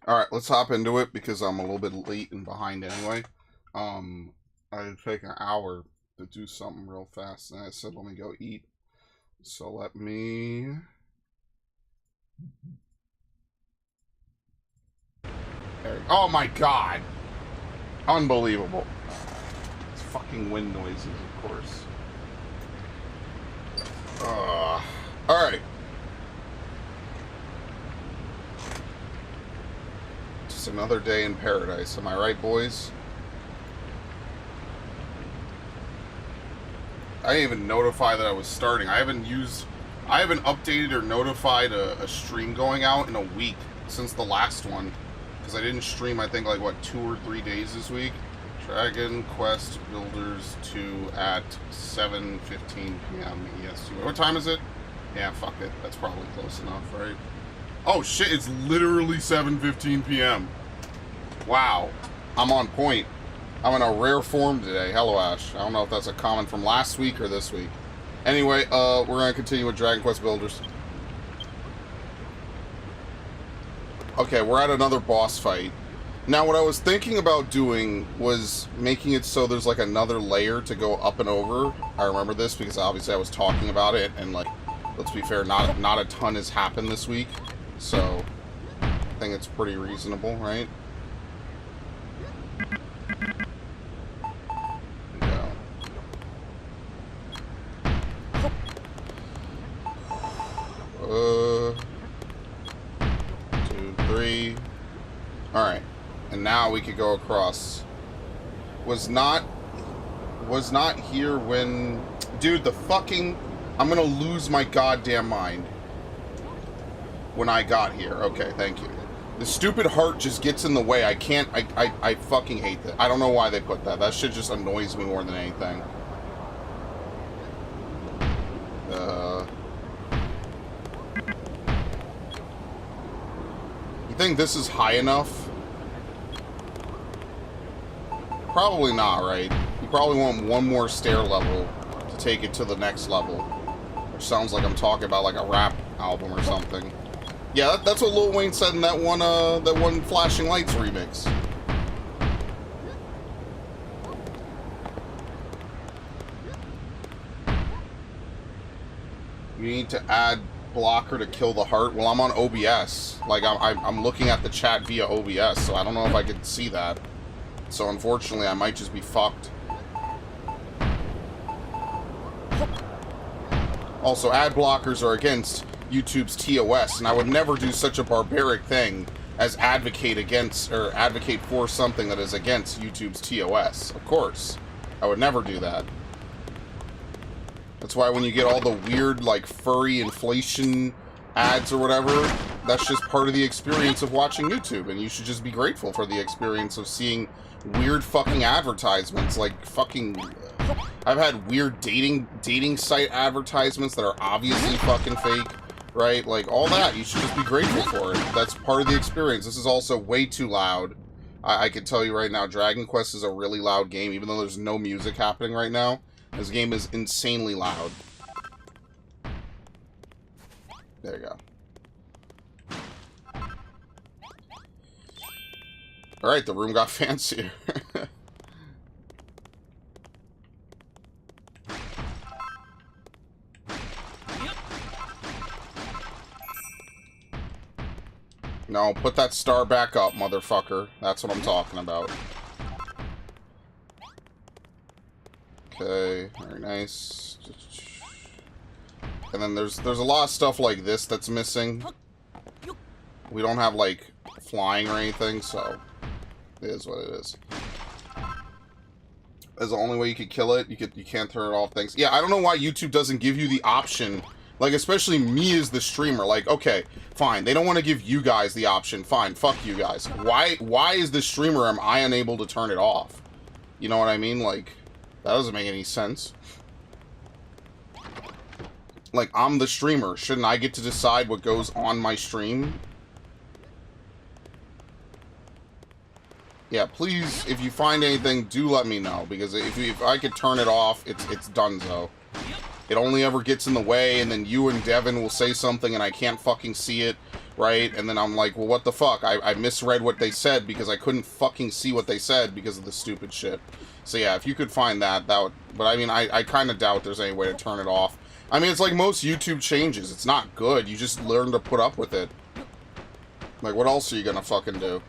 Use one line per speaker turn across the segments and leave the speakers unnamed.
Alright, let's hop into it because I'm a little bit late and behind anyway. I take an hour to do something real fast, and I said let me go eat. So let me... Oh my god! Unbelievable. It's fucking wind noises, of course. Alright. Just another day in paradise, am I right, boys? I didn't even notify that I was starting. I haven't updated or notified a stream going out in a week since the last one. Because I didn't stream, I think, like, what, 2 or 3 days this week? Dragon Quest Builders 2 at 7:15 p.m. EST. What time is it? Yeah, fuck it. That's probably close enough, right? Oh, shit, it's literally 7:15 p.m. Wow. I'm on point. I'm in a rare form today. Hello, Ash. I don't know if that's a comment from last week or this week. Anyway, we're going to continue with Dragon Quest Builders. Okay, we're at another boss fight. Now, what I was thinking about doing was making it so there's, like, another layer to go up and over. I remember this because, obviously, I was talking about it, and, like, let's be fair, not a ton has happened this week. So, I think it's pretty reasonable, right? Yeah. 2, 3. Alright. And now we could go across. Was not here when... Dude, the fucking... I'm gonna lose my goddamn mind. When I got here. Okay, thank you. The stupid heart just gets in the way. I can't... I fucking hate that. I don't know why they put that. That shit just annoys me more than anything. You think this is high enough? Probably not, right? You probably want one more stair level to take it to the next level. Which sounds like I'm talking about like a rap album or something. Yeah, that's what Lil Wayne said in that one Flashing Lights remix. You need to add blocker to kill the heart. Well, I'm on OBS. Like, I'm looking at the chat via OBS, so I don't know if I can see that. So, unfortunately, I might just be fucked. Also, ad blockers are against YouTube's TOS, and I would never do such a barbaric thing as advocate against, or advocate for something that is against YouTube's TOS. Of course. I would never do that. That's why when you get all the weird, like, furry inflation ads or whatever, that's just part of the experience of watching YouTube, and you should just be grateful for the experience of seeing weird fucking advertisements, like fucking... I've had weird dating site advertisements that are obviously fucking fake, right? Like, all that, you should just be grateful for it. That's part of the experience. This is also way too loud. I can tell you right now, Dragon Quest is a really loud game, even though there's no music happening right now. This game is insanely loud. There you go. Alright, the room got fancier. No, put that star back up, motherfucker. That's what I'm talking about. Okay, very nice. And then there's a lot of stuff like this that's missing. We don't have, like, flying or anything, so it is what it is. That's the only way you could kill it. You can't turn it off, things. Yeah, I don't know why YouTube doesn't give you the option. Like, especially me as the streamer. Like, okay, fine. They don't want to give you guys the option. Fine, fuck you guys. Why is the streamer, am I unable to turn it off? You know what I mean? Like... That doesn't make any sense. Like, I'm the streamer. Shouldn't I get to decide what goes on my stream? Yeah, please, if you find anything, do let me know. Because if I could turn it off, it's donezo. It only ever gets in the way, and then you and Devin will say something and I can't fucking see it. right? And then I'm like, well, what the fuck? I misread what they said because I couldn't fucking see what they said because of the stupid shit. So yeah, if you could find that would... But I mean, I kind of doubt there's any way to turn it off. I mean, it's like most YouTube changes. It's not good. You just learn to put up with it. Like, what else are you gonna fucking do?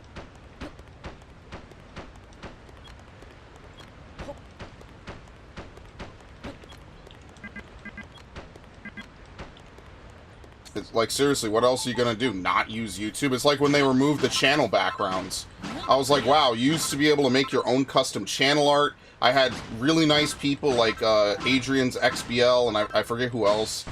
It's like, seriously, what else are you gonna do? Not use YouTube? It's like when they removed the channel backgrounds. I was like, wow, you used to be able to make your own custom channel art. I had really nice people like Adrian's XBL and I forget who else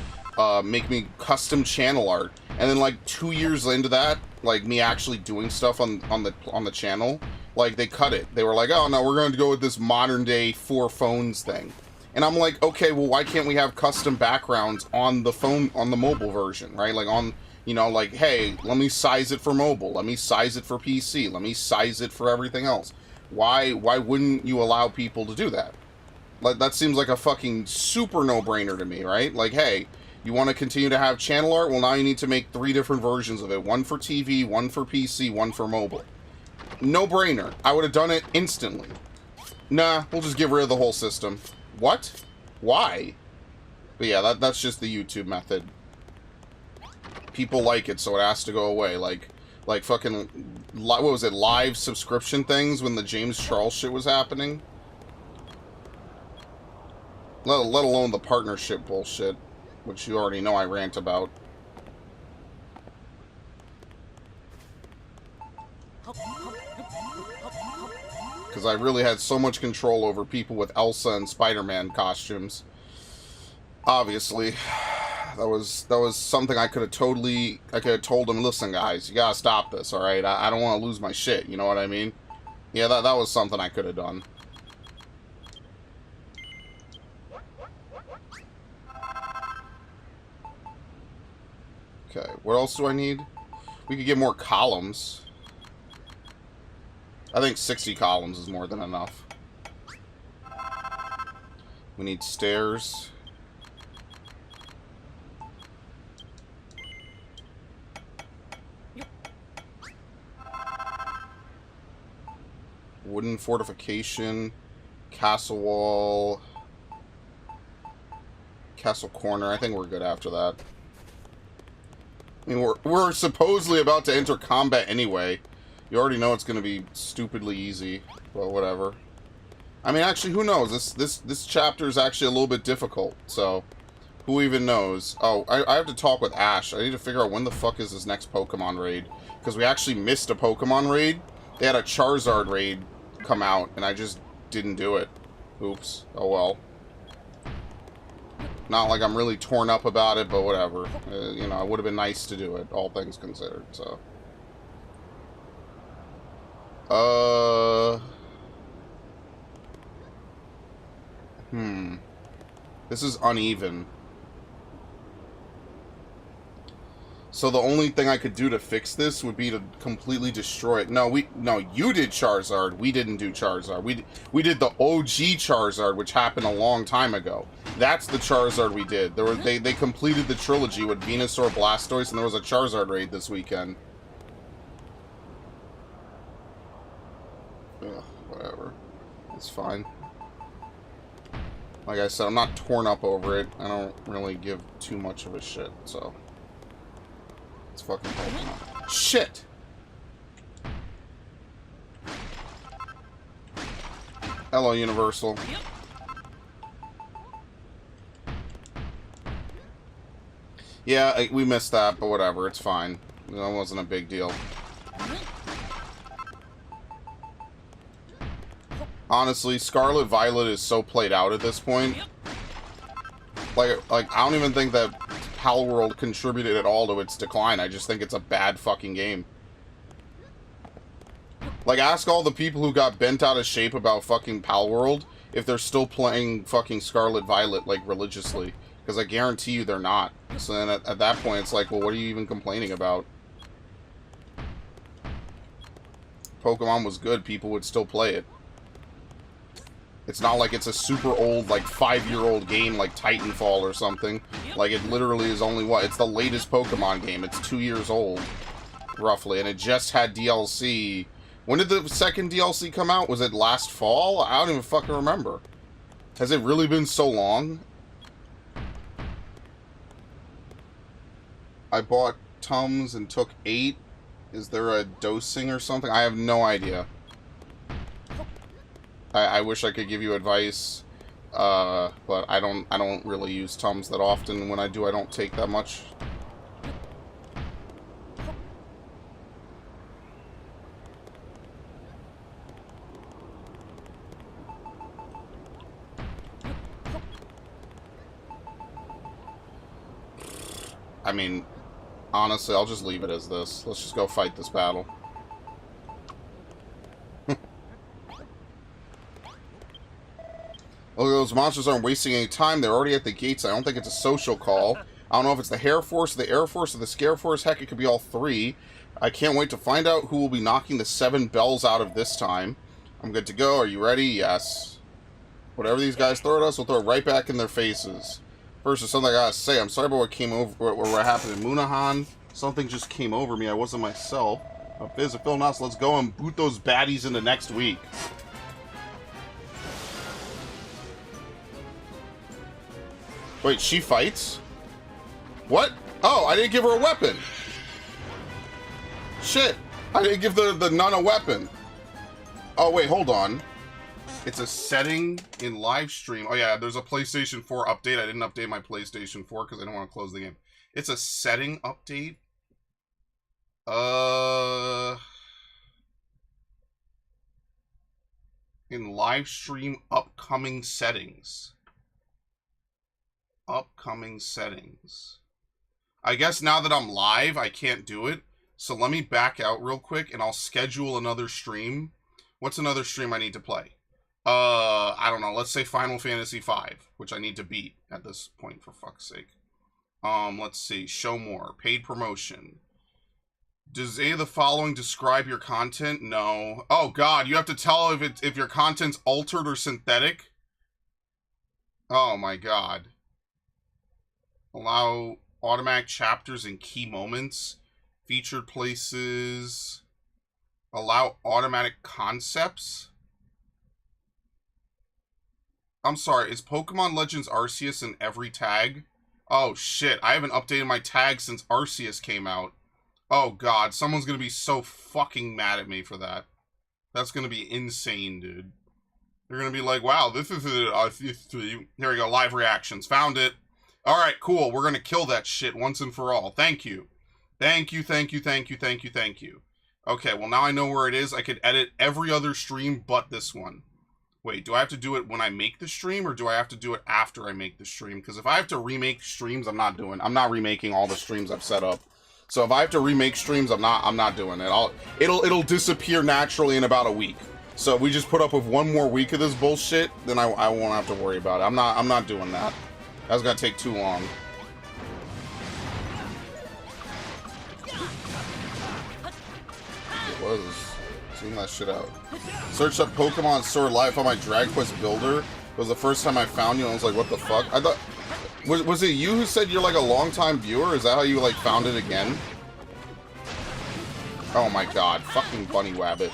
make me custom channel art. And then like 2 years into that, like me actually doing stuff on the channel, like they cut it. They were like, oh no, we're going to go with this modern day 4 phones thing. And I'm like, okay, well, why can't we have custom backgrounds on the phone, on the mobile version, right? Like on, you know, like, hey, let me size it for mobile. Let me size it for PC. Let me size it for everything else. Why wouldn't you allow people to do that? Like, that seems like a fucking super no-brainer to me, right? Like, hey, you want to continue to have channel art? Well, now you need to make 3 different versions of it. One for TV, one for PC, one for mobile. No-brainer. I would have done it instantly. Nah, we'll just get rid of the whole system. What? Why? But yeah, that's just the YouTube method. People like it, so it has to go away. Like fucking, what was it, live subscription things when the James Charles shit was happening? Let alone the partnership bullshit, which you already know I rant about. Because I really had so much control over people with Elsa and Spider-Man costumes. Obviously, that was something I could have told them, listen guys, you gotta stop this, alright? I don't want to lose my shit, you know what I mean? Yeah, that was something I could have done. Okay, what else do I need? We could get more columns. I think 60 columns is more than enough. We need stairs. Wooden fortification. Castle wall. Castle corner. I think we're good after that. I mean, we're supposedly about to enter combat anyway. You already know it's going to be stupidly easy, but whatever. I mean, actually, who knows? This chapter is actually a little bit difficult, so who even knows? Oh, I have to talk with Ash. I need to figure out when the fuck is this next Pokemon raid, because we actually missed a Pokemon raid. They had a Charizard raid come out, and I just didn't do it. Oops. Oh well. Not like I'm really torn up about it, but whatever. You know, it would have been nice to do it, all things considered, so. This is uneven. So the only thing I could do to fix this would be to completely destroy it. No, you did Charizard. We didn't do Charizard. We did the OG Charizard, which happened a long time ago. That's the Charizard we did. They completed the trilogy with Venusaur, Blastoise, and there was a Charizard raid this weekend. Ugh, whatever. It's fine. Like I said, I'm not torn up over it. I don't really give too much of a shit, so. It's fucking Pokemon. Shit! Hello, Universal. Yeah, we missed that, but whatever. It's fine. That wasn't a big deal. Honestly, Scarlet Violet is so played out at this point. Like I don't even think that Palworld contributed at all to its decline. I just think it's a bad fucking game. Like, ask all the people who got bent out of shape about fucking Palworld if they're still playing fucking Scarlet Violet, like, religiously. Because I guarantee you they're not. So then at that point, it's like, well, what are you even complaining about? Pokemon was good, people would still play it. It's not like it's a super old, like 5-year-old game like Titanfall or something. Like, it literally is only what? It's the latest Pokemon game. It's 2 years old, roughly, and it just had DLC. When did the second DLC come out? Was it last fall? I don't even fucking remember. Has it really been so long? I bought Tums and took 8. Is there a dosing or something? I have no idea. I wish I could give you advice, but I don't really use Tums that often. When I do, I don't take that much. I mean, honestly, I'll just leave it as this. Let's just go fight this battle. Look, those monsters aren't wasting any time. They're already at the gates. I don't think it's a social call. I don't know if it's the Hair Force, the Air Force, or the Scare Force. Heck, it could be all 3. I can't wait to find out who will be knocking the 7 bells out of this time. I'm good to go. Are you ready? Yes. Whatever these guys throw at us, we'll throw it right back in their faces. First, there's something I gotta say. I'm sorry about what came over, what happened in Moonahan. Something just came over me. I wasn't myself. Fizz and Phil Nuss, let's go and boot those baddies into next week. Wait, she fights? What? Oh, I didn't give her a weapon. Shit. I didn't give the nun a weapon. Oh, wait, hold on. It's a setting in live stream. Oh, yeah, there's a PlayStation 4 update. I didn't update my PlayStation 4 because I didn't want to close the game. It's a setting update. In live stream upcoming settings. Upcoming settings. I guess now that I'm live, I can't do it. So let me back out real quick and I'll schedule another stream. What's another stream I need to play? I don't know. Let's say Final Fantasy V, which I need to beat at this point, for fuck's sake. Let's see. Show more. Paid promotion. Does any of the following describe your content? No. Oh God, you have to tell if your content's altered or synthetic. Oh my God. Allow automatic chapters and key moments. Featured places. Allow automatic concepts. I'm sorry, is Pokemon Legends Arceus in every tag? Oh shit, I haven't updated my tag since Arceus came out. Oh God, someone's gonna be so fucking mad at me for that. That's gonna be insane, dude. They're gonna be like, wow, this is Arceus 3. Here we go, live reactions. Found it. Alright, cool. We're gonna kill that shit once and for all. Thank you. Thank you, thank you, thank you, thank you, thank you. Okay, well now I know where it is. I could edit every other stream but this one. Wait, do I have to do it when I make the stream, or do I have to do it after I make the stream? Because if I have to remake streams, I'm not remaking all the streams I've set up. So if I have to remake streams, I'm not doing it. It'll disappear naturally in about a week. So if we just put up with one more week of this bullshit, then I won't have to worry about it. I'm not doing that. That's gonna take too long. What is this? Zoom that shit out. Searched up Pokemon Sword Live on my Drag Quest builder. It was the first time I found you, and I was like, what the fuck? I thought... Was it you who said you're like a long-time viewer? Is that how you like found it again? Oh my God. Fucking Bunny Wabbit.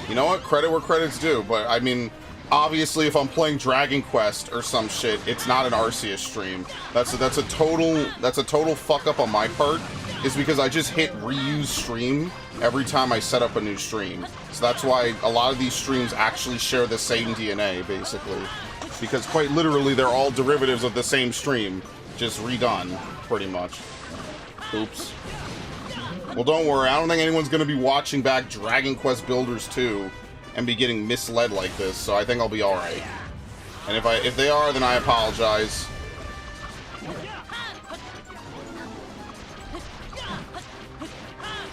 You know what? Credit where credit's due, but I mean... Obviously, if I'm playing Dragon Quest or some shit, it's not an Arceus stream. That's a total fuck up on my part. Is because I just hit reuse stream every time I set up a new stream. So that's why a lot of these streams actually share the same DNA, basically. Because quite literally, they're all derivatives of the same stream, just redone, pretty much. Oops. Well, don't worry. I don't think anyone's gonna be watching back Dragon Quest Builders 2. And be getting misled like this, so I think I'll be alright. And if they are, then I apologize.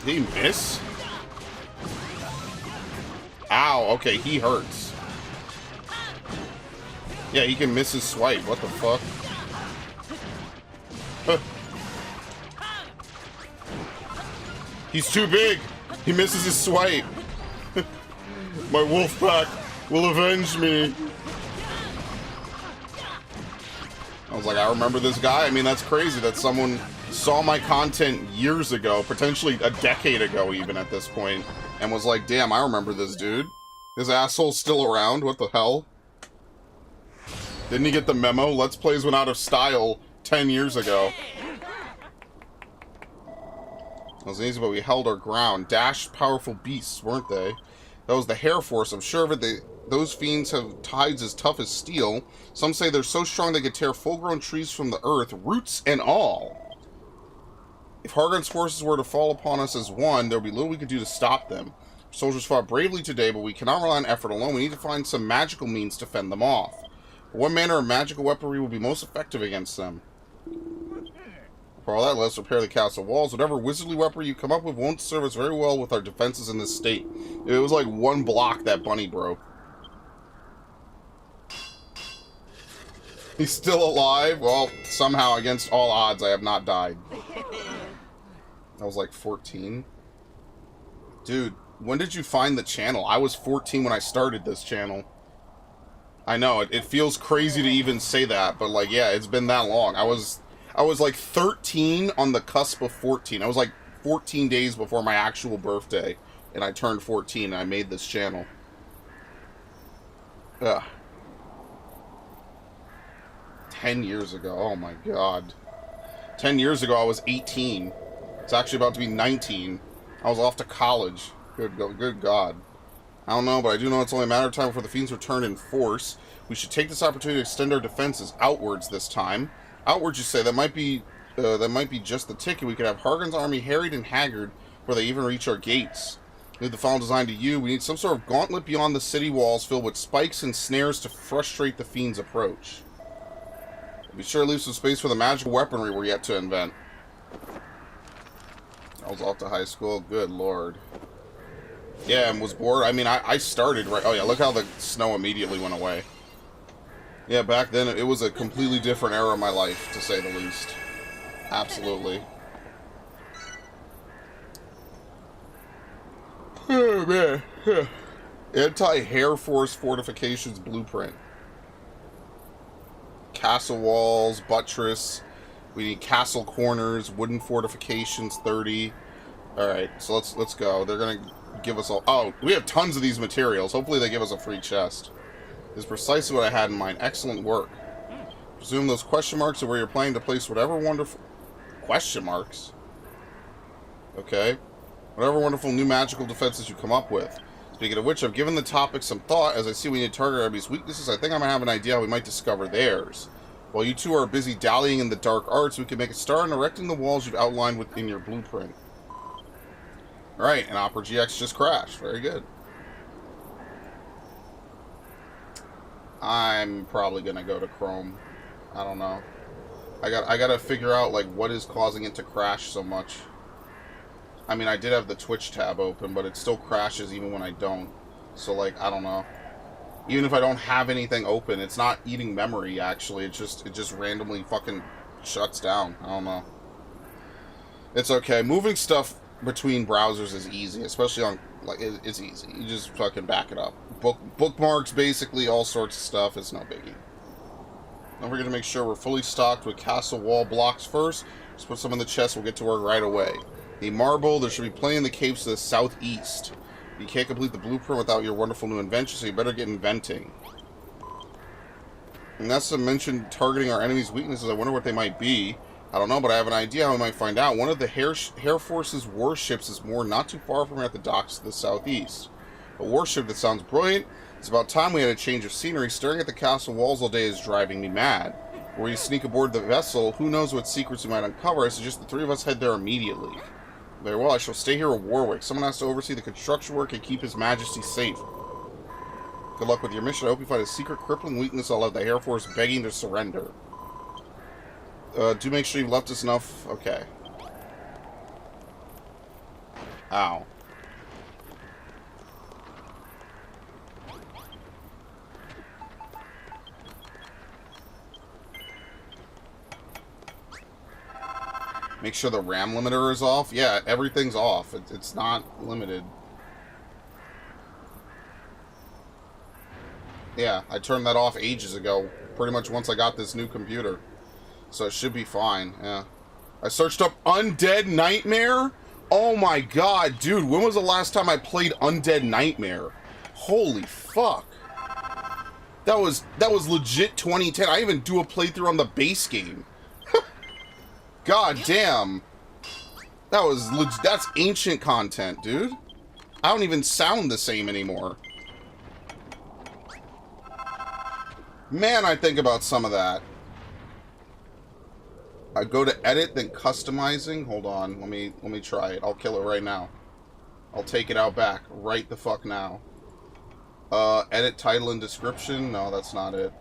Did he miss? Ow, okay, he hurts. Yeah, he can miss his swipe. What the fuck? He's too big! He misses his swipe. My wolf pack will avenge me. I was like, I remember this guy. I mean, that's crazy that someone saw my content years ago, potentially a decade ago even at this point, and was like, damn, I remember this dude. This asshole's still around, what the hell? Didn't he get the memo? Let's Plays went out of style 10 years ago. It was easy, but we held our ground. Dashed, powerful beasts, weren't they? That was the Hair Force. I'm sure of it. Those fiends have tides as tough as steel. Some say they're so strong they could tear full-grown trees from the earth, roots and all. If Hargon's forces were to fall upon us as one, there would be little we could do to stop them. Soldiers fought bravely today, but we cannot rely on effort alone. We need to find some magical means to fend them off. What manner of magical weaponry will be most effective against them? For all that, let's repair the castle walls. Whatever wizardly weaponry you come up with won't serve us very well with our defenses in this state. It was like one block that bunny broke. He's still alive? Well, somehow, against all odds, I have not died. I was like 14. Dude, when did you find the channel? I was 14 when I started this channel. I know, it feels crazy to even say that, but like, yeah, it's been that long. I was like 13 on the cusp of 14. I was like 14 days before my actual birthday, and I turned 14 and I made this channel. Ugh. 10 years ago, oh my god. 10 years ago I was 18. It's actually about to be 19. I was off to college. Good god. I don't know, but I do know it's only a matter of time before the fiends return in force. We should take this opportunity to extend our defenses outwards this time. Outwards, you say? That might be just the ticket. We could have Hargon's army harried and haggard before they even reach our gates. We need the funnel designed to you. We need some sort of gauntlet beyond the city walls filled with spikes and snares to frustrate the fiend's approach. Be sure to leave some space for the magical weaponry we're yet to invent. I was off to high school. Good lord. Yeah, and was bored. I mean, I started right... Oh, yeah, look how the snow immediately went away. Yeah, back then, it was a completely different era of my life, to say the least. Absolutely. Oh, man. Anti-Hair Force Fortifications Blueprint. Castle walls, buttress. We need castle corners, wooden fortifications, 30. Alright, so let's go. They're gonna give us all... Oh, we have tons of these materials. Hopefully they give us a free chest. This is precisely what I had in mind. Excellent work. Presume those question marks are where you're planning to place whatever wonderful... Question marks? Okay. Whatever wonderful new magical defenses you come up with. Speaking of which, I've given the topic some thought. As I see we need to target our enemy's weaknesses, I think I might have an idea how we might discover theirs. While you two are busy dallying in the dark arts, we can make a start in erecting the walls you've outlined within your blueprint. Alright, and Opera GX just crashed. Very good. I'm probably gonna go to Chrome. I don't know. I gotta figure out, like, what is causing it to crash so much. I mean, I did have the Twitch tab open, but it still crashes even when I don't. So, like, I don't know. Even if I don't have anything open, it's not eating memory, actually. It just randomly fucking shuts down. I don't know. It's okay. Moving stuff between browsers is easy, especially on, like, it's easy. You just fucking back it up. Bookmarks, basically, all sorts of stuff. It's no biggie. Don't forget to make sure we're fully stocked with castle wall blocks first. Just put some in the chest. We'll get to work right away. The marble, there should be plenty in the caves to the southeast. You can't complete the blueprint without your wonderful new invention, so you better get inventing. And that's to mention targeting our enemy's weaknesses. I wonder what they might be. I don't know, but I have an idea how we might find out. One of the Hair Force's warships is moored not too far from here at the docks to the southeast. A warship that sounds brilliant. It's about time we had a change of scenery. Staring at the castle walls all day is driving me mad. Were you sneak aboard the vessel, who knows what secrets we might uncover. I suggest the three of us head there immediately. Very well, I shall stay here with Warwick. Someone has to oversee the construction work and keep His Majesty safe. Good luck with your mission. I hope you find a secret crippling weakness I'll have the Air Force begging to surrender. Do make sure you've left us enough... Okay. Ow. Make sure the RAM limiter is off. Yeah, everything's off. It's not limited. Yeah, I turned that off ages ago. Pretty much once I got this new computer. So it should be fine, yeah. I searched up Undead Nightmare. Oh my god, dude, when was the last time I played Undead Nightmare? Holy fuck. That was legit 2010. I even do a playthrough on the base game. God damn. That's ancient content, dude. I don't even sound the same anymore. Man, I think about some of that. I go to edit, then customizing. Hold on, let me try it. I'll kill it right now. I'll take it out back right the fuck now. Edit title and description. No, that's not it.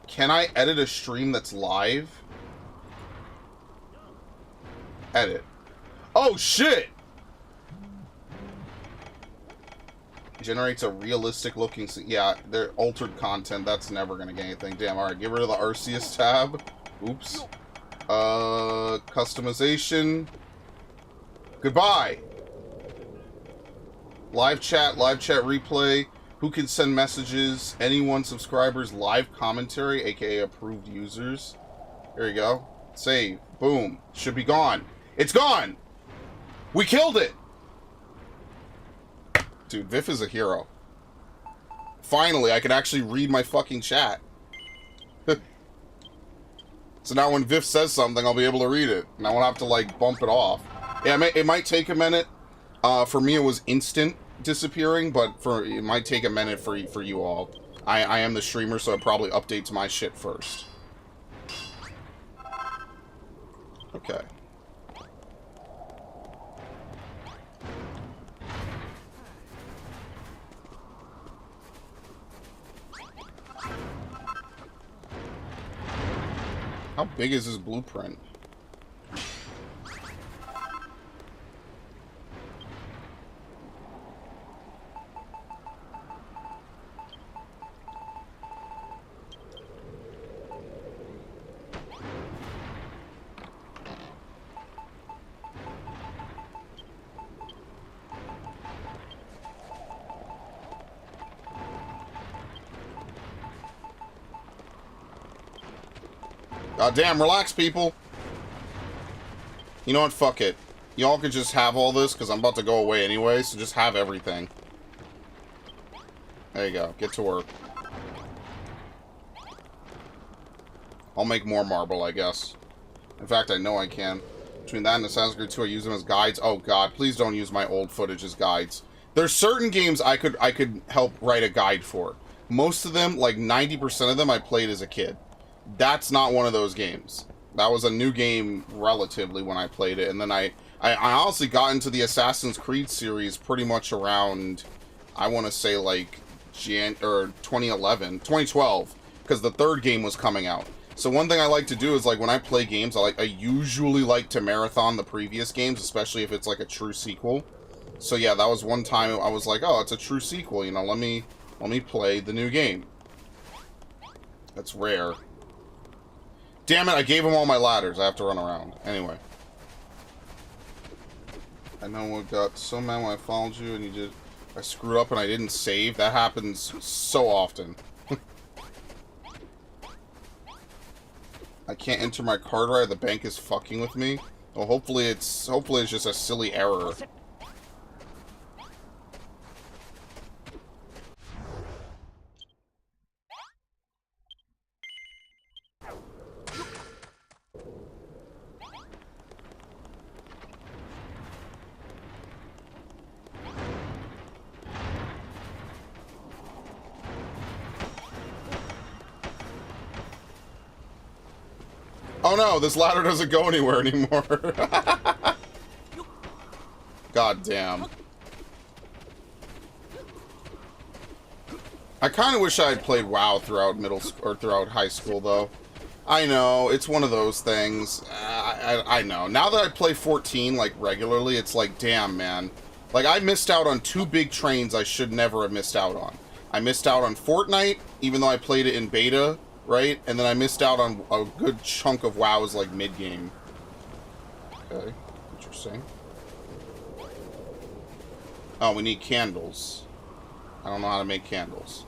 Can I edit a stream that's live? Edit. Oh shit! Generates a realistic looking. Yeah, they're altered content. That's never gonna get anything. Damn. All right, get rid of the Arceus tab. Oops. Customization. Goodbye. Live chat replay. Who can send messages? Anyone, subscribers, live commentary, aka approved users. Here you go. Save. Boom. Should be gone. It's gone! We killed it! Dude, Viff is a hero. Finally, I can actually read my fucking chat. So now when Viff says something, I'll be able to read it. And I won't have to, like, bump it off. Yeah, it might take a minute. For me, it was instant disappearing, but it might take a minute for you all. I am the streamer, so it probably updates my shit first. Okay. How big is this blueprint? God damn, relax, people. You know what? Fuck it. Y'all could just have all this, because I'm about to go away anyway, so just have everything. There you go. Get to work. I'll make more marble, I guess. In fact, I know I can. Between that and Assassin's Creed 2, I use them as guides. Oh, God. Please don't use my old footage as guides. There's certain games I could help write a guide for. Most of them, like 90% of them, I played as a kid. That's not one of those games. That was a new game relatively when I played it, and then I honestly got into the Assassin's Creed series pretty much around, I want to say like 2012, because the third game was coming out. So one thing I like to do is, like, when I play games, I usually like to marathon the previous games, especially if it's like a true sequel. So yeah, that was one time I was like, oh, it's a true sequel, you know, let me play the new game. That's rare. Damn it, I gave him all my ladders. I have to run around. Anyway. I know what got so mad when I followed you and I screwed up and I didn't save. That happens so often. I can't enter my card right. The bank is fucking with me. Well, hopefully it's just a silly error. Oh no, this ladder doesn't go anywhere anymore. God damn. I kind of wish I had played WoW throughout middle school or throughout high school, though. I know, it's one of those things. I know. Now that I play 14 like regularly, it's like, damn, man. Like, I missed out on two big trains I should never have missed out on. I missed out on Fortnite, even though I played it in beta. Right? And then I missed out on a good chunk of WoW's, like, mid-game. Okay, interesting. Oh, we need candles. I don't know how to make candles.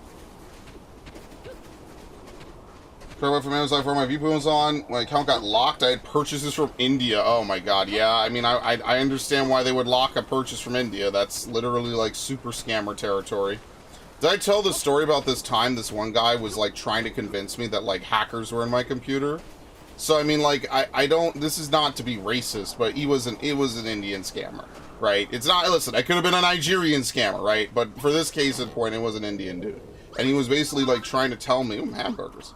From Amazon for my VPN was on. My account got locked. I had purchases from India. Oh my god, yeah. I mean, I understand why they would lock a purchase from India. That's literally like super scammer territory. Did I tell the story about this time this one guy was like trying to convince me that like hackers were in my computer? So I mean, like, I don't. This is not to be racist, but it was an Indian scammer, right? It's not. Listen, I could have been a Nigerian scammer, right? But for this case in point, it was an Indian dude, and he was basically like trying to tell me, hamburgers.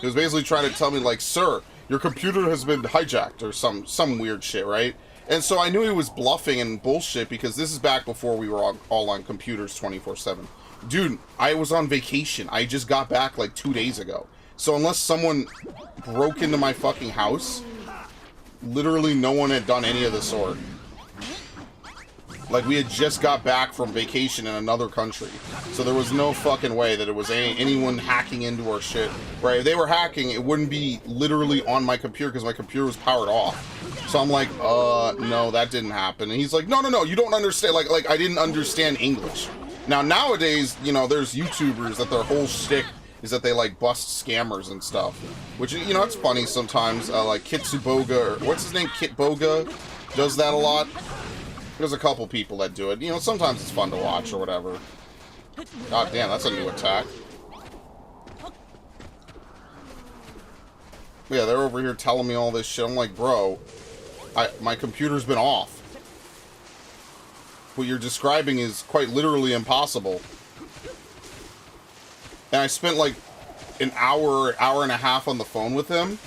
He was basically trying to tell me, like, sir, your computer has been hijacked or some weird shit, right? And so I knew he was bluffing and bullshit because this is back before we were all on computers 24/7. Dude, I was on vacation. I just got back like 2 days ago. So unless someone broke into my fucking house, literally no one had done any of the sort. Like, we had just got back from vacation in another country. So there was no fucking way that it was anyone hacking into our shit. Right? If they were hacking, it wouldn't be literally on my computer because my computer was powered off. So I'm like, no, that didn't happen. And he's like, no, you don't understand. Like I didn't understand English. Now, nowadays, you know, there's YouTubers that their whole shtick is that they, like, bust scammers and stuff. Which, you know, it's funny sometimes. Like, Kitsuboga, or what's his name? Kitboga does that a lot. There's a couple people that do it. You know, sometimes it's fun to watch or whatever. God damn, that's a new attack. Yeah, they're over here telling me all this shit. I'm like, bro, my computer's been off. What you're describing is quite literally impossible. And I spent like an hour and a half on the phone with him.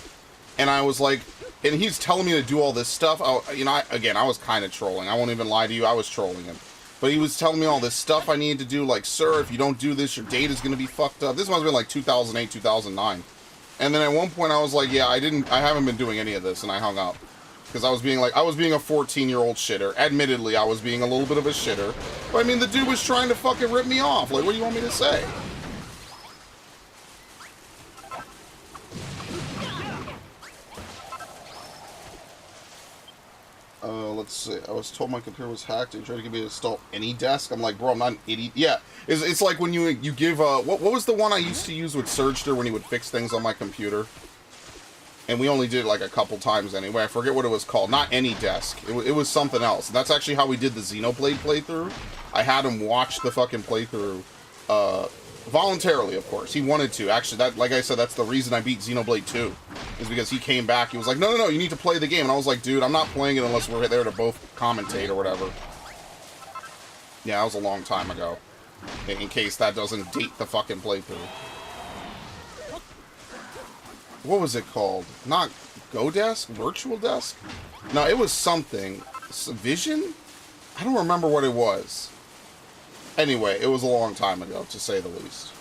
And I was like, and he's telling me to do all this stuff. You know, I was kind of trolling. I won't even lie to you. I was trolling him. But he was telling me all this stuff I needed to do. Like, sir, if you don't do this, your data's going to be fucked up. This must have been like 2008, 2009. And then at one point I was like, yeah, I haven't been doing any of this. And I hung up. Because I was being a 14-year-old shitter. Admittedly, I was being a little bit of a shitter. But I mean, the dude was trying to fucking rip me off. Like, what do you want me to say? Let's see. I was told my computer was hacked and tried to get me to install AnyDesk. I'm like, bro, I'm not an idiot. Yeah, it's like when you give what was the one I used to use with Surgster when he would fix things on my computer? And we only did it like a couple times anyway. I forget what it was called. Not AnyDesk. It was something else. That's actually how we did the Xenoblade playthrough. I had him watch the fucking playthrough, voluntarily, of course. He wanted to. Actually, that, like I said, that's the reason I beat Xenoblade 2. Is because he came back. He was like, no, you need to play the game. And I was like, dude, I'm not playing it unless we're there to both commentate or whatever. Yeah, that was a long time ago. In case that doesn't date the fucking playthrough. What was it called? Not GoDesk? Virtual Desk? No, it was something. Vision? I don't remember what it was. Anyway, it was a long time ago, to say the least.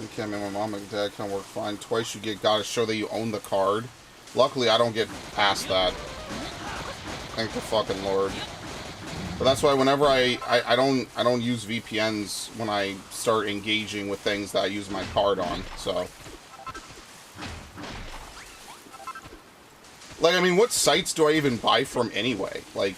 Okay, man, my mom and dad can work fine. Twice you gotta show that you own the card. Luckily, I don't get past that. Thank the fucking Lord. But that's why whenever I don't use VPNs when I start engaging with things that I use my card on, so. Like, I mean, what sites do I even buy from anyway? Like,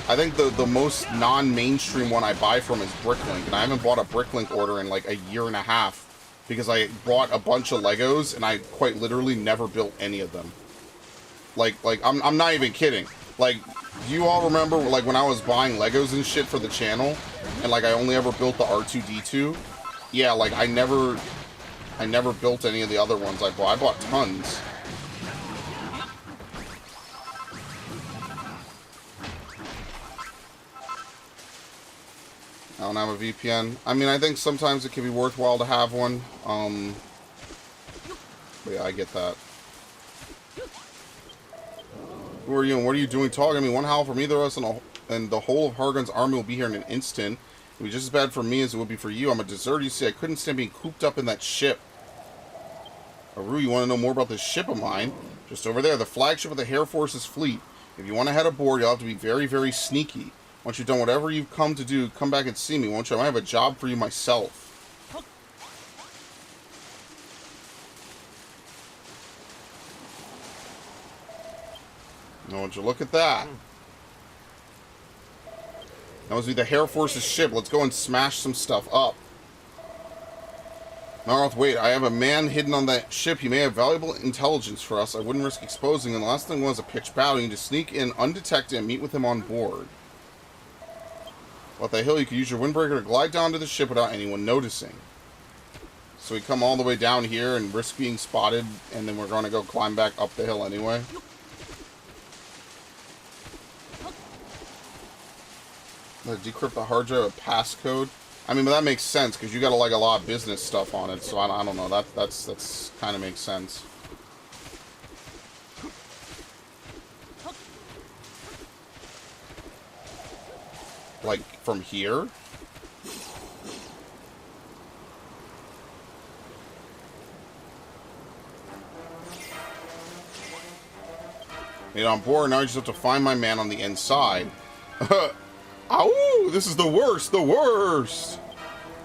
I think the most non-mainstream one I buy from is Bricklink, and I haven't bought a Bricklink order in like a year and a half because I bought a bunch of Legos and I quite literally never built any of them. Like I'm not even kidding. Like, do you all remember like when I was buying Legos and shit for the channel, and like I only ever built the R2-D2? Yeah, like I never built any of the other ones I bought. I bought tons. I don't have a VPN. I mean, I think sometimes it can be worthwhile to have one. But yeah, I get that. Who are you and what are you doing talking? I mean, one howl from either of us and the whole of Hargon's army will be here in an instant. It would be just as bad for me as it would be for you. I'm a deserter, you see. I couldn't stand being cooped up in that ship. Aru, you want to know more about this ship of mine? Just over there, the flagship of the Air Force's fleet. If you want to head aboard, you'll have to be very, very sneaky. Once you've done whatever you've come to do, come back and see me, won't you? I might have a job for you myself. Now, would you look at that? That must be the Air Force's ship. Let's go and smash some stuff up. Malroth, wait. I have a man hidden on that ship. He may have valuable intelligence for us. I wouldn't risk exposing him. The last thing was a pitch battle. You can just sneak in undetected and meet with him on board. What the hell? You could use your windbreaker to glide down to the ship without anyone noticing. So we come all the way down here and risk being spotted, and then we're going to go climb back up the hill anyway. Decrypt the hard drive with passcode. I mean, but that makes sense because you got like a lot of business stuff on it. So I don't know. That's kind of makes sense. Like from here. Made on board. Now I just have to find my man on the inside. Ow! This is the worst! The worst!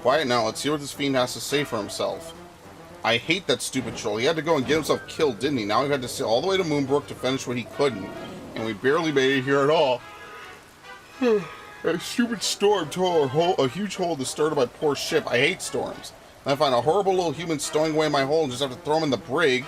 Quiet now. Let's hear what this fiend has to say for himself. I hate that stupid troll. He had to go and get himself killed, didn't he? Now he had to sail all the way to Moonbrook to finish what he couldn't. And we barely made it here at all. A stupid storm tore a huge hole in the stern of my poor ship. I hate storms. And I find a horrible little human stowing away in my hole and just have to throw him in the brig.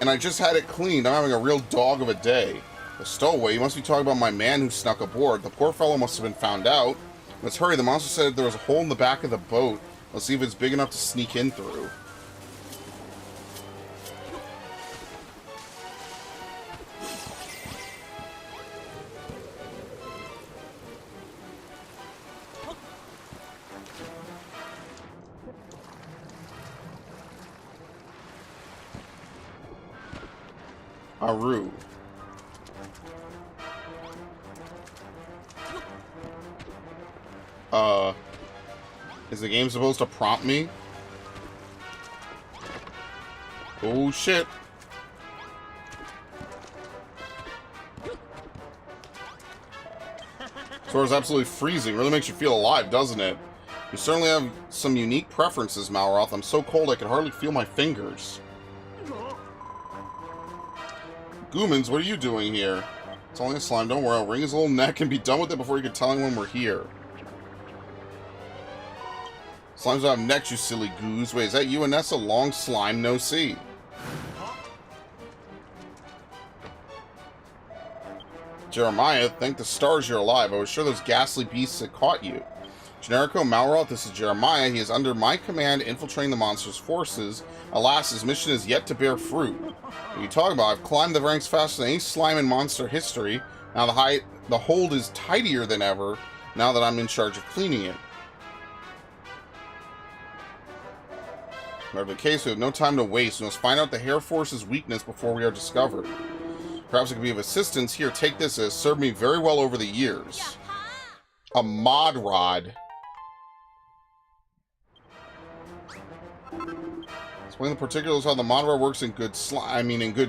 And I just had it cleaned. I'm having a real dog of a day. The stowaway? You must be talking about my man who snuck aboard. The poor fellow must have been found out. Let's hurry. The monster said there was a hole in the back of the boat. Let's see if it's big enough to sneak in through. Aru. Is the game supposed to prompt me? Oh, shit. This floor is absolutely freezing. Really makes you feel alive, doesn't it? You certainly have some unique preferences, Malroth. I'm so cold I can hardly feel my fingers. Goomans, what are you doing here? It's only a slime, don't worry. I'll wring his little neck and be done with it before you can tell anyone we're here. Slimes don't have necks, you silly goose. Wait, is that you, Anessa? Long slime, no see. Jeremiah, thank the stars you're alive. I was sure those ghastly beasts had caught you. Generico Malroth, this is Jeremiah. He is under my command infiltrating the monster's forces. Alas, his mission is yet to bear fruit. What are you talking about? I've climbed the ranks faster than any slime in monster history. Now the hold is tidier than ever, now that I'm in charge of cleaning it. Whatever the case, we have no time to waste. We must find out the Air Force's weakness before we are discovered. Perhaps it could be of assistance. Here, take this. It has served me very well over the years. A mod rod. Explain the particulars how the mod rod works in good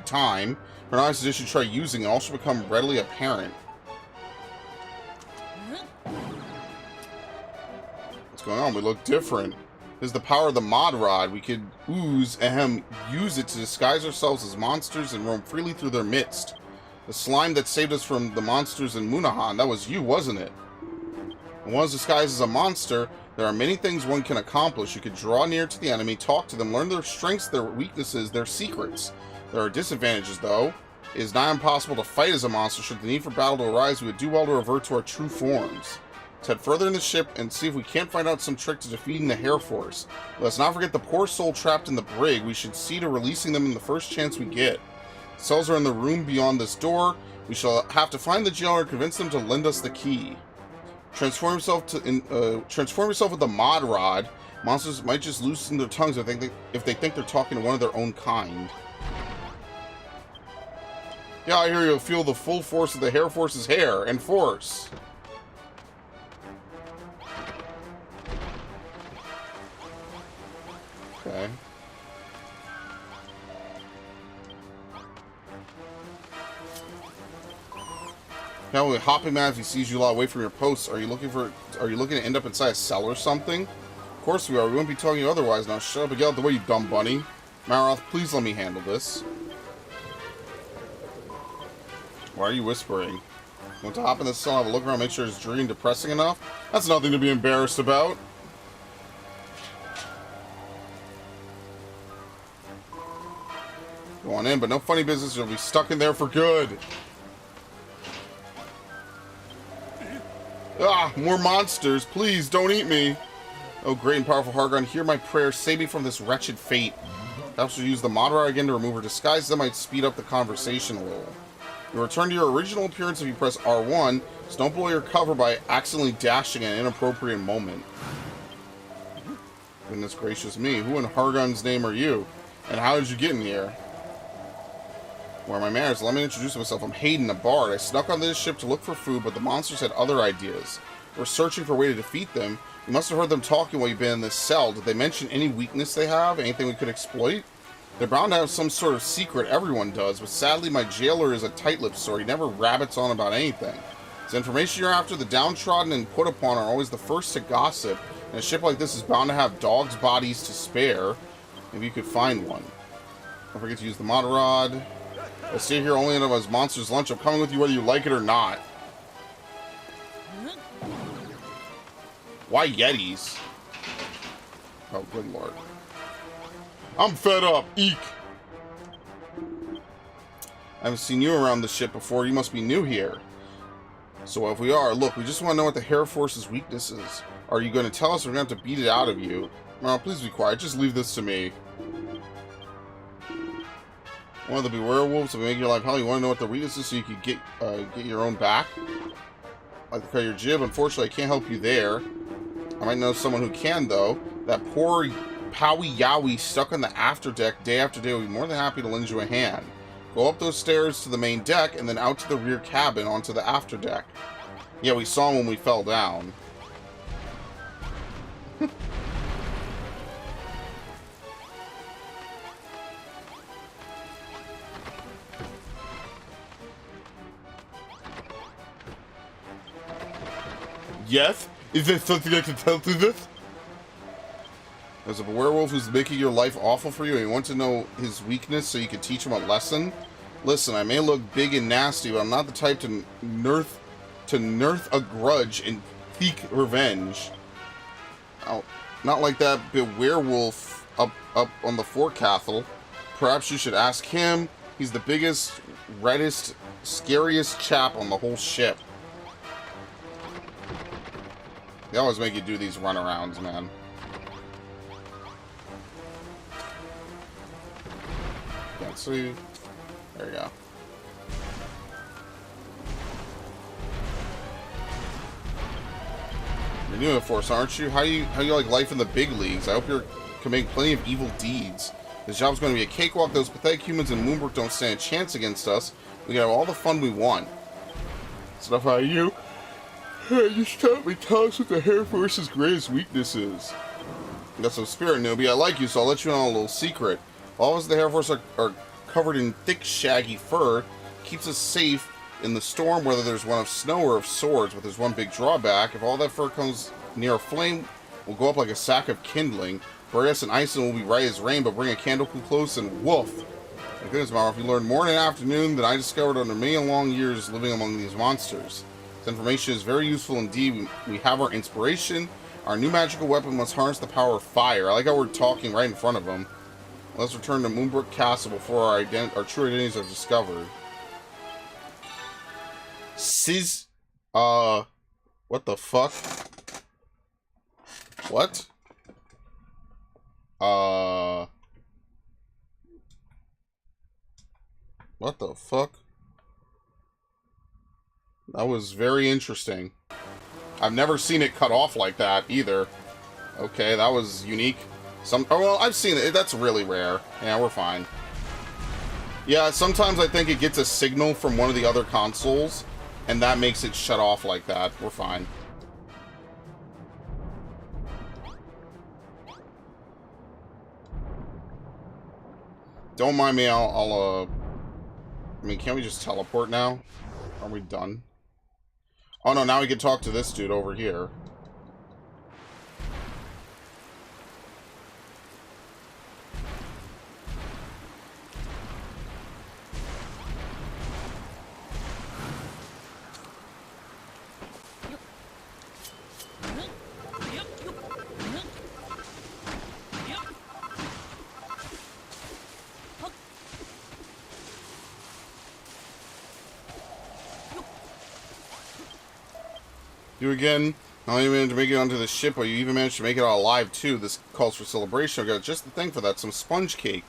time. For now, I suggest you try using it. All should become readily apparent. What's going on? We look different. This is the power of the mod rod. We could use it to disguise ourselves as monsters and roam freely through their midst. The slime that saved us from the monsters in Munahan, that was you, wasn't it? When one is disguised as a monster, there are many things one can accomplish. You could draw near to the enemy, talk to them, learn their strengths, their weaknesses, their secrets. There are disadvantages, though. It is nigh impossible to fight as a monster. Should the need for battle to arise, we would do well to revert to our true forms. Let's head further in the ship and see if we can't find out some trick to defeating the Air Force. Let's not forget the poor soul trapped in the brig. We should see to releasing them in the first chance we get. The cells are in the room beyond this door. We shall have to find the jailer and convince them to lend us the key. Transform yourself with the mod rod. Monsters might just loosen their tongues if they think they're talking to one of their own kind. Yeah, I hear you'll feel the full force of the Air Force's hair and force. Okay. Now, Hopping Man, if he sees you a lot away from your posts, are you looking to end up inside a cell or something? Of course we are. We wouldn't be telling you otherwise. Now shut up and get out the way, you dumb bunny. Malroth, please let me handle this. Why are you whispering? Want to hop in the cell, have a look around, make sure it's dreary and depressing enough? That's nothing to be embarrassed about. Go on in, but no funny business, you'll be stuck in there for good. Ah, more monsters. Please, don't eat me. Oh, great and powerful Hargon, hear my prayer. Save me from this wretched fate. Perhaps we'll use the Madara again to remove her disguise. That might speed up the conversation a little. You'll return to your original appearance if you press R1, so don't blow your cover by accidentally dashing at an inappropriate moment. Goodness gracious me. Who in Hargon's name are you? And how did you get in here? Where are my manners? Let me introduce myself. I'm Hayden, a bard. I snuck onto this ship to look for food, but the monsters had other ideas. We're searching for a way to defeat them. You must have heard them talking while you've been in this cell. Did they mention any weakness they have? Anything we could exploit? They're bound to have some sort of secret. Everyone does, but sadly my jailer is a tight-lipped sort. He never rabbits on about anything. The information you're after, the downtrodden and put upon are always the first to gossip, and a ship like this is bound to have dogs' bodies to spare. Maybe you could find one. Don't forget to use the Motorrod. I stay here only until as monster's lunch. I'm coming with you whether you like it or not. Why Yetis? Oh, good lord. I'm fed up. Eek. I haven't seen you around the ship before. You must be new here. So if we are, look, we just want to know what the Hair Force's weakness is. Are you going to tell us or we're going to have to beat it out of you? No, please be quiet. Just leave this to me. One of the werewolves will make your life hell. You want to know what the weakness is so you can get your own back? I'd like to cut your jib. Unfortunately, I can't help you there. I might know someone who can, though. That poor Powie Yowie stuck on the afterdeck day after day will be more than happy to lend you a hand. Go up those stairs to the main deck and then out to the rear cabin onto the afterdeck. Yeah, we saw him when we fell down. Yes? Is there something I can tell through this? There's a werewolf who's making your life awful for you and you want to know his weakness so you can teach him a lesson? Listen, I may look big and nasty, but I'm not the type to nerf a grudge and seek revenge. Oh, not like that big werewolf up on the forecastle. Perhaps you should ask him. He's the biggest, reddest, scariest chap on the whole ship. They always make you do these runarounds, man. Can't see. There you go. You're new to the Force, aren't you? How you like life in the big leagues? I hope you can make plenty of evil deeds. This job's going to be a cakewalk. Those pathetic humans in Moonbrook don't stand a chance against us. We can have all the fun we want. So how you? Just tell us what the Hair Force's greatest weakness is. You got some spirit, newbie. I like you, so I'll let you in on a little secret. All of us, the Hair Force, are covered in thick, shaggy fur. Keeps us safe in the storm, whether there's one of snow or of swords. But there's one big drawback. If all that fur comes near a flame, we'll go up like a sack of kindling. Bury us in ice and we'll be right as rain, but bring a candle too close and woof. My goodness, Mara, if you learn more in an afternoon than I discovered under many long years living among these monsters. This information is very useful indeed. We have our inspiration. Our new magical weapon must harness the power of fire. I like how we're talking right in front of them. Let's return to Moonbrook Castle before our true identities are discovered. What the fuck? What? What the fuck? That was very interesting. I've never seen it cut off like that either. Okay, that was unique. Oh, well, I've seen it. That's really rare. Yeah, we're fine. Yeah, sometimes I think it gets a signal from one of the other consoles, and that makes it shut off like that. We're fine. Don't mind me, I mean, can't we just teleport now? Are we done? Oh no, now we can talk to this dude over here. You again. Not only managed to make it onto the ship, but you even managed to make it out alive, too. This calls for celebration. I've got just the thing for that. Some sponge cake.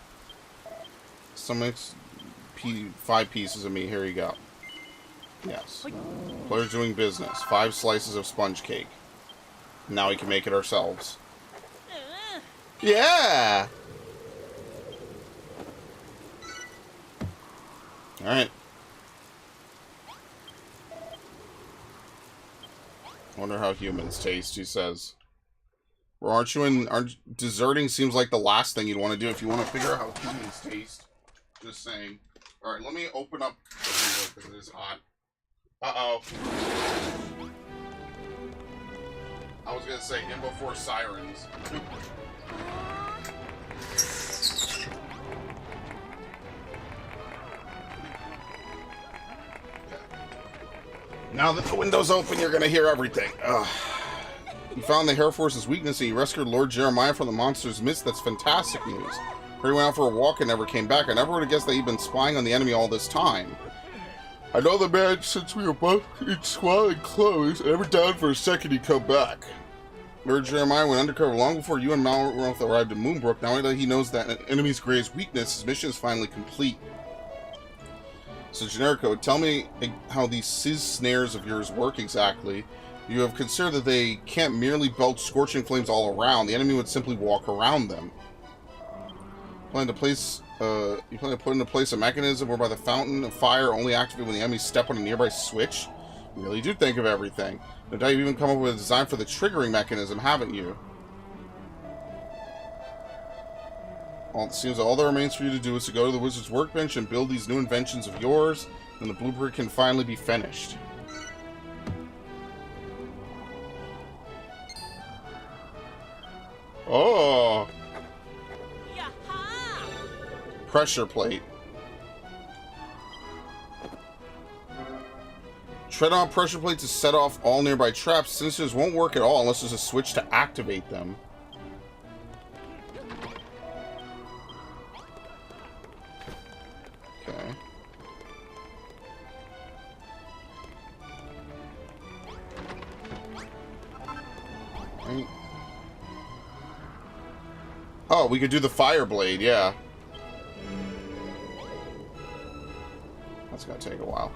Some 5 pieces of meat. Here you go. Yes. Player's doing business. 5 slices of sponge cake. Now we can make it ourselves. Yeah! Alright. Wonder how humans taste, he says. Or aren't deserting seems like the last thing you'd want to do if you want to figure out how humans taste. Just saying. Alright, let me open up the window because it is hot. Uh-oh. I was gonna say him before sirens. Now that the window's open, you're gonna hear everything. Ugh. You found the Air Force's weakness and you rescued Lord Jeremiah from the monster's midst. That's fantastic news. He went out for a walk and never came back. I never would have guessed that he'd been spying on the enemy all this time. I know the man since we were both in swaddling clothes. I never doubted for a second he'd come back. Lord Jeremiah went undercover long before you and Malroth arrived at Moonbrook. Now that he knows that an enemy's greatest weakness, his mission is finally complete. So, Generico, tell me how these sizz snares of yours work exactly. You have considered that they can't merely belch scorching flames all around. The enemy would simply walk around them. You plan to put into place a mechanism whereby the fountain of fire only activates when the enemy step on a nearby switch? You really do think of everything. No doubt you've even come up with a design for the triggering mechanism, haven't you? Well, it seems that all that remains for you to do is to go to the wizard's workbench and build these new inventions of yours, and the blueprint can finally be finished. Oh! Pressure plate. Tread on pressure plate to set off all nearby traps. Sensors won't work at all unless there's a switch to activate them. Okay. Right. Oh, we could do the fire blade, yeah. That's gonna take a while.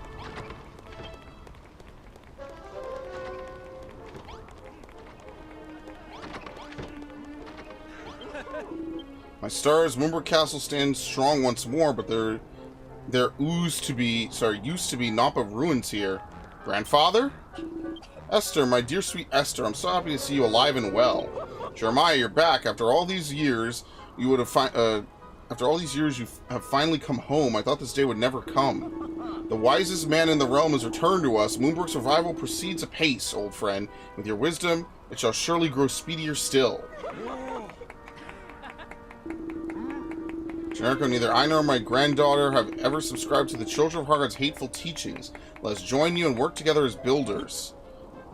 My stars, Moonbrook Castle stands strong once more, but there used to be naught but ruins here. Grandfather? Esther, my dear sweet Esther, I'm so happy to see you alive and well. Jeremiah, you're back. After all these years, you have finally come home. I thought this day would never come. The wisest man in the realm has returned to us. Moonbrook's revival proceeds apace, old friend. With your wisdom, it shall surely grow speedier still. Generico, neither I nor my granddaughter have ever subscribed to the Children of Hargon's hateful teachings. Let us join you and work together as builders.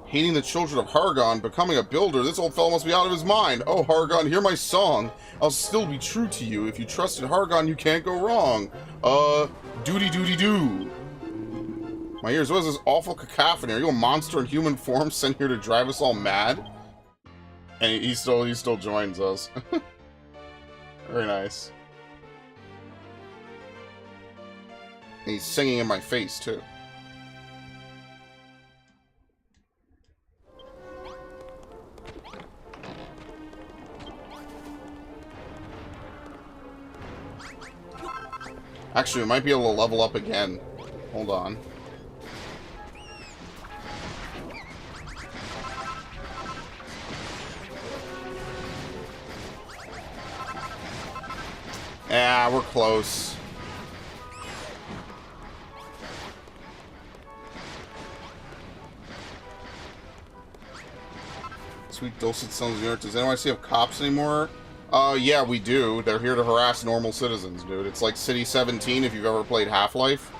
Hating the Children of Hargon, becoming a builder, this old fellow must be out of his mind. Oh, Hargon, hear my song. I'll still be true to you. If you trust in Hargon, you can't go wrong. Doody-doody-doo. My ears, what is this awful cacophony? Are you a monster in human form sent here to drive us all mad? And he still joins us. Very nice. And he's singing in my face, too. Actually, we might be able to level up again. Hold on. Yeah, we're close. Sweet dulcet sounds of the earth. Does anyone see have cops anymore? Yeah, we do. They're here to harass normal citizens, dude. It's like City 17 if you've ever played Half-Life.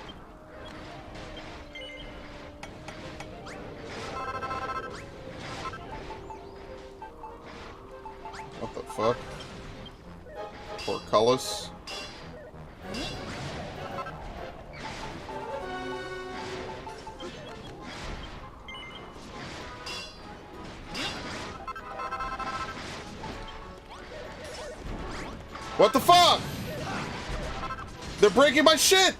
What the fuck? Portcullis. What the fuck? They're breaking my shit!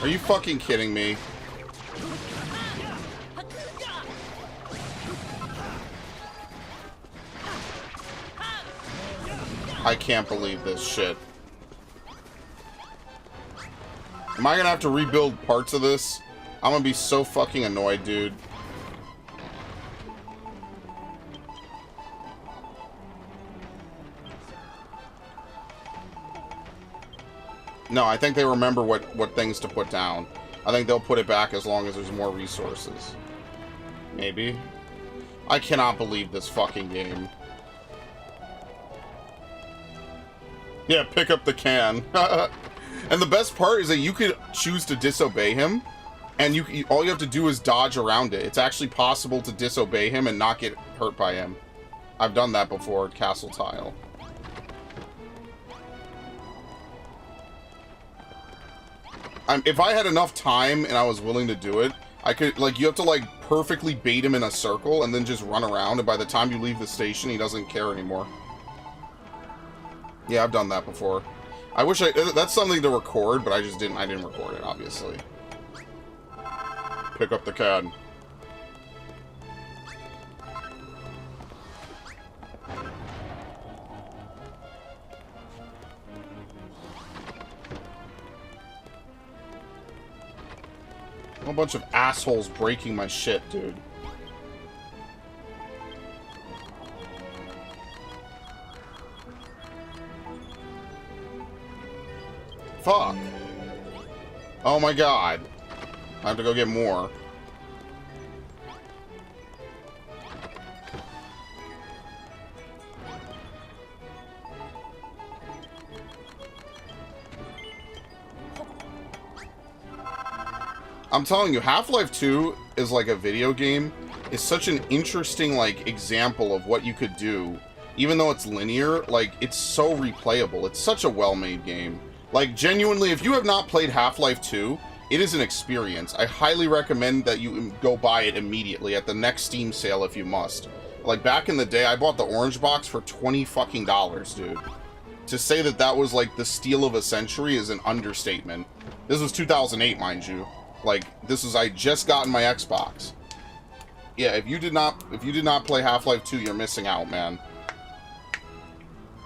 Are you fucking kidding me? I can't believe this shit. Am I gonna have to rebuild parts of this? I'm gonna be so fucking annoyed, dude. No, I think they remember what things to put down. I think they'll put it back as long as there's more resources. Maybe. I cannot believe this fucking game. Yeah, pick up the can. And the best part is that you could choose to disobey him, and all you have to do is dodge around it. It's actually possible to disobey him and not get hurt by him. I've done that before at Castle Tile. If I had enough time and I was willing to do it, I could, like, you have to, like, perfectly bait him in a circle and then just run around, and by the time you leave the station, he doesn't care anymore. Yeah, I've done that before. I wish that's something to record, but I didn't record it, obviously. Pick up the can. A whole bunch of assholes breaking my shit, dude. Fuck. Oh my god. I have to go get more. I'm telling you, Half-Life 2 is like a video game. It's such an interesting, like, example of what you could do. Even though it's linear, like, it's so replayable. It's such a well-made game. Like, genuinely, if you have not played Half-Life 2, it is an experience. I highly recommend that you go buy it immediately at the next Steam sale if you must. Like, back in the day, I bought the orange box for $20 fucking, dude. To say that that was, like, the steal of a century is an understatement. This was 2008, mind you. Like, I just gotten my Xbox. Yeah, if you did not play Half-Life 2, you're missing out, man.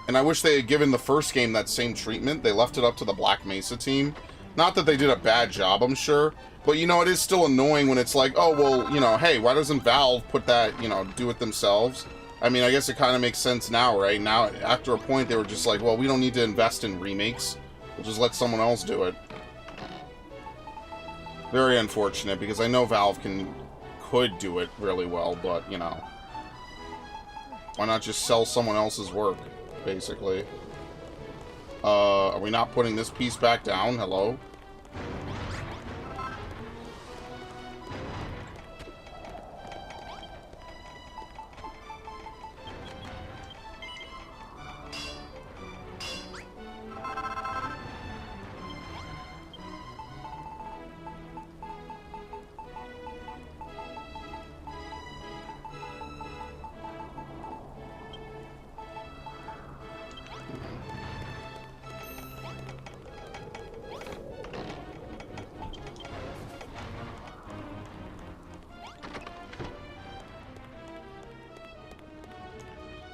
And I wish they had given the first game that same treatment. They left it up to the Black Mesa team. Not that they did a bad job, I'm sure. But, you know, it is still annoying when it's like, oh, well, you know, hey, why doesn't Valve put that, you know, do it themselves? I mean, I guess it kind of makes sense now, right? Now, after a point, they were just like, well, we don't need to invest in remakes. We'll just let someone else do it. Very unfortunate, because I know Valve could do it really well, but, you know. Why not just sell someone else's work? Basically. Are we not putting this piece back down? Hello?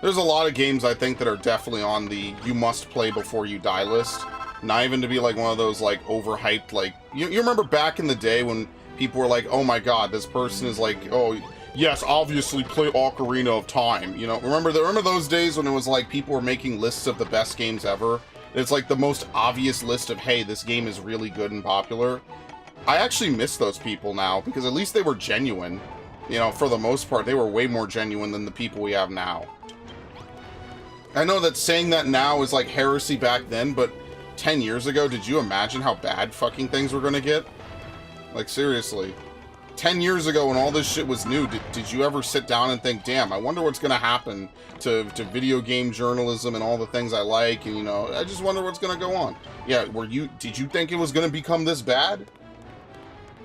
There's a lot of games, I think, that are definitely on the you must play before you die list. Not even to be like one of those like overhyped, like you remember back in the day when people were like, oh my god, this person is like, oh yes, obviously play Ocarina of Time. You know, remember those days when it was like people were making lists of the best games ever? It's like the most obvious list of, hey, this game is really good and popular. I actually miss those people now, because at least they were genuine. You know, for the most part, they were way more genuine than the people we have now. I know that saying that now is like heresy back then, but 10 years ago, did you imagine how bad fucking things were gonna get? Like, seriously. 10 years ago when all this shit was new, did you ever sit down and think, damn, I wonder what's going to happen to video game journalism and all the things I like, and, you know, I just wonder what's going to go on. Yeah, did you think it was going to become this bad?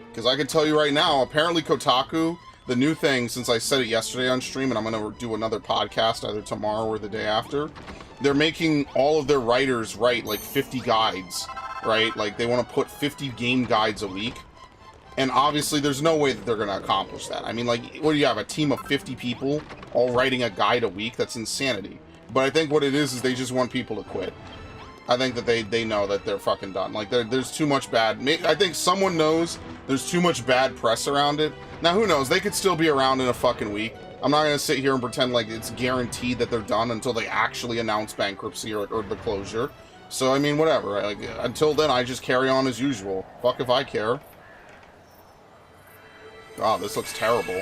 Because I can tell you right now, apparently Kotaku, the new thing, since I said it yesterday on stream, and I'm going to do another podcast either tomorrow or the day after, they're making all of their writers write like 50 guides, right? Like they want to put 50 game guides a week. And obviously there's no way that they're going to accomplish that. I mean, like, what do you have, a team of 50 people all writing a guide a week? That's insanity. But I think what it is they just want people to quit. I think that they know that they're fucking done. Like, there's too much bad... I think someone knows there's too much bad press around it. Now, who knows? They could still be around in a fucking week. I'm not going to sit here and pretend like it's guaranteed that they're done until they actually announce bankruptcy or the closure. So, I mean, whatever. Like, until then, I just carry on as usual. Fuck if I care. God, this looks terrible.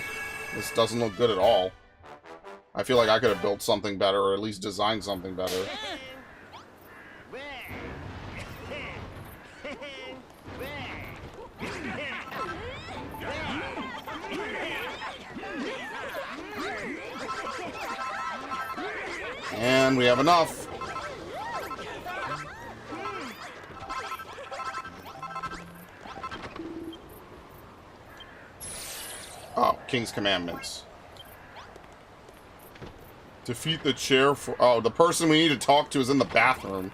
This doesn't look good at all. I feel like I could have built something better, or at least designed something better. And we have enough. Oh, King's Commandments. Defeat the chair for... Oh, the person we need to talk to is in the bathroom.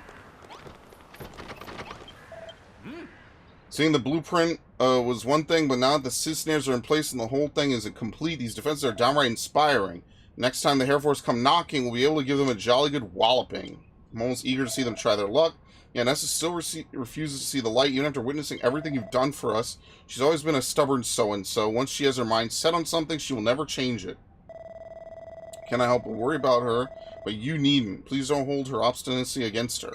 Seeing the blueprint was one thing, but now that the snares are in place and the whole thing is complete, these defenses are downright inspiring. Next time the Hair Force come knocking, we'll be able to give them a jolly good walloping. I'm almost eager to see them try their luck. Yeah, Nessa still refuses to see the light, even after witnessing everything you've done for us. She's always been a stubborn so-and-so. Once she has her mind set on something, she will never change it. Can I help but worry about her? But you needn't. Please don't hold her obstinacy against her.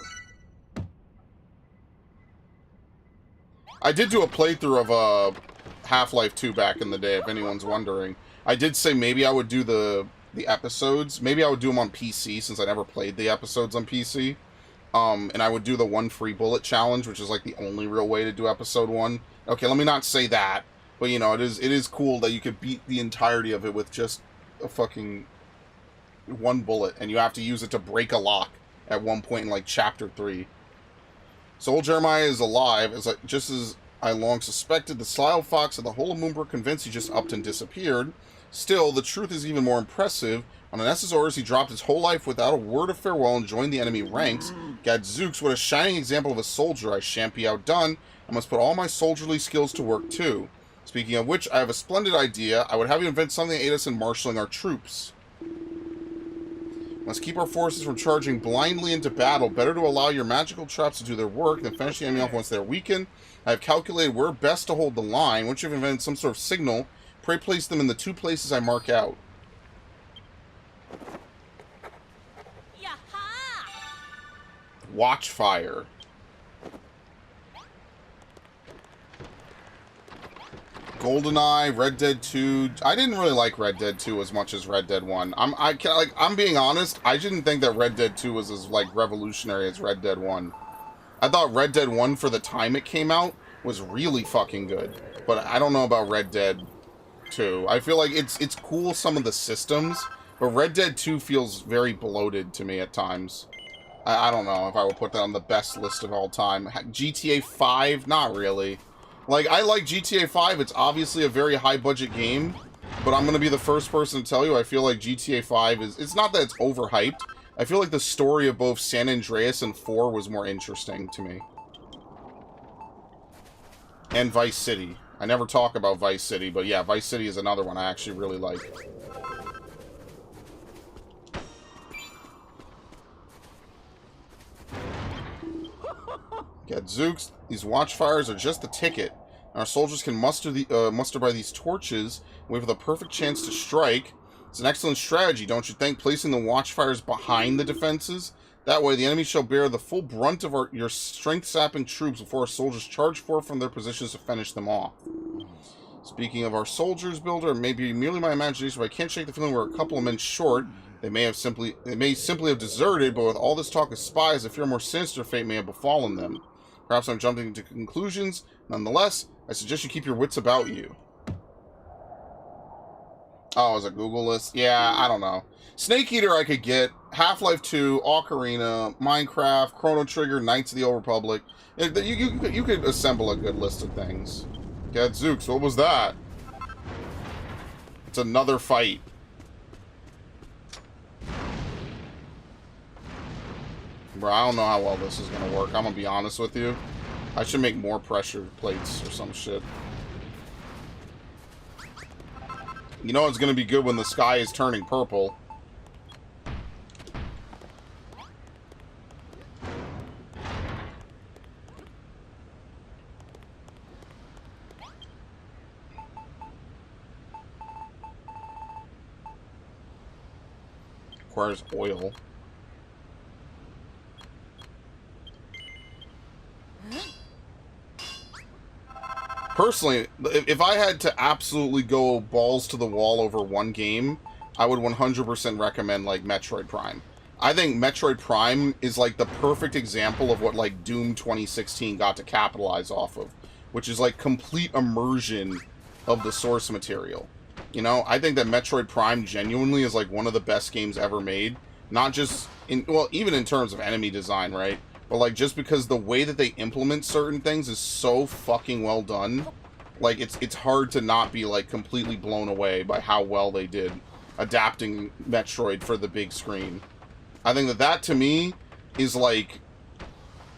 I did do a playthrough of Half-Life 2 back in the day, if anyone's wondering. I did say maybe I would do the episodes. Maybe I would do them on PC, since I never played the episodes on PC. And I would do the 1 free bullet challenge, which is like the only real way to do episode 1. Okay, let me not say that, but you know, it is cool that you could beat the entirety of it with just a fucking 1 bullet, and you have to use it to break a lock at one point in like chapter 3. So old Jeremiah is alive, just as I long suspected. The sly old fox of the whole of Moonbrook convinced he just upped and disappeared. Still, the truth is even more impressive. On Anessa's orders, he dropped his whole life without a word of farewell and joined the enemy ranks. Gadzooks, what a shining example of a soldier. I shan't be outdone. I must put all my soldierly skills to work, too. Speaking of which, I have a splendid idea. I would have you invent something to aid us in marshalling our troops. Must keep our forces from charging blindly into battle. Better to allow your magical traps to do their work than finish the enemy off once they're weakened. I have calculated where best to hold the line. Once you've invented some sort of signal, pray place them in the 2 places I mark out. Watchfire. GoldenEye, Red Dead 2. I didn't really like Red Dead 2 as much as Red Dead 1. I'm being honest, I didn't think that Red Dead 2 was as like revolutionary as Red Dead 1. I thought Red Dead 1 for the time it came out was really fucking good. But I don't know about Red Dead 2. I feel like it's cool, some of the systems, but Red Dead 2 feels very bloated to me at times. I don't know if I would put that on the best list of all time. GTA 5? Not really. Like, I like GTA 5. It's obviously a very high-budget game, but I'm going to be the first person to tell you I feel like GTA 5 is... It's not that it's overhyped. I feel like the story of both San Andreas and 4 was more interesting to me. And Vice City. I never talk about Vice City, but yeah, Vice City is another one I actually really like. Gadzooks, these watchfires are just the ticket. Our soldiers can muster by these torches, and wait for the perfect chance to strike. It's an excellent strategy, don't you think, placing the watchfires behind the defenses? That way, the enemy shall bear the full brunt of your strength-sapping troops before our soldiers charge forth from their positions to finish them off. Speaking of our soldiers, Builder, it may be merely my imagination, but I can't shake the feeling we're a couple of men short. They may simply have deserted, but with all this talk of spies, I fear a more sinister fate may have befallen them. Perhaps I'm jumping to conclusions. Nonetheless, I suggest you keep your wits about you. Oh, is it Google list? Yeah, I don't know. Snake Eater I could get. Half-Life 2, Ocarina, Minecraft, Chrono Trigger, Knights of the Old Republic. You could assemble a good list of things. Gadzooks, what was that? It's another fight. Bro, I don't know how well this is going to work. I'm going to be honest with you. I should make more pressure plates or some shit. You know it's going to be good when the sky is turning purple. Requires oil. Personally, if I had to absolutely go balls to the wall over one game, I would 100% recommend, like, Metroid Prime. I think Metroid Prime is, like, the perfect example of what, like, Doom 2016 got to capitalize off of, which is, like, complete immersion of the source material. You know, I think that Metroid Prime genuinely is, like, one of the best games ever made. Not just in, well, even in terms of enemy design, right? But, like, just because the way that they implement certain things is so fucking well done, like, it's hard to not be, like, completely blown away by how well they did adapting Metroid for the big screen. I think that that, to me, is, like,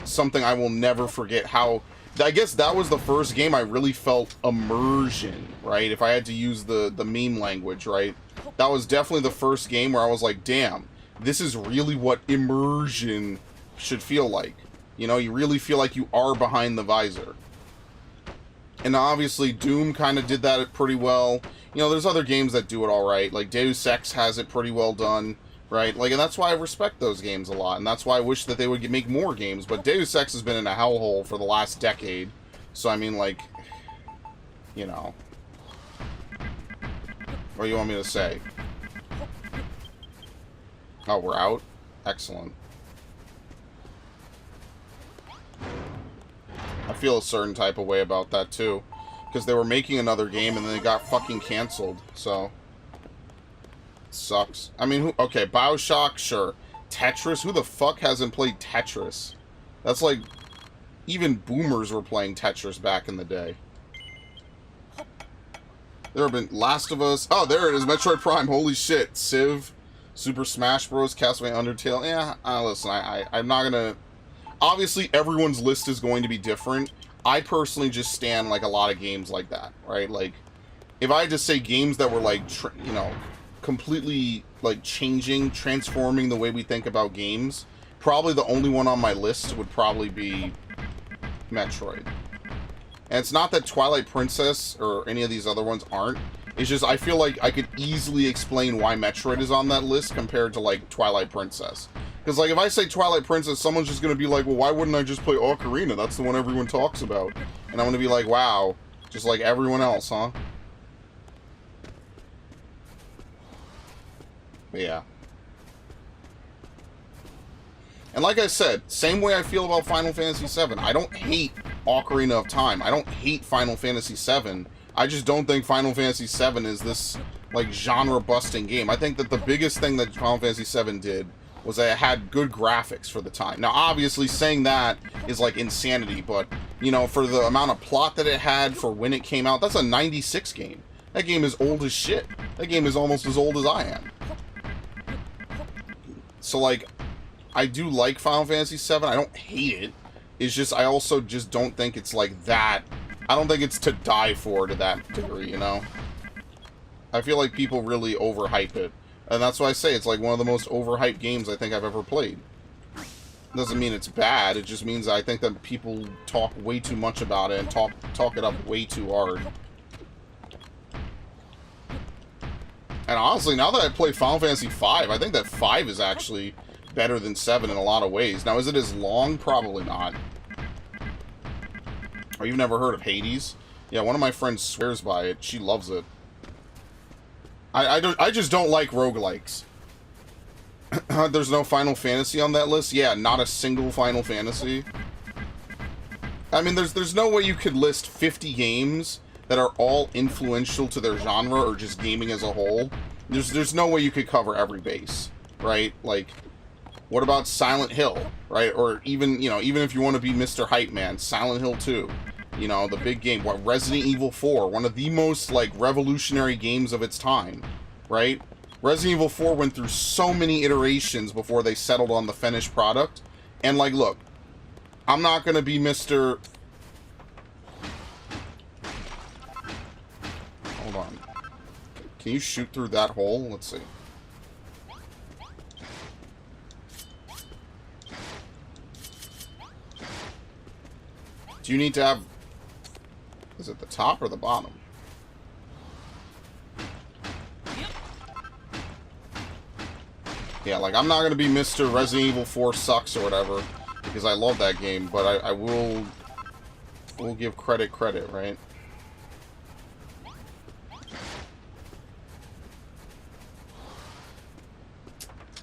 something I will never forget. How, I guess that was the first game I really felt immersion, right? If I had to use the meme language, right? That was definitely the first game where I was like, damn, this is really what immersion should feel like. You know, you really feel like you are behind the visor. And obviously Doom kind of did that pretty well. You know, there's other games that do it all right. Like Deus Ex has it pretty well done, right? Like, and that's why I respect those games a lot. And that's why I wish that they would make more games. But Deus Ex has been in a hellhole for the last decade. So, I mean, like, you know. What do you want me to say? Oh, we're out? Excellent. I feel a certain type of way about that, too. Because they were making another game and then they got fucking canceled. So, sucks. I mean, okay, BioShock, sure. Tetris? Who the fuck hasn't played Tetris? That's like, even boomers were playing Tetris back in the day. There have been Last of Us. Oh, there it is, Metroid Prime. Holy shit. Civ, Super Smash Bros., Castlevania, Undertale. Yeah, listen, I'm not gonna... Obviously, everyone's list is going to be different. I personally just stand, like, a lot of games like that, right? Like, if I had to say games that were, like, you know, completely, like, transforming the way we think about games, probably the only one on my list would probably be Metroid. And it's not that Twilight Princess or any of these other ones aren't. It's just I feel like I could easily explain why Metroid is on that list compared to, like, Twilight Princess. Because, like, if I say Twilight Princess, someone's just going to be like, well, why wouldn't I just play Ocarina? That's the one everyone talks about. And I'm going to be like, wow, just like everyone else, huh? But yeah. And like I said, same way I feel about Final Fantasy VII. I don't hate Ocarina of Time. I don't hate Final Fantasy VII. I just don't think Final Fantasy VII is this, like, genre-busting game. I think that the biggest thing that Final Fantasy VII did was that it had good graphics for the time. Now, obviously, saying that is, like, insanity, but, you know, for the amount of plot that it had for when it came out, that's a 96 game. That game is old as shit. That game is almost as old as I am. So, like, I do like Final Fantasy VII. I don't hate it. It's just, I also just don't think it's, like, that. I don't think it's to die for to that degree, you know? I feel like people really overhype it. And that's why I say it's like one of the most overhyped games I think I've ever played. Doesn't mean it's bad, it just means I think that people talk way too much about it and talk it up way too hard. And honestly, now that I play Final Fantasy V, I think that 5 is actually better than 7 in a lot of ways. Now, is it as long? Probably not. Or you've never heard of Hades? Yeah, one of my friends swears by it. She loves it. I just don't like roguelikes. There's no Final Fantasy on that list? Yeah, not a single Final Fantasy. I mean, there's no way you could list 50 games that are all influential to their genre or just gaming as a whole, there's no way you could cover every base, right? Like, what about Silent Hill, right? Or even, you know, even if you want to be Mr. Hype Man, Silent Hill 2, you know, the big game. What, Resident Evil 4, one of the most, like, revolutionary games of its time, right? Resident Evil 4 went through so many iterations before they settled on the finished product. And, like, look, I'm not going to be Mr. Hold on. Can you shoot through that hole? Let's see. Do you need to have... Is it the top or the bottom? Yeah, like, I'm not going to be Mr. Resident Evil 4 sucks or whatever, because I love that game, but I will give credit, right?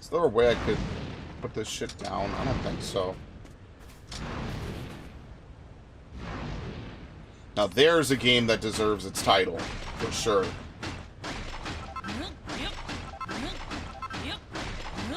Is there a way I could put this shit down? I don't think so. Now, there's a game that deserves its title, for sure.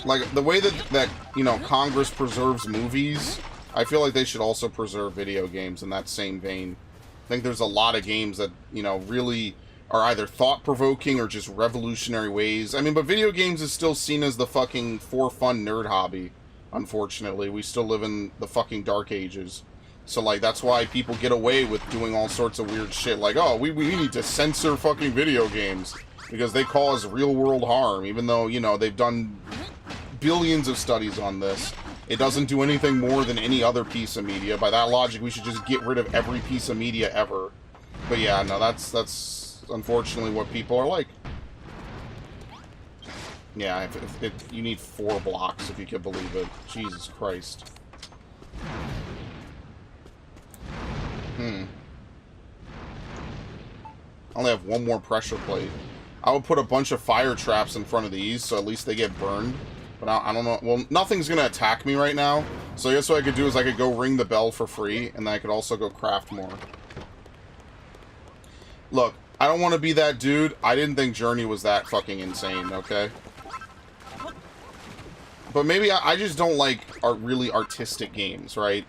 Like, the way that, you know, Congress preserves movies, I feel like they should also preserve video games in that same vein. I think there's a lot of games that, you know, really are either thought-provoking or just revolutionary ways. I mean, but video games is still seen as the fucking for-fun nerd hobby, unfortunately. We still live in the fucking dark ages. So, like, that's why people get away with doing all sorts of weird shit. Like, oh, we need to censor fucking video games because they cause real-world harm, even though, you know, they've done billions of studies on this. It doesn't do anything more than any other piece of media. By that logic, we should just get rid of every piece of media ever. But yeah, no, that's unfortunately what people are like. Yeah, if you need 4 blocks, if you can believe it. Jesus Christ. I only have 1 more pressure plate. I would put a bunch of fire traps in front of these, so at least they get burned. But I don't know. Well, nothing's going to attack me right now. So I guess what I could do is I could go ring the bell for free, and then I could also go craft more. Look, I don't want to be that dude. I didn't think Journey was that fucking insane, okay? But maybe I just don't like really artistic games, right?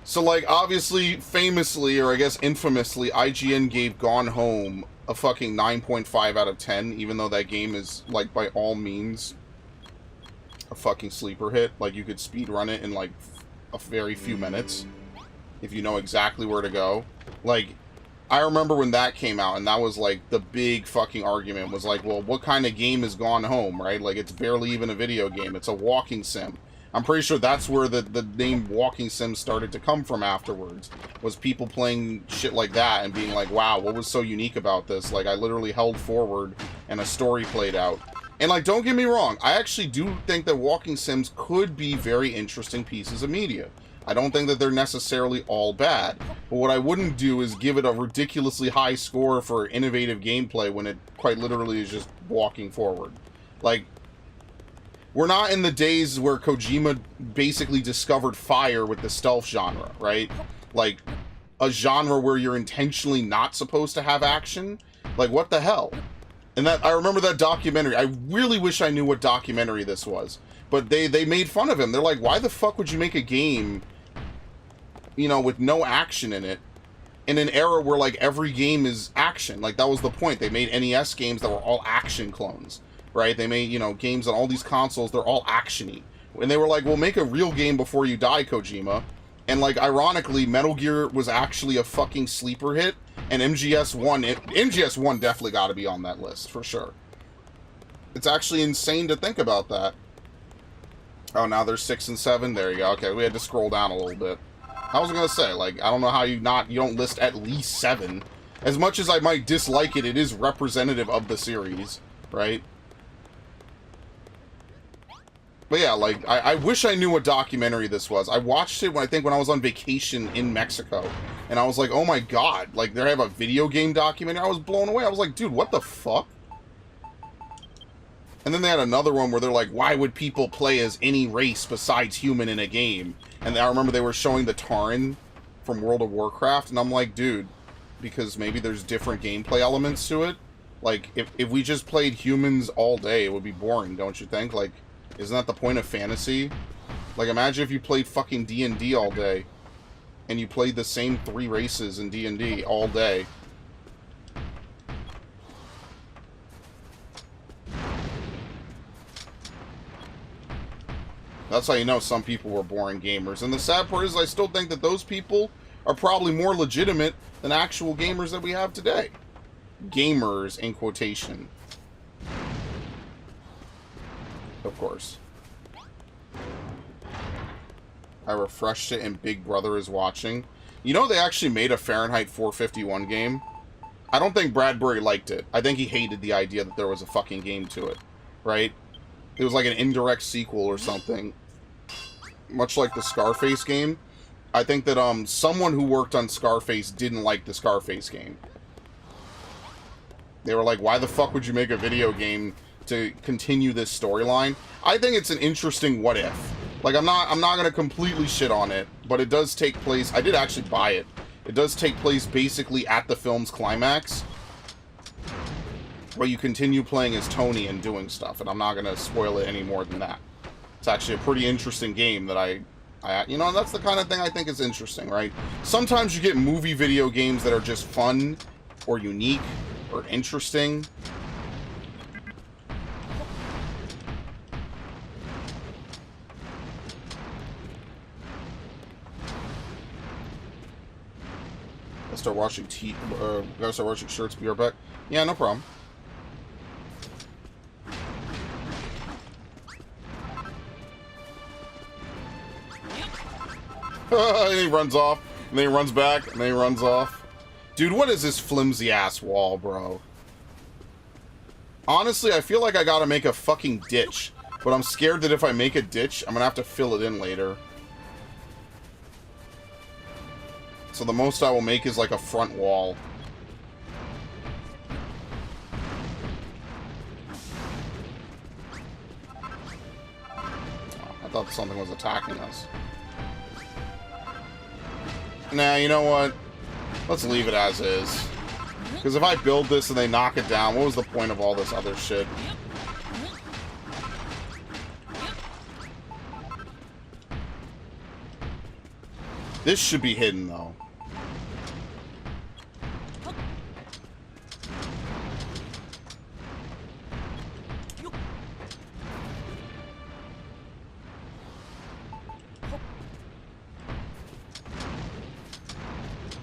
So, like, obviously, famously, or I guess infamously, IGN gave Gone Home a fucking 9.5 out of 10, even though that game is, like, by all means, a fucking sleeper hit. Like, you could speedrun it in, like, a very few minutes, if you know exactly where to go. Like, I remember when that came out, and that was, like, the big fucking argument, was like, well, what kind of game is Gone Home, right? Like, it's barely even a video game. It's a walking sim. I'm pretty sure that's where the name walking sim started to come from afterwards, was people playing shit like that and being like, wow, what was so unique about this? Like, I literally held forward and a story played out. And, like, don't get me wrong, I actually do think that walking sims could be very interesting pieces of media. I don't think that they're necessarily all bad. But what I wouldn't do is give it a ridiculously high score for innovative gameplay when it quite literally is just walking forward. Like, we're not in the days where Kojima basically discovered fire with the stealth genre, right? Like, a genre where you're intentionally not supposed to have action? Like, what the hell? And that, I remember that documentary. I really wish I knew what documentary this was. But they made fun of him. They're like, why the fuck would you make a game, you know, with no action in it, in an era where, like, every game is action? Like, that was the point. They made NES games that were all action clones. Right? They made, you know, games on all these consoles, they're all action-y. And they were like, well, make a real game before you die, Kojima. And, like, ironically, Metal Gear was actually a fucking sleeper hit, and MGS1 definitely got to be on that list, for sure. It's actually insane to think about that. Oh, now there's 6 and 7? There you go. Okay, we had to scroll down a little bit. I was going to say, like, I don't know how you don't list at least 7. As much as I might dislike it, it is representative of the series, right? But yeah, like, I wish I knew what documentary this was. I watched it, when I was on vacation in Mexico. And I was like, oh my god, like, they have a video game documentary? I was blown away. I was like, dude, what the fuck? And then they had another one where they're like, why would people play as any race besides human in a game? And I remember they were showing the Tauren from World of Warcraft, and I'm like, dude, because maybe there's different gameplay elements to it. Like, if we just played humans all day, it would be boring, don't you think? Like, isn't that the point of fantasy? Like, imagine if you played fucking D&D all day, and you played the same 3 races in D&D all day. That's how you know some people were boring gamers. And the sad part is I still think that those people are probably more legitimate than actual gamers that we have today. Gamers, in quotation. Of course. I refreshed it and Big Brother is watching. You know they actually made a Fahrenheit 451 game? I don't think Bradbury liked it. I think he hated the idea that there was a fucking game to it. Right? It was like an indirect sequel or something. Much like the Scarface game. I think that someone who worked on Scarface didn't like the Scarface game. They were like, why the fuck would you make a video game to continue this storyline? I think it's an interesting what if. Like, I'm not gonna completely shit on it, but it does take place. I did actually buy it. It does take place basically at the film's climax, where you continue playing as Tony and doing stuff, and I'm not gonna spoil it any more than that. It's actually a pretty interesting game that I you know, that's the kind of thing I think is interesting, right? Sometimes you get movie video games that are just fun or unique or interesting. Gotta start watching Shirts. Be right back. Yeah, no problem. And he runs off, and then he runs back, and then he runs off. Dude, what is this flimsy-ass wall, bro? Honestly, I feel like I gotta make a fucking ditch. But I'm scared that if I make a ditch, I'm gonna have to fill it in later. So the most I will make is like a front wall. Oh, I thought something was attacking us. Nah, you know what? Let's leave it as is. Because if I build this and they knock it down, what was the point of all this other shit? This should be hidden, though.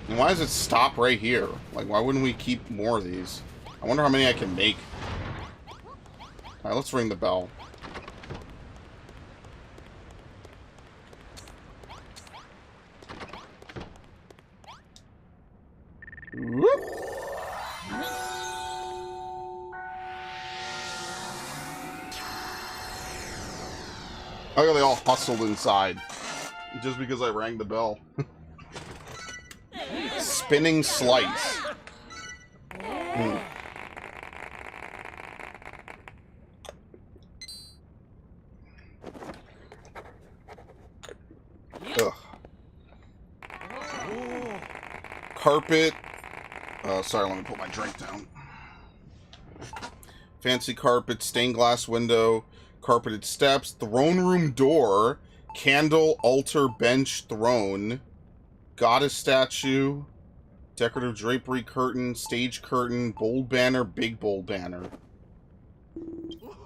And why does it stop right here? Like, why wouldn't we keep more of these? I wonder how many I can make. Alright, let's ring the bell. Whoop. Look how they all hustled inside. Just because I rang the bell. Spinning slice. Mm. Ugh. Carpet. Sorry, let me put my drink down. Fancy carpet, stained glass window, carpeted steps, throne room door, candle, altar, bench, throne, goddess statue, decorative drapery curtain, stage curtain, bold banner, big bold banner.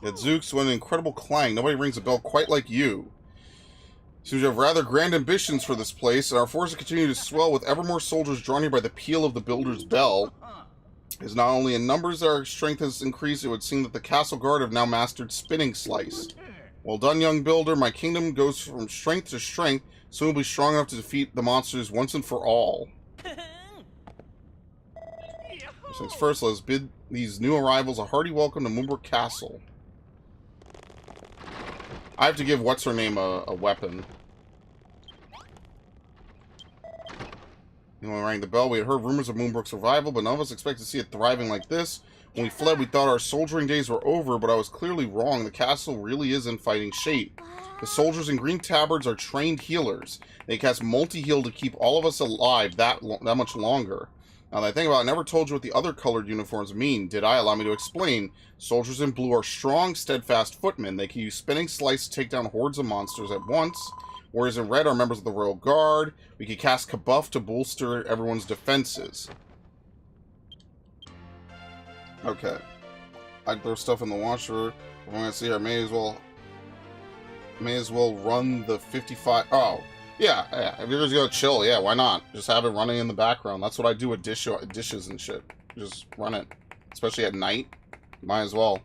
Gadzooks, what an incredible clang. Nobody rings a bell quite like you. Seems you have rather grand ambitions for this place, and our forces continue to swell with ever more soldiers drawn here by the peal of the builder's bell. It is not only in numbers that our strength has increased, it would seem that the castle guard have now mastered spinning slice. Well done, young builder. My kingdom goes from strength to strength, soon will be strong enough to defeat the monsters once and for all. Since first, let's bid these new arrivals a hearty welcome to Moonbrook Castle. I have to give what's-her-name a weapon. When we rang the bell, we had heard rumors of Moonbrook's revival, but none of us expected to see it thriving like this. When we fled, we thought our soldiering days were over, but I was clearly wrong. The castle really is in fighting shape. The soldiers in green tabards are trained healers. They cast multi-heal to keep all of us alive that much longer. Now that I think about it, I never told you what the other colored uniforms mean, did I? Allow me to explain. Soldiers in blue are strong, steadfast footmen. They can use spinning slice to take down hordes of monsters at once. Warriors in red are members of the Royal Guard. We can cast Kabuff to bolster everyone's defenses. Okay. I'd throw stuff in the washer. If I'm gonna see her, I may as well run the 55. Oh, yeah. If you're just gonna chill, yeah, why not? Just have it running in the background. That's what I do with dishes and shit. Just run it, especially at night. Might as well.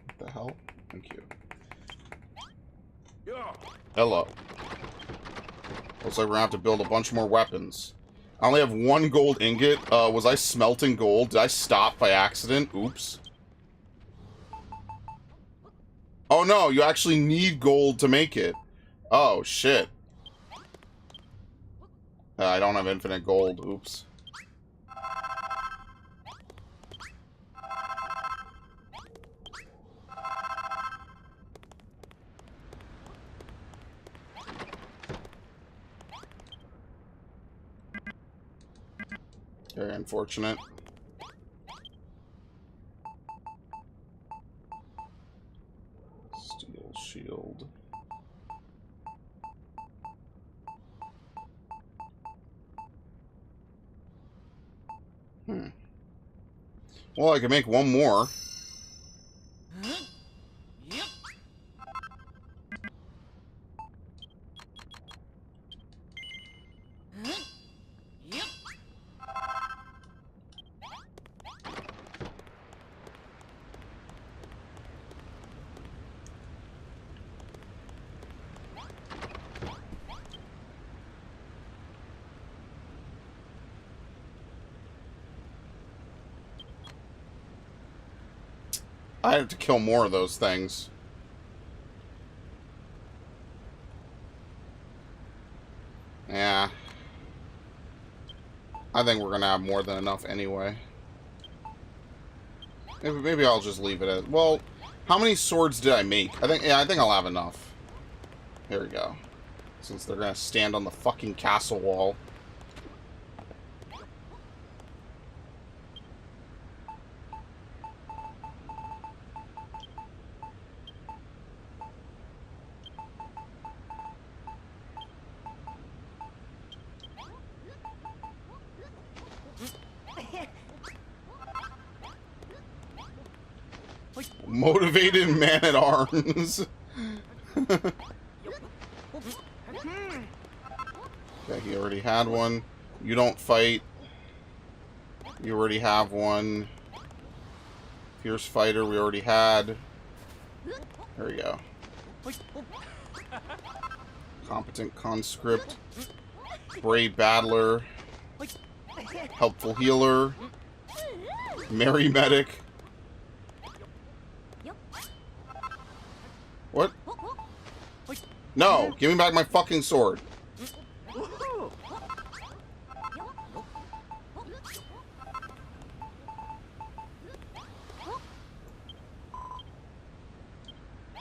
What the hell? Thank you. Hello. Looks like we're gonna have to build a bunch more weapons. I only have 1 gold ingot. Was I smelting gold? Did I stop by accident? Oops. Oh no, you actually need gold to make it. Oh shit. I don't have infinite gold. Oops. Very unfortunate. Steel shield. Well, I can make one more. I have to kill more of those things. Yeah. I think we're gonna have more than enough anyway. Maybe I'll just leave it at... Well, how many swords did I make? I think I'll have enough. Here we go. Since they're gonna stand on the fucking castle wall. Motivated man-at-arms. Okay, he already had one. You don't fight. You already have one. Fierce fighter, we already had. There we go. Competent conscript. Brave battler. Helpful healer. Merry medic. What? No! Give me back my fucking sword.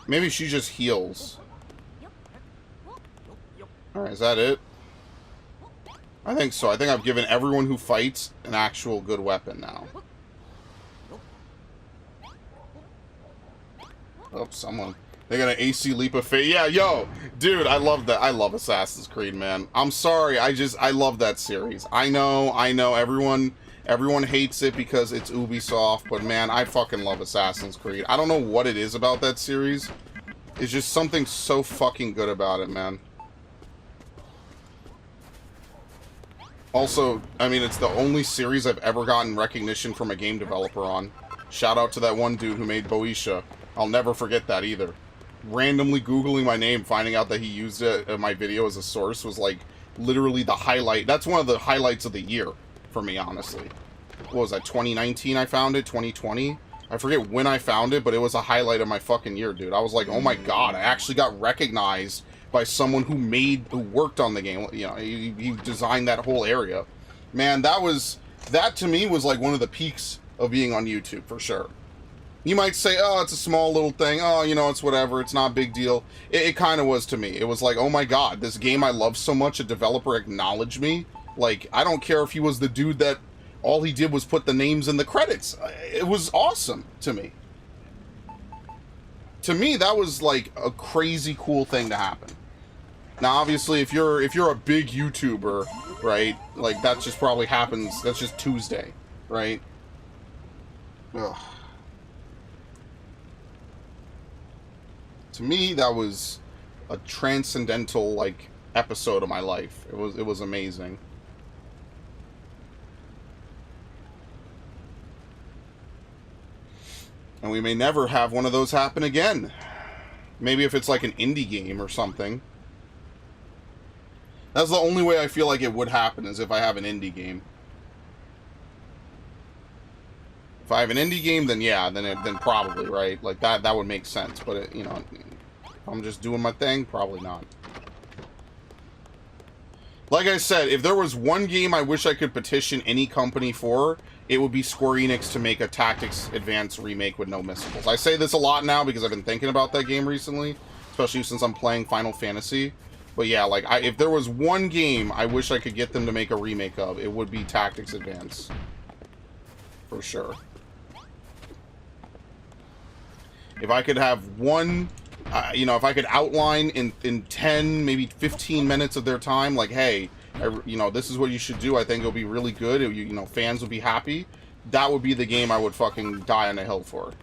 Maybe she just heals. Alright, is that it? I think so. I think I've given everyone who fights an actual good weapon now. Oh, someone. They got an AC leap of faith. Yeah, yo, dude, I love that. I love Assassin's Creed, man. I'm sorry. I love that series. I know. Everyone hates it because it's Ubisoft, but man, I fucking love Assassin's Creed. I don't know what it is about that series. It's just something so fucking good about it, man. Also, I mean, it's the only series I've ever gotten recognition from a game developer on. Shout out to that one dude who made Boetia. I'll never forget that either. Randomly Googling my name, finding out that he used it in my video as a source was like literally the highlight. That's one of the highlights of the year for me, honestly. What was that, 2019 I found it? 2020? I forget when I found it, but it was a highlight of my fucking year, dude. I was like, oh my god, I actually got recognized by someone who worked on the game. You know, he designed that whole area. Man, that to me was like one of the peaks of being on YouTube, for sure. You might say, oh, it's a small little thing. Oh, you know, it's whatever. It's not a big deal. It kind of was to me. It was like, oh my god, this game I love so much, a developer acknowledged me Like, I don't care if he was the dude that all he did was put the names in the credits. It was awesome to me. To me, that was like a crazy cool thing to happen. Now, obviously, if you're a big YouTuber, right, like that just probably happens. That's just Tuesday, right? Ugh. To me, that was a transcendental like episode of my life. It was amazing. And we may never have one of those happen again. Maybe if it's like an indie game or something. That's the only way I feel like it would happen, is if I have an indie game. If I have an indie game, then yeah, then probably, right? Like that would make sense. But it, you know, if I'm just doing my thing, probably not. Like I said, if there was one game I wish I could petition any company for, it would be Square Enix to make a Tactics Advance remake with no missiles. I say this a lot now because I've been thinking about that game recently, especially since I'm playing Final Fantasy. But yeah, like, if there was one game I wish I could get them to make a remake of, it would be Tactics Advance. For sure. If I could have one, you know, if I could outline in 10, maybe 15 minutes of their time, like, hey, you know, this is what you should do. I think it'll be really good. You know, fans will be happy. That would be the game I would fucking die on a hill for.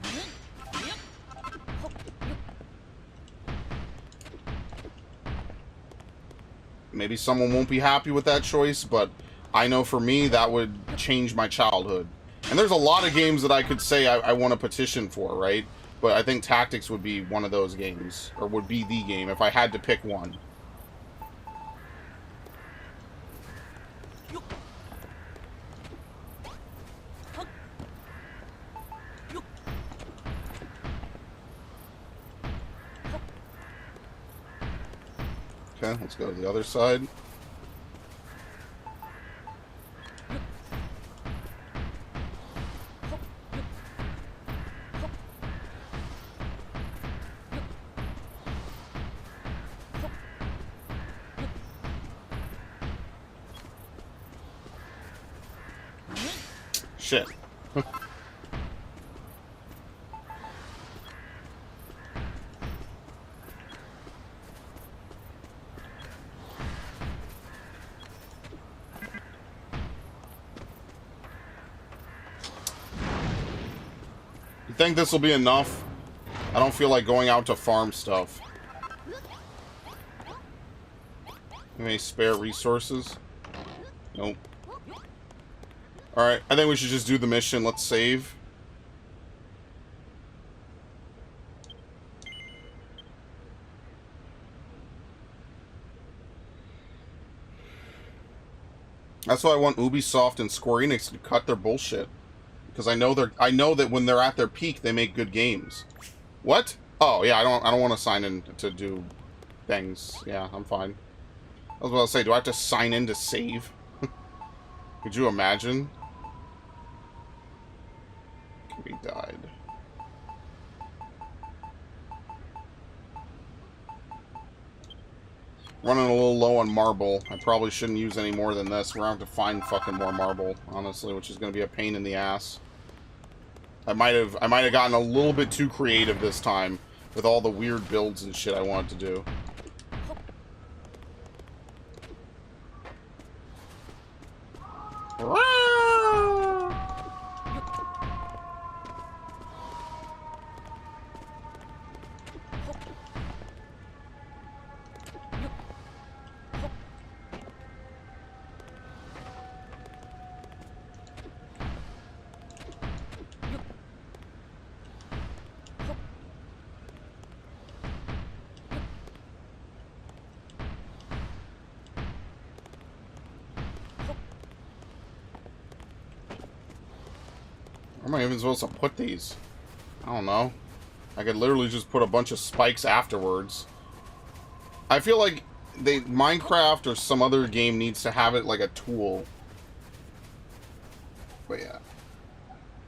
Maybe someone won't be happy with that choice, but I know for me, that would change my childhood. And there's a lot of games that I could say I want to petition for, right? But I think Tactics would be one of those games, or would be the game if I had to pick one. Okay, let's go to the other side. Shit. You think this will be enough? I don't feel like going out to farm stuff. Any spare resources? Nope. Alright, I think we should just do the mission. Let's save. That's why I want Ubisoft and Square Enix to cut their bullshit. Because I know that when they're at their peak, they make good games. What? Oh yeah, I don't want to sign in to do things. Yeah, I'm fine. I was about to say, do I have to sign in to save? Could you imagine? We died. Running a little low on marble. I probably shouldn't use any more than this. We're gonna have to find fucking more marble, honestly, which is gonna be a pain in the ass. I might have gotten a little bit too creative this time with all the weird builds and shit I wanted to do. Where am I even supposed to put these? I don't know. I could literally just put a bunch of spikes afterwards. I feel like Minecraft or some other game needs to have it like a tool. But yeah.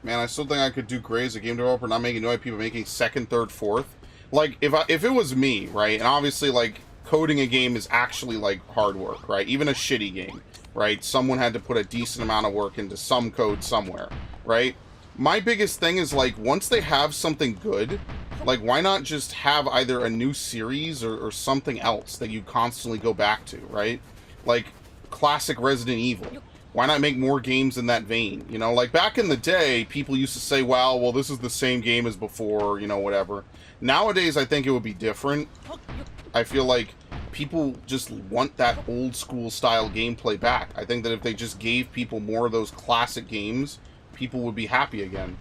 Man, I still think I could do great as a game developer, not making noise, people making second, third, fourth. Like, if it was me, right, and obviously, like, coding a game is actually, like, hard work, right? Even a shitty game. right? Someone had to put a decent amount of work into some code somewhere, right? My biggest thing is, like, once they have something good, like, why not just have either a new series or something else that you constantly go back to, right? Like, classic Resident Evil. Why not make more games in that vein? You know, like, back in the day, people used to say, well, this is the same game as before, you know, whatever. Nowadays, I think it would be different. I feel like people just want that old school style gameplay back. I think that if they just gave people more of those classic games, people would be happy again.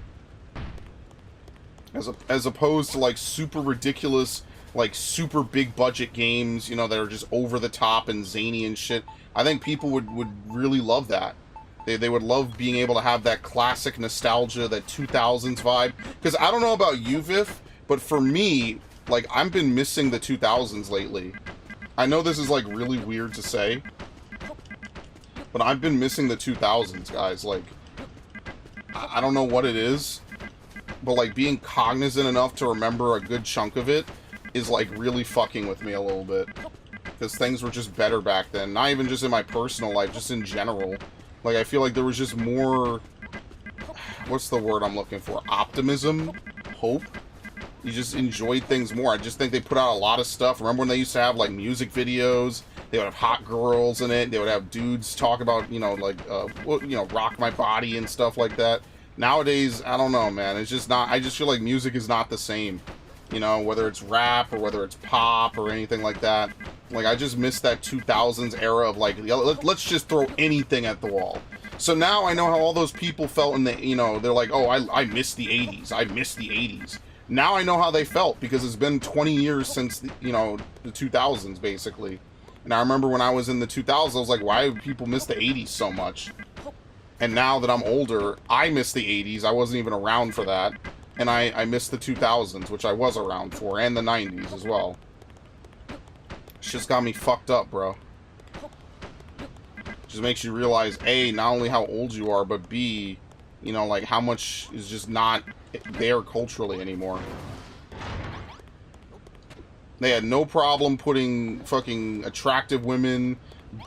As opposed to, like, super ridiculous, like, super big budget games, you know, that are just over the top and zany and shit. I think people would really love that. They would love being able to have that classic nostalgia, that 2000s vibe. Because I don't know about you, Viv, but for me, like, I've been missing the 2000s lately. I know this is, like, really weird to say, but I've been missing the 2000s, guys. Like, I don't know what it is, but, like, being cognizant enough to remember a good chunk of it is, like, really fucking with me a little bit. Because things were just better back then. Not even just in my personal life, just in general. Like, I feel like there was just more... What's the word I'm looking for? Optimism? Hope? You just enjoyed things more. I just think they put out a lot of stuff. Remember when they used to have, like, music videos? They would have hot girls in it. They would have dudes talk about, you know, like, rock my body and stuff like that. Nowadays, I don't know, man. It's just not... I just feel like music is not the same. You know, whether it's rap or whether it's pop or anything like that. Like, I just miss that 2000s era of, like, let's just throw anything at the wall. So now I know how all those people felt in the, you know, they're like, oh, I miss the 80s. I miss the 80s. Now I know how they felt because it's been 20 years since, you know, the 2000s, basically. And I remember when I was in the 2000s, I was like, why do people miss the 80s so much? And now that I'm older, I miss the 80s. I wasn't even around for that. And I miss the 2000s, which I was around for, and the 90s as well. It's just got me fucked up, bro. Just makes you realize, A, not only how old you are, but B, you know, like, how much is just not there culturally anymore. They had no problem putting fucking attractive women,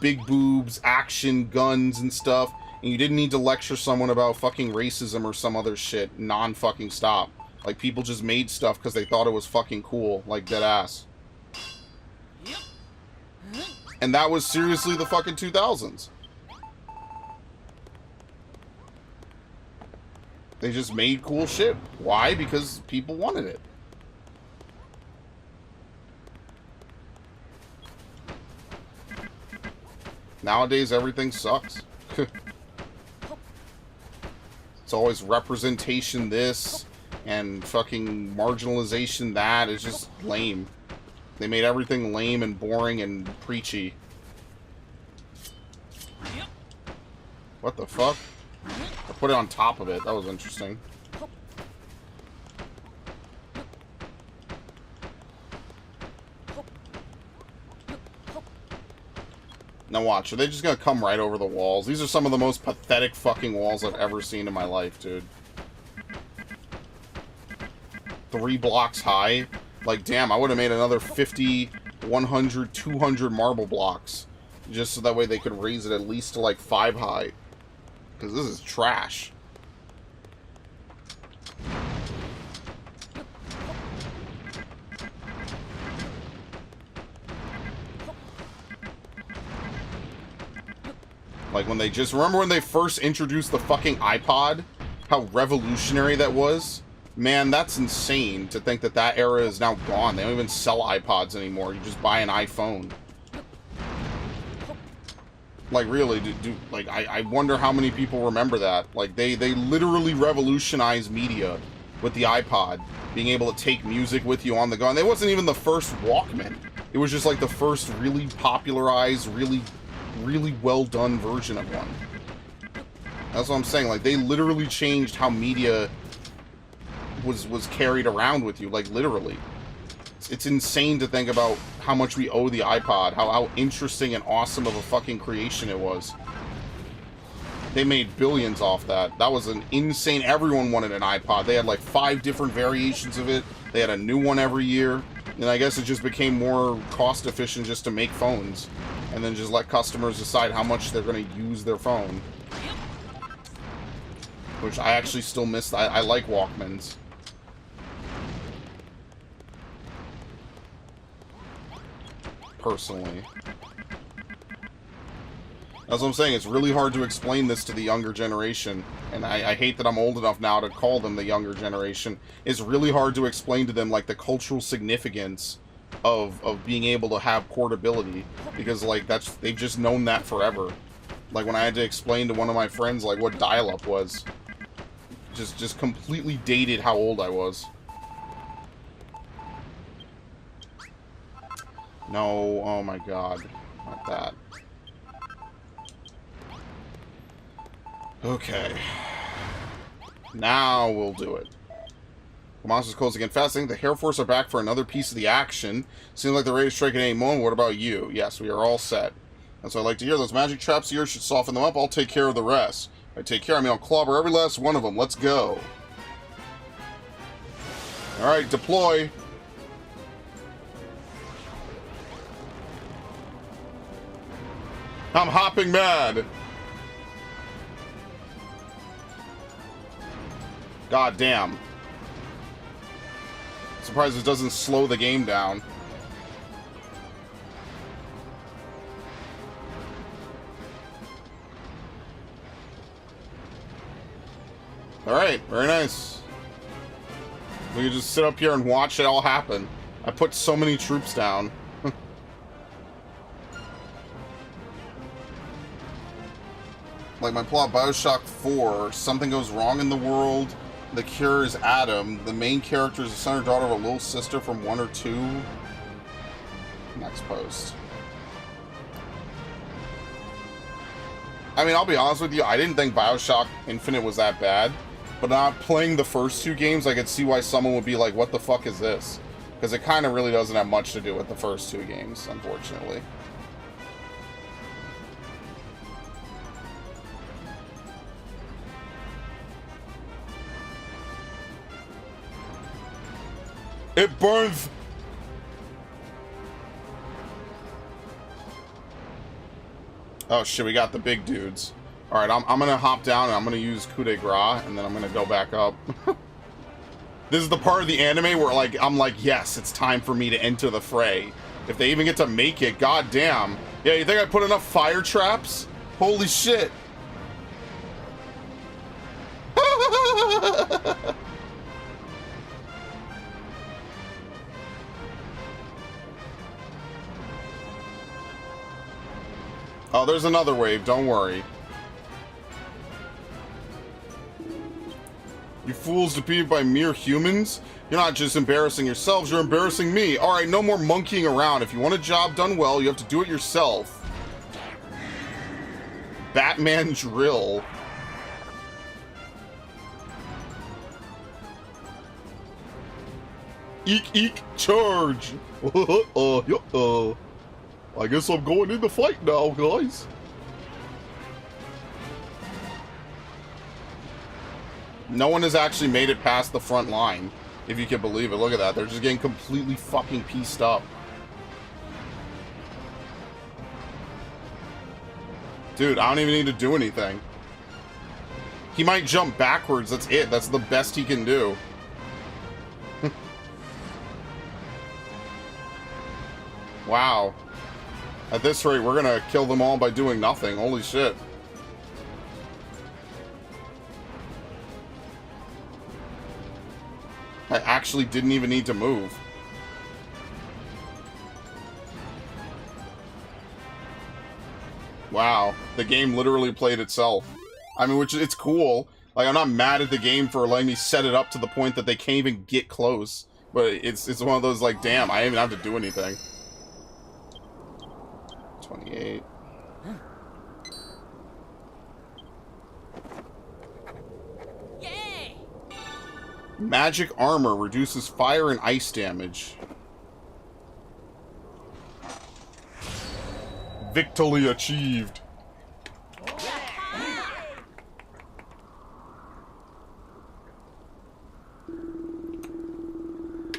big boobs, action, guns, and stuff. And you didn't need to lecture someone about fucking racism or some other shit non-fucking stop. Like, people just made stuff because they thought it was fucking cool. Like, dead ass. And that was seriously the fucking 2000s. They just made cool shit. Why? Because people wanted it. Nowadays, everything sucks. It's always representation this and fucking marginalization that. It's just lame. They made everything lame and boring and preachy. What the fuck? I put it on top of it. That was interesting. Now watch, are they just gonna come right over the walls? These are some of the most pathetic fucking walls I've ever seen in my life, dude. 3 blocks high? Like, damn, I would have made another 50, 100, 200 marble blocks. Just so that way they could raise it at least to, like, 5 high. Because this is trash. Like, when they just... Remember when they first introduced the fucking iPod? How revolutionary that was? Man, that's insane to think that that era is now gone. They don't even sell iPods anymore. You just buy an iPhone. Like, really, like, I wonder how many people remember that. Like, they literally revolutionized media with the iPod. Being able to take music with you on the go. And it wasn't even the first Walkman. It was just, like, the first really popularized, really well done version of one. That's what I'm saying. Like, they literally changed how media was carried around with you. Like, literally. It's insane to think about how much we owe the iPod. How interesting and awesome of a fucking creation it was. They made billions off that. That was an insane... Everyone wanted an iPod. They had like 5 different variations of it. They had a new one every year. And I guess it just became more cost efficient just to make phones. and then just let customers decide how much they're going to use their phone. Which I actually still miss. I like Walkmans. Personally. That's what I'm saying. It's really hard to explain this to the younger generation. And I hate that I'm old enough now to call them the younger generation. It's really hard to explain to them, like, the cultural significance of being able to have portability. Because, like, they've just known that forever. Like, when I had to explain to one of my friends, like, what dial-up was. Just completely dated how old I was. No, oh my god. Not that. Okay. Now we'll do it. The monster's close again. Fasting. The Air Force are back for another piece of the action. Seems like they're ready to strike at any moment. What about you? Yes, we are all set. That's what I like to hear. Those magic traps of yours should soften them up. I'll take care of the rest. If I take care, I mean I'll clobber every last one of them. Let's go. Alright, deploy. I'm hopping mad. God damn. Surprised it doesn't slow the game down. Alright, very nice. We can just sit up here and watch it all happen. I put so many troops down. Like my plot, Bioshock 4, something goes wrong in the world, the cure is Adam, the main character is the son or daughter of a little sister from 1 or 2. Next post. I mean, I'll be honest with you, I didn't think Bioshock Infinite was that bad, but not playing the first 2 games, I could see why someone would be like, what the fuck is this? Because it kind of really doesn't have much to do with the first 2 games, unfortunately. It burns. Oh shit, we got the big dudes. Alright, I'm gonna hop down and I'm gonna use coup de grace and then I'm gonna go back up. This is the part of the anime where like I'm like, yes, it's time for me to enter the fray. If they even get to make it, god damn. Yeah, you think I put enough fire traps? Holy shit. Oh, there's another wave, don't worry. You fools defeated by mere humans? You're not just embarrassing yourselves, you're embarrassing me. Alright, no more monkeying around. If you want a job done well, you have to do it yourself. Batman drill. Eek, eek, charge. I guess I'm going in the fight now, guys. No one has actually made it past the front line, if you can believe it. Look at that. They're just getting completely fucking pieced up. Dude, I don't even need to do anything. He might jump backwards. That's it. That's the best he can do. Wow. At this rate, we're gonna kill them all by doing nothing. Holy shit. I actually didn't even need to move. Wow. The game literally played itself. I mean, which, it's cool. Like, I'm not mad at the game for letting me set it up to the point that they can't even get close. But it's one of those, like, damn, I didn't even have to do anything. 28.
Yay!
Magic armor reduces fire and ice damage. Victory achieved.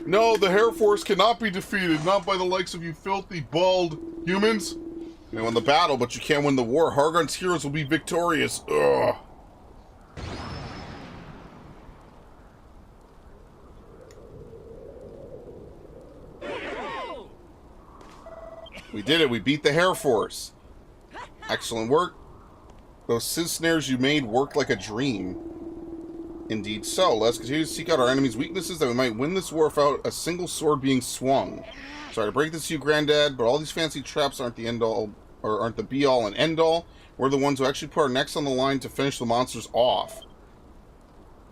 No, the Air Force cannot be defeated, not by the likes of you filthy, bald humans. You may win the battle, but you can't win the war. Hargon's heroes will be victorious. Ugh. We did it. We beat the Hair Force. Excellent work. Those Sizz snares you made worked like a dream. Indeed so. Let's continue to seek out our enemy's weaknesses that we might win this war without a single sword being swung. Sorry to break this to you, Granddad, but all these fancy traps aren't the end-all, or aren't the be-all and end-all. We're the ones who actually put our necks on the line to finish the monsters off.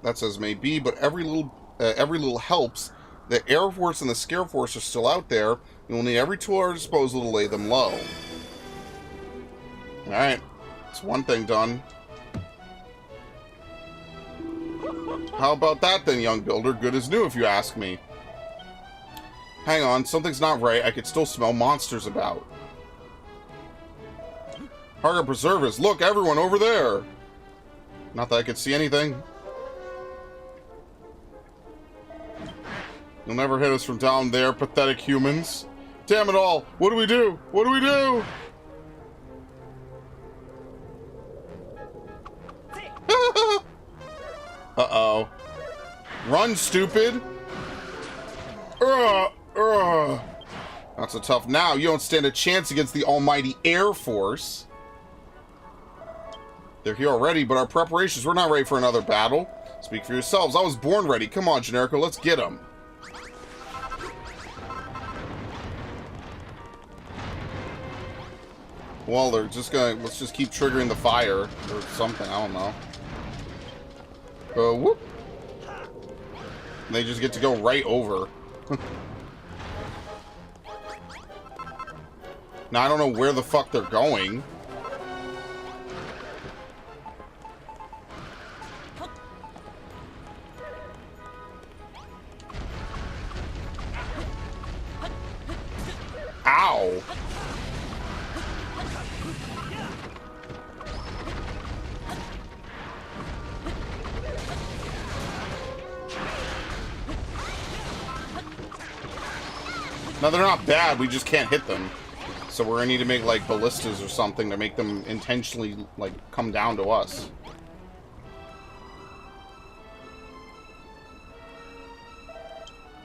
That's as may be, but every little helps. The Air Force and the Scare Force are still out there, and we'll need every tool at our disposal to lay them low. Alright, that's one thing done. How about that then, young builder? Good as new, if you ask me. Hang on, something's not right. I could still smell monsters about. Hargon Preservus, look, everyone over there! Not that I could see anything. You'll never hit us from down there, pathetic humans. Damn it all! What do we do? What do we do? Uh-oh. Run, stupid! Not so tough now. You don't stand a chance against the almighty Air Force. They're here already, but our preparations, we're not ready for another battle. Speak for yourselves. I was born ready. Come on, Generico, let's get them. Well, they're just gonna... Let's just keep triggering the fire or something. I don't know. Whoop. And they just get to go right over. Now, I don't know where the fuck they're going. Ow! No, they're not bad, we just can't hit them. So we're gonna need to make, like, ballistas or something to make them intentionally, like, come down to us.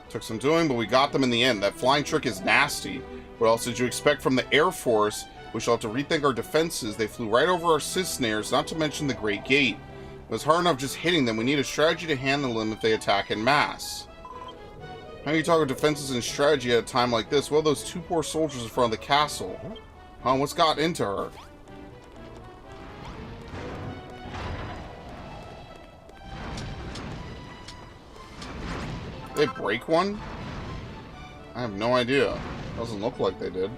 Took some doing, but we got them in the end. That flying trick is nasty. What else did you expect from the Air Force? We shall have to rethink our defenses. They flew right over our Sizz snares, not to mention the Great Gate. It was hard enough just hitting them. We need a strategy to handle them if they attack en masse. How do you talk of defenses and strategy at a time like this? Well, those two poor soldiers in front of the castle. Huh? What's got into her? Did they break one? I have no idea. Doesn't look like they did.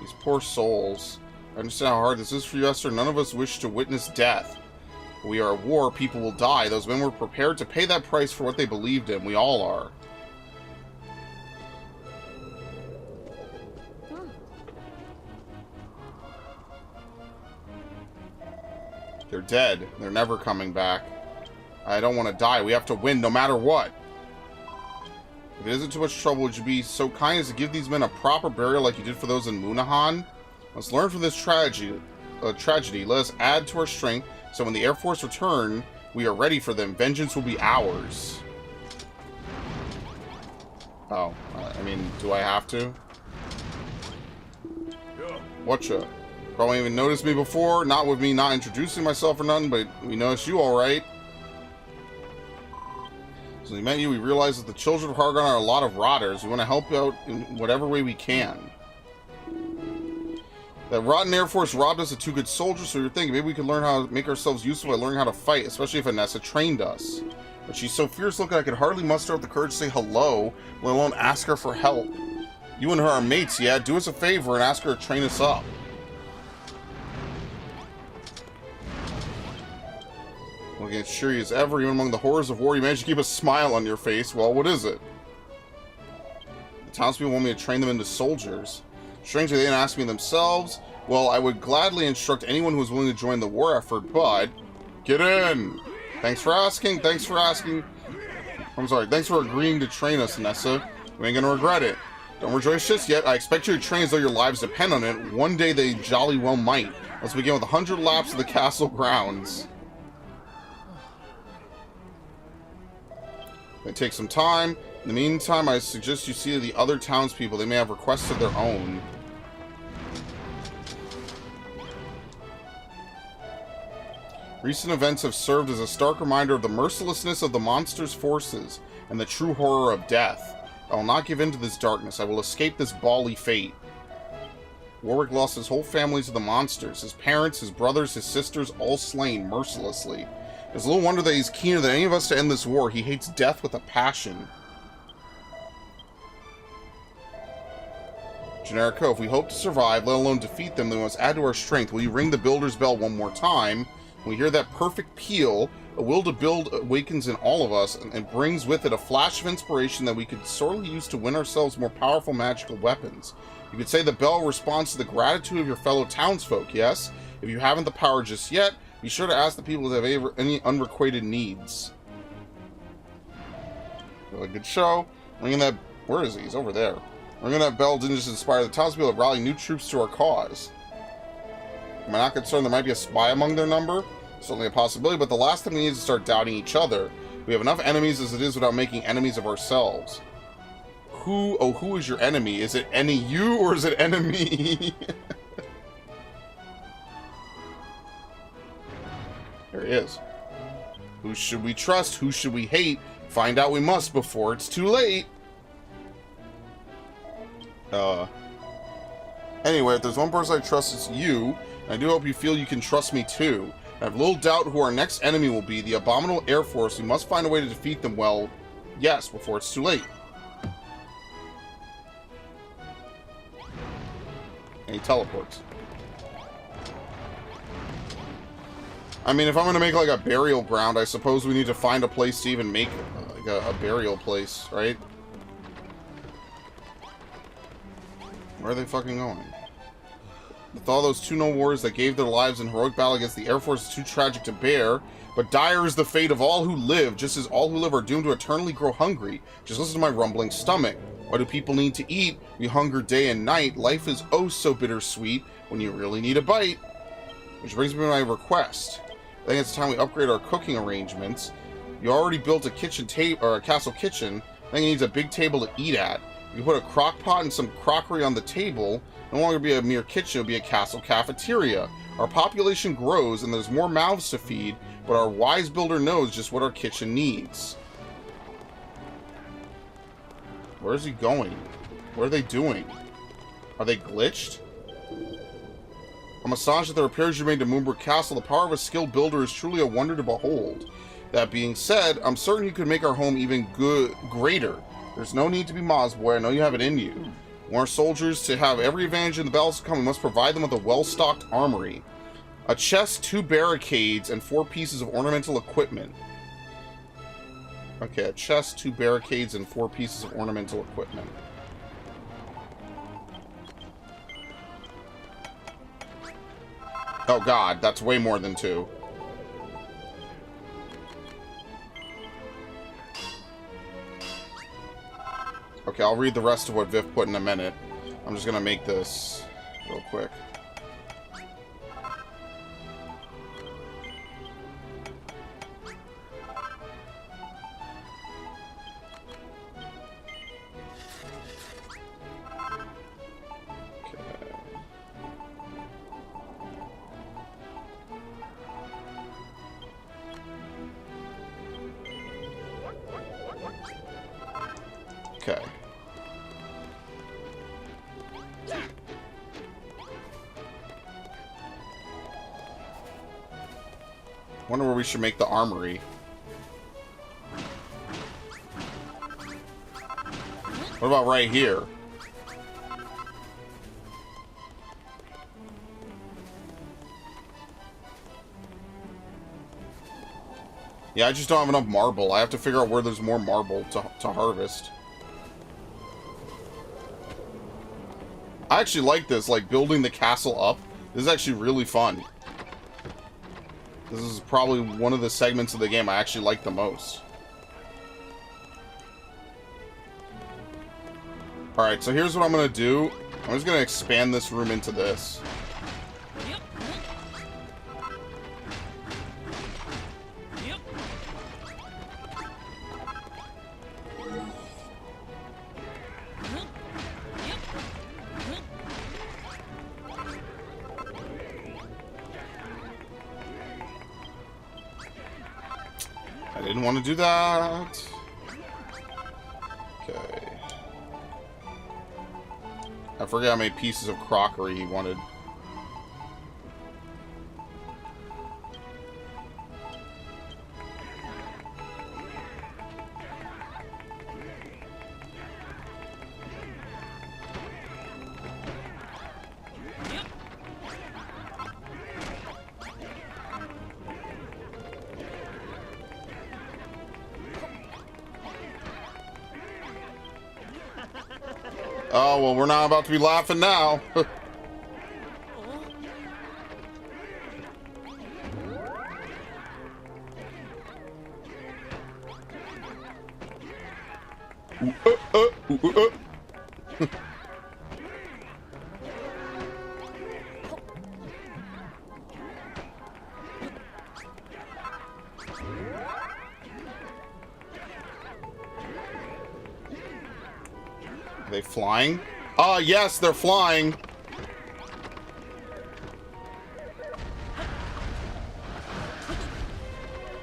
These poor souls. I understand how hard this is for you, Esther. None of us wish to witness death. We are at war, people will die. Those men were prepared to pay that price for what they believed in. We all are. They're dead. They're never coming back. I don't want to die. We have to win no matter what. If it isn't too much trouble, would you be so kind as to give these men a proper burial like you did for those in Moonahan? Let's learn from this tragedy. Let us add to our strength, so when the Air Force return, we are ready for them. Vengeance will be ours. Oh, I mean, do I have to? Whatcha? Probably even noticed me before, not with me not introducing myself or nothing, but we noticed you alright. So we met you, we realized that the children of Hargon are a lot of rotters. We want to help out in whatever way we can. That rotten Air Force robbed us of two good soldiers, so you're thinking maybe we could learn how to make ourselves useful by learning how to fight, especially if Anessa trained us. But she's so fierce looking I could hardly muster up the courage to say hello, let alone ask her for help. You and her are mates, yeah? Do us a favor and ask her to train us up. Looking as sure as ever, even among the horrors of war, you managed to keep a smile on your face. Well, what is it? The townspeople want me to train them into soldiers. Strangely, they didn't ask me themselves. Well, I would gladly instruct anyone who is willing to join the war effort, but... Get in! Thanks for asking, I'm sorry, thanks for agreeing to train us, Nessa. We ain't gonna regret it. Don't rejoice just yet. I expect you to train as though your lives depend on it. One day they jolly well might. Let's begin with 100 laps of the castle grounds. It takes some time. In the meantime, I suggest you see the other townspeople. They may have requests of their own. Recent events have served as a stark reminder of the mercilessness of the monster's forces and the true horror of death. I will not give in to this darkness. I will escape this bally fate. Warwick lost his whole family to the monsters. His parents, his brothers, his sisters, all slain mercilessly. It's little wonder that he's keener than any of us to end this war. He hates death with a passion. Generico, if we hope to survive, let alone defeat them, then we must add to our strength. Will you ring the builder's bell one more time? When we hear that perfect peal, a will to build awakens in all of us and brings with it a flash of inspiration that we could sorely use to win ourselves more powerful magical weapons. You could say the bell responds to the gratitude of your fellow townsfolk, yes? If you haven't the power just yet, be sure to ask the people if they have any unrequited needs. Really good show. Ringing that... Where is he? He's over there. Ringing that bell didn't just inspire the townspeople to rally new troops to our cause. Am I not concerned there might be a spy among their number? Certainly a possibility, but the last thing we need is to start doubting each other. We have enough enemies as it is without making enemies of ourselves. Who is your enemy? Is it any you or is it enemy? There he is. Who should we trust? Who should we hate? Find out we must before it's too late. Anyway, if there's one person I trust, it's you. And I do hope you feel you can trust me too. I have little doubt who our next enemy will be, the Abominable Air Force. We must find a way to defeat them, well, yes, before it's too late. And he teleports. I mean, if I'm going to make, like, a burial ground, I suppose we need to find a place to even make, like, a burial place, right? Where are they fucking going? With all those two noble warriors that gave their lives in heroic battle against the Air Force is too tragic to bear, but dire is the fate of all who live, just as all who live are doomed to eternally grow hungry. Just listen to my rumbling stomach. Why do people need to eat? We hunger day and night. Life is oh so bittersweet when you really need a bite. Which brings me to my request. I think it's time we upgrade our cooking arrangements. You already built a kitchen table, or a castle kitchen. I think it needs a big table to eat at. You put a crock pot and some crockery on the table. No longer be a mere kitchen, it'll be a castle cafeteria. Our population grows and there's more mouths to feed, but our wise builder knows just what our kitchen needs. Where is he going? What are they doing? Are they glitched? I'm astonished at the repairs you made to Moonbrook Castle. The power of a skilled builder is truly a wonder to behold. That being said, I'm certain you could make our home even greater. There's no need to be Mozboy. I know you have it in you. Want our soldiers to have every advantage in the battles to come, we must provide them with a well-stocked armory. A chest, 2 barricades, and 4 pieces of ornamental equipment. Okay, a chest, 2 barricades, and 4 pieces of ornamental equipment. Oh god, that's way more than 2. Okay, I'll read the rest of what Viv put in a minute. I'm just gonna make this real quick. Okay. Wonder where we should make the armory. What about right here? Yeah, I just don't have enough marble. I have to figure out where there's more marble to harvest. I actually like this, like building the castle up. This is actually really fun. This is probably one of the segments of the game I actually like the most. Alright, so here's what I'm gonna do. I'm just gonna expand this room into this. I didn't want to do that. Okay. I forget how many pieces of crockery he wanted. Oh, well, we're not about to be laughing now. Are they flying? Ah, yes, they're flying.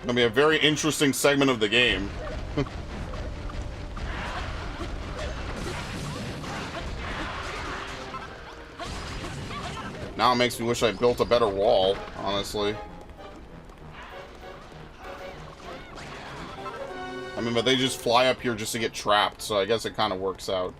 Gonna be a very interesting segment of the game. Now it makes me wish I built a better wall, honestly. I mean, but they just fly up here just to get trapped, so I guess it kind of works out.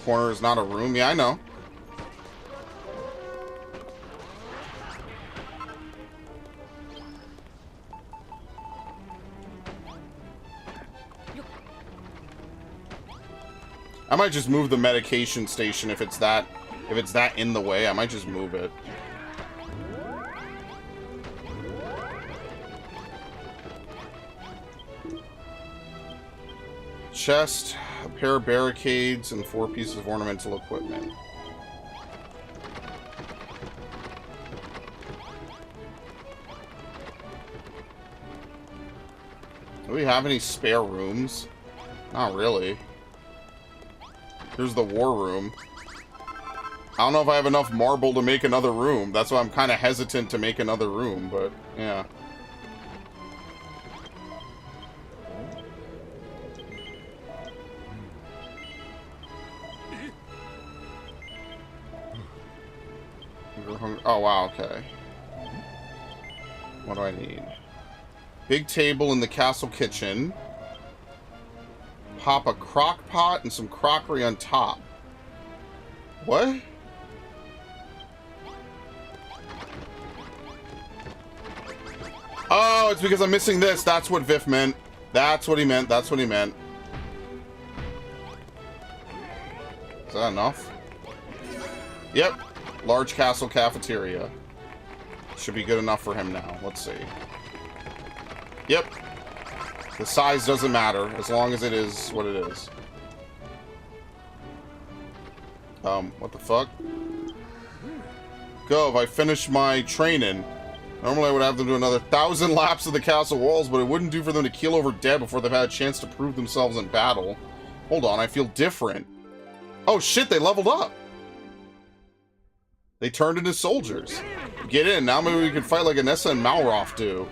Corner is not a room. Yeah, I know. I might just move the medication station if it's that in the way. I might just move it. Chest, a pair of barricades, and 4 pieces of ornamental equipment. Do we have any spare rooms? Not really. Here's the war room. I don't know if I have enough marble to make another room. That's why I'm kind of hesitant to make another room, but yeah. Oh, wow, okay. What do I need? Big table in the castle kitchen. Pop a crock pot and some crockery on top. What? Oh, it's because I'm missing this. That's what Viff meant. That's what he meant. That's what he meant. Is that enough? Yep. Large castle cafeteria. Should be good enough for him now. Let's see. Yep. The size doesn't matter as long as it is what it is. What the fuck? Gov, I finished my training. Normally I would have them do another 1,000 laps of the castle walls, but it wouldn't do for them to keel over dead before they've had a chance to prove themselves in battle. Hold on, I feel different. Oh shit, they leveled up. They turned into soldiers. Get in, now maybe we can fight like Anessa and Malroth do.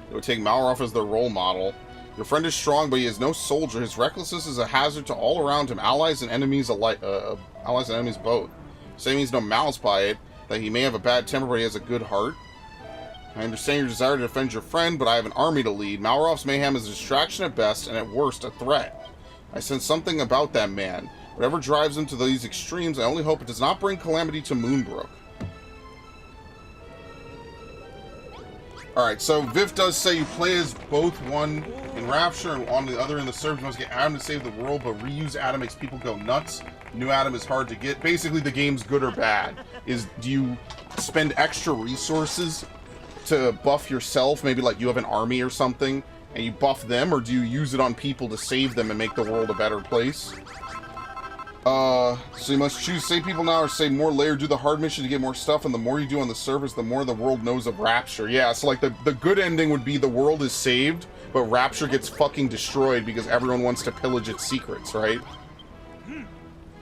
They would take Malroth as their role model. Your friend is strong, but he is no soldier. His recklessness is a hazard to all around him, allies and enemies alike. Allies and enemies both. Saying means no malice by it, that he may have a bad temper, but he has a good heart. I understand your desire to defend your friend, but I have an army to lead. Malroth's mayhem is a distraction at best, and at worst, a threat. I sense something about that man. Whatever drives him to these extremes, I only hope it does not bring calamity to Moonbrook. Alright, so Viff does say you play as both one In Rapture, and on the other end of the servers, you must get Adam to save the world, but reuse Adam makes people go nuts. New Adam is hard to get. Basically, the game's good or bad. Do you spend extra resources to buff yourself? Maybe like you have an army or something, and you buff them, or do you use it on people to save them and make the world a better place? So you must choose save people now or save more layer, do the hard mission to get more stuff, and the more you do on the servers, the more the world knows of Rapture. Yeah, so like the good ending would be the world is saved, but Rapture gets fucking destroyed because everyone wants to pillage its secrets, right?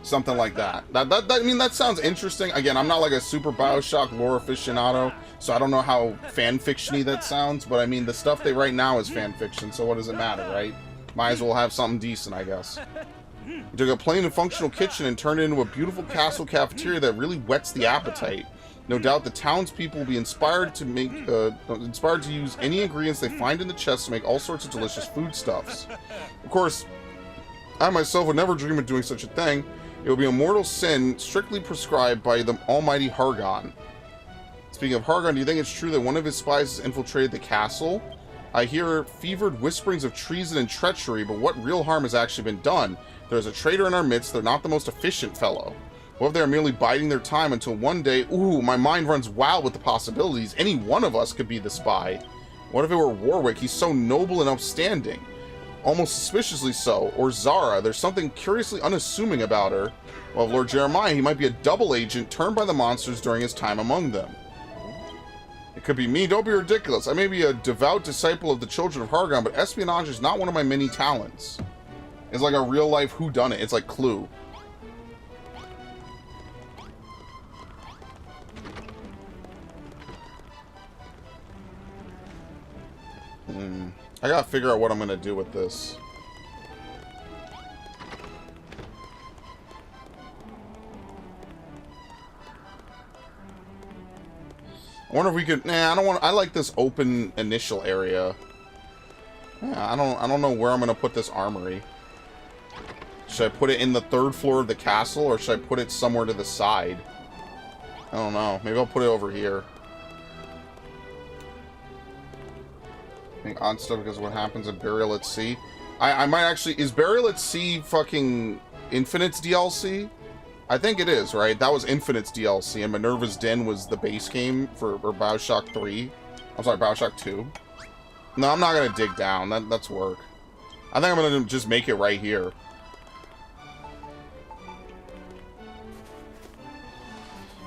Something like that. I mean, that sounds interesting. Again, I'm not like a super BioShock lore aficionado, so I don't know how fanfiction-y that sounds, but I mean, the stuff they write now is fanfiction, so what does it matter, right? Might as well have something decent, I guess. You took a plain and functional kitchen and turned it into a beautiful castle cafeteria that really whets the appetite. No doubt the townspeople will be inspired to use any ingredients they find in the chest to make all sorts of delicious foodstuffs. Of course, I myself would never dream of doing such a thing. It will be a mortal sin strictly prescribed by the almighty Hargon. Speaking of Hargon, do you think it's true that one of his spies has infiltrated the castle? I hear fevered whisperings of treason and treachery, but what real harm has actually been done? There's a traitor in our midst. They're not the most efficient fellow. What if they're merely biding their time until one day, ooh, my mind runs wild with the possibilities. Any one of us could be the spy. What if it were Warwick? He's so noble and upstanding. Almost suspiciously so. Or Zara. There's something curiously unassuming about her. Well, Lord Jeremiah, he might be a double agent turned by the monsters during his time among them. It could be me. Don't be ridiculous. I may be a devout disciple of the children of Hargon, but espionage is not one of my many talents. It's like a real-life whodunit. It's like Clue. I gotta figure out what I'm gonna do with this. I wonder if we could... Nah, I don't want... I like this open initial area. Yeah, I don't know where I'm gonna put this armory. Should I put it in the 3rd floor of the castle, or should I put it somewhere to the side? I don't know. Maybe I'll put it over here. I think odd stuff because of what happens in Burial at Sea. I might actually... Is Burial at Sea fucking Infinite's DLC? I think it is, right? That was Infinite's DLC, and Minerva's Den was the base game for BioShock 3. I'm sorry, BioShock 2. No, I'm not gonna dig down. That's work. I think I'm gonna just make it right here.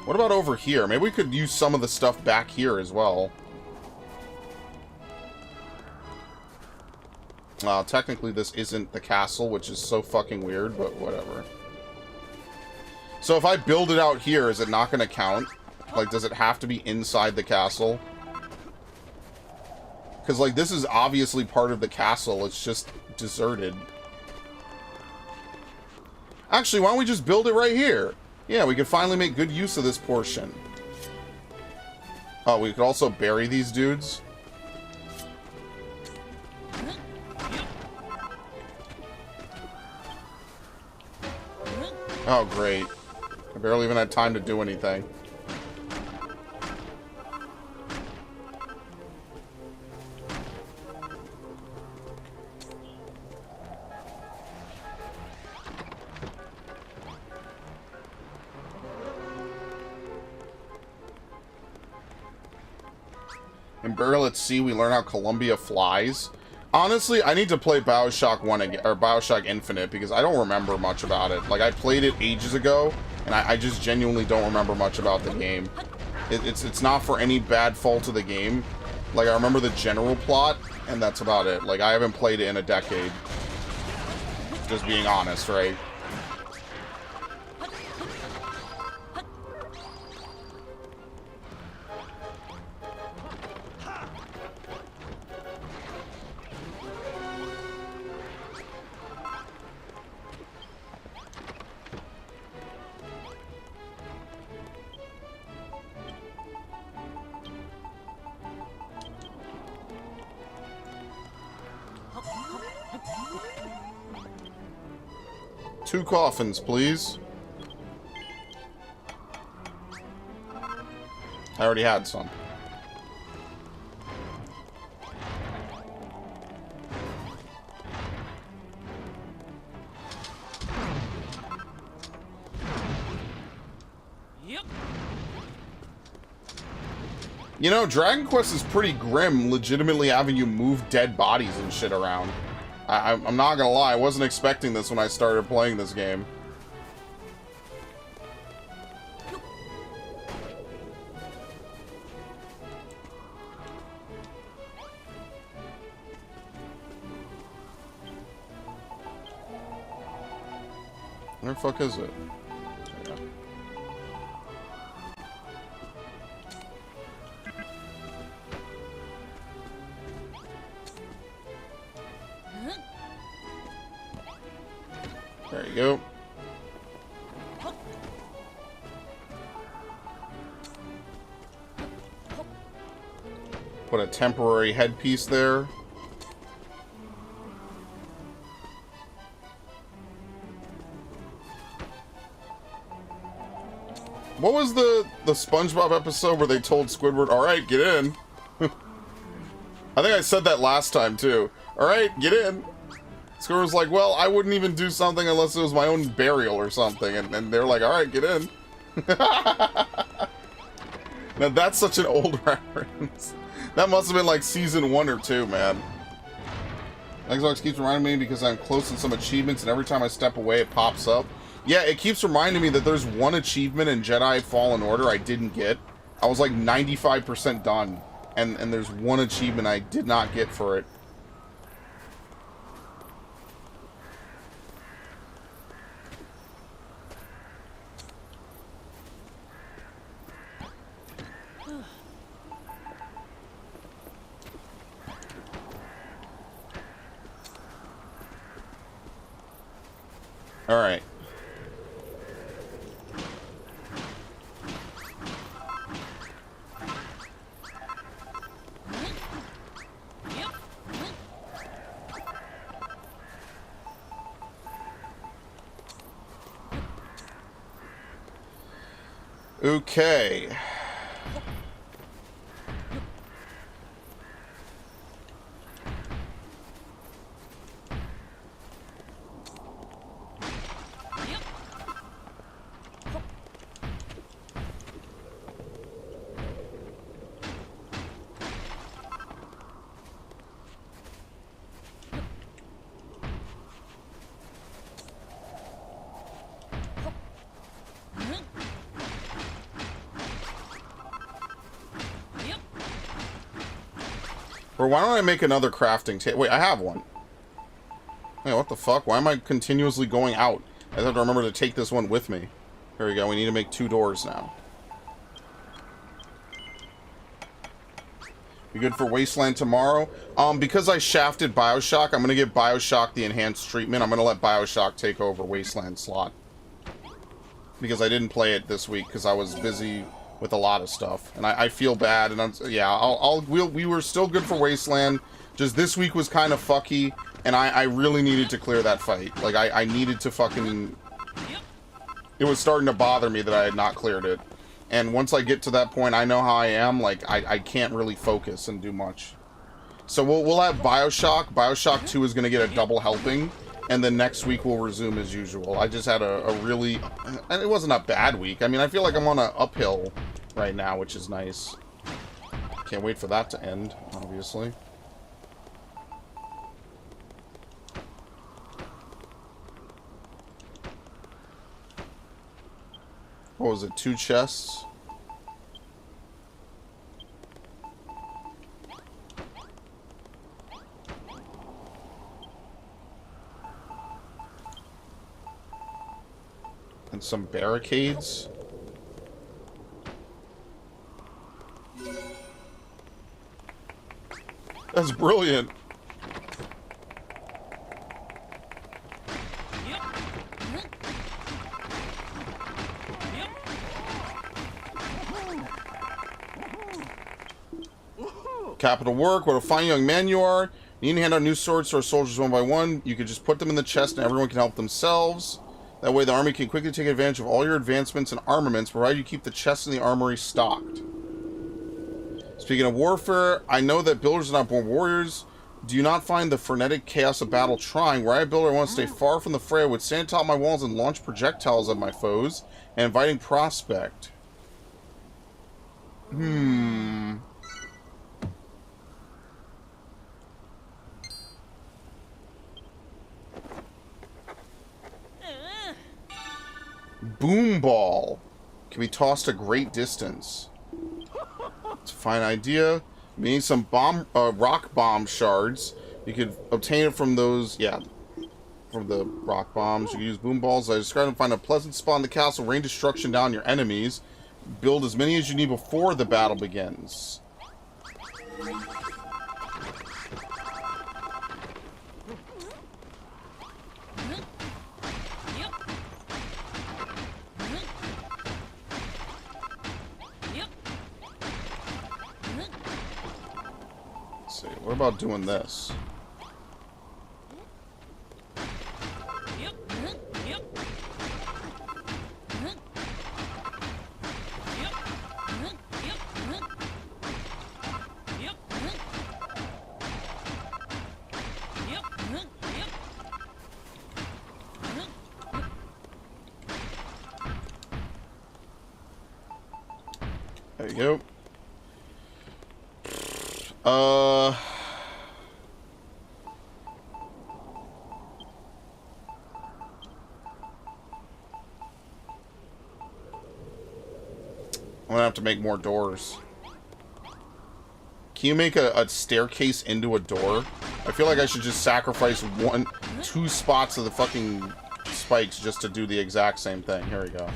What about over here? Maybe we could use some of the stuff back here as well. Technically this isn't the castle, which is so fucking weird, but whatever. So if I build it out here, is it not going to count? Like, does it have to be inside the castle? Because, like, this is obviously part of the castle. It's just deserted. Actually, why don't we just build it right here? Yeah, we could finally make good use of this portion. Oh, we could also bury these dudes. Oh, great. I barely even had time to do anything. In Burial at Sea, we learn how Columbia flies. Honestly, I need to play BioShock 1 again, or BioShock Infinite, because I don't remember much about it. Like, I played it ages ago, and I just genuinely don't remember much about the game. It's not for any bad fault of the game. Like, I remember the general plot, and that's about it. Like, I haven't played it in a decade. Just being honest, right? Two coffins, please. I already had some. You know, Dragon Quest is pretty grim, legitimately having you move dead bodies and shit around. I'm not gonna lie, I wasn't expecting this when I started playing this game. Where the fuck is it? There you go. Put a temporary headpiece there. What was the SpongeBob episode where they told Squidward, "Alright, get in"? I think I said that last time too. "Alright, get in." Squidward was like, "Well, I wouldn't even do something unless it was my own burial or something." And they're like, "Alright, get in." Now that's such an old reference. That must have been like season 1 or 2, man. Xbox keeps reminding me because I'm close in some achievements, and every time I step away, it pops up. Yeah, it keeps reminding me that there's one achievement in Jedi Fallen Order I didn't get. I was like 95% done, and there's one achievement I did not get for it. All right. Okay. Or why don't I make another crafting table? Wait, I have one. Hey, what the fuck? Why am I continuously going out? I have to remember to take this one with me. Here we go. We need to make 2 doors now. Be good for Wasteland tomorrow. Because I shafted Bioshock, I'm going to give Bioshock the enhanced treatment. I'm going to let Bioshock take over Wasteland slot. Because I didn't play it this week because I was busy with a lot of stuff, and I feel bad, and we were still good for Wasteland, just this week was kind of fucky, and I really needed to clear that fight. Like, I needed to fucking... It was starting to bother me that I had not cleared it, and once I get to that point, I know how I am, like, I can't really focus and do much. So we'll have Bioshock. Bioshock 2 is going to get a double helping, and then next week we'll resume as usual. I just had a really... And it wasn't a bad week. I mean, I feel like I'm on an uphill right now, which is nice. Can't wait for that to end, obviously. What was it, 2 chests? And some barricades. That's brilliant. Capital work. What a fine young man you are. You need to hand out new swords to our soldiers one by one. You can just put them in the chest and everyone can help themselves. That way the army can quickly take advantage of all your advancements and armaments, provided you keep the chest in the armory stocked. Speaking of warfare, I know that builders are not born warriors. Do you not find the frenetic chaos of battle trying? Where I builder, I want to stay far from the fray. I would stand atop my walls and launch projectiles at my foes. An inviting prospect. boom ball. Can be tossed a great distance. It's a fine idea. We need some rock bomb shards. You could obtain it from those, yeah, from the rock bombs. You can use boom balls. I described them. Find a pleasant spot in the castle. Rain destruction down your enemies. Build as many as you need before the battle begins. Let's see. What about doing this? There you go. I'm gonna have to make more doors. Can you make a staircase into a door? I feel like I should just sacrifice 2 spots of the fucking spikes just to do the exact same thing. Here we go.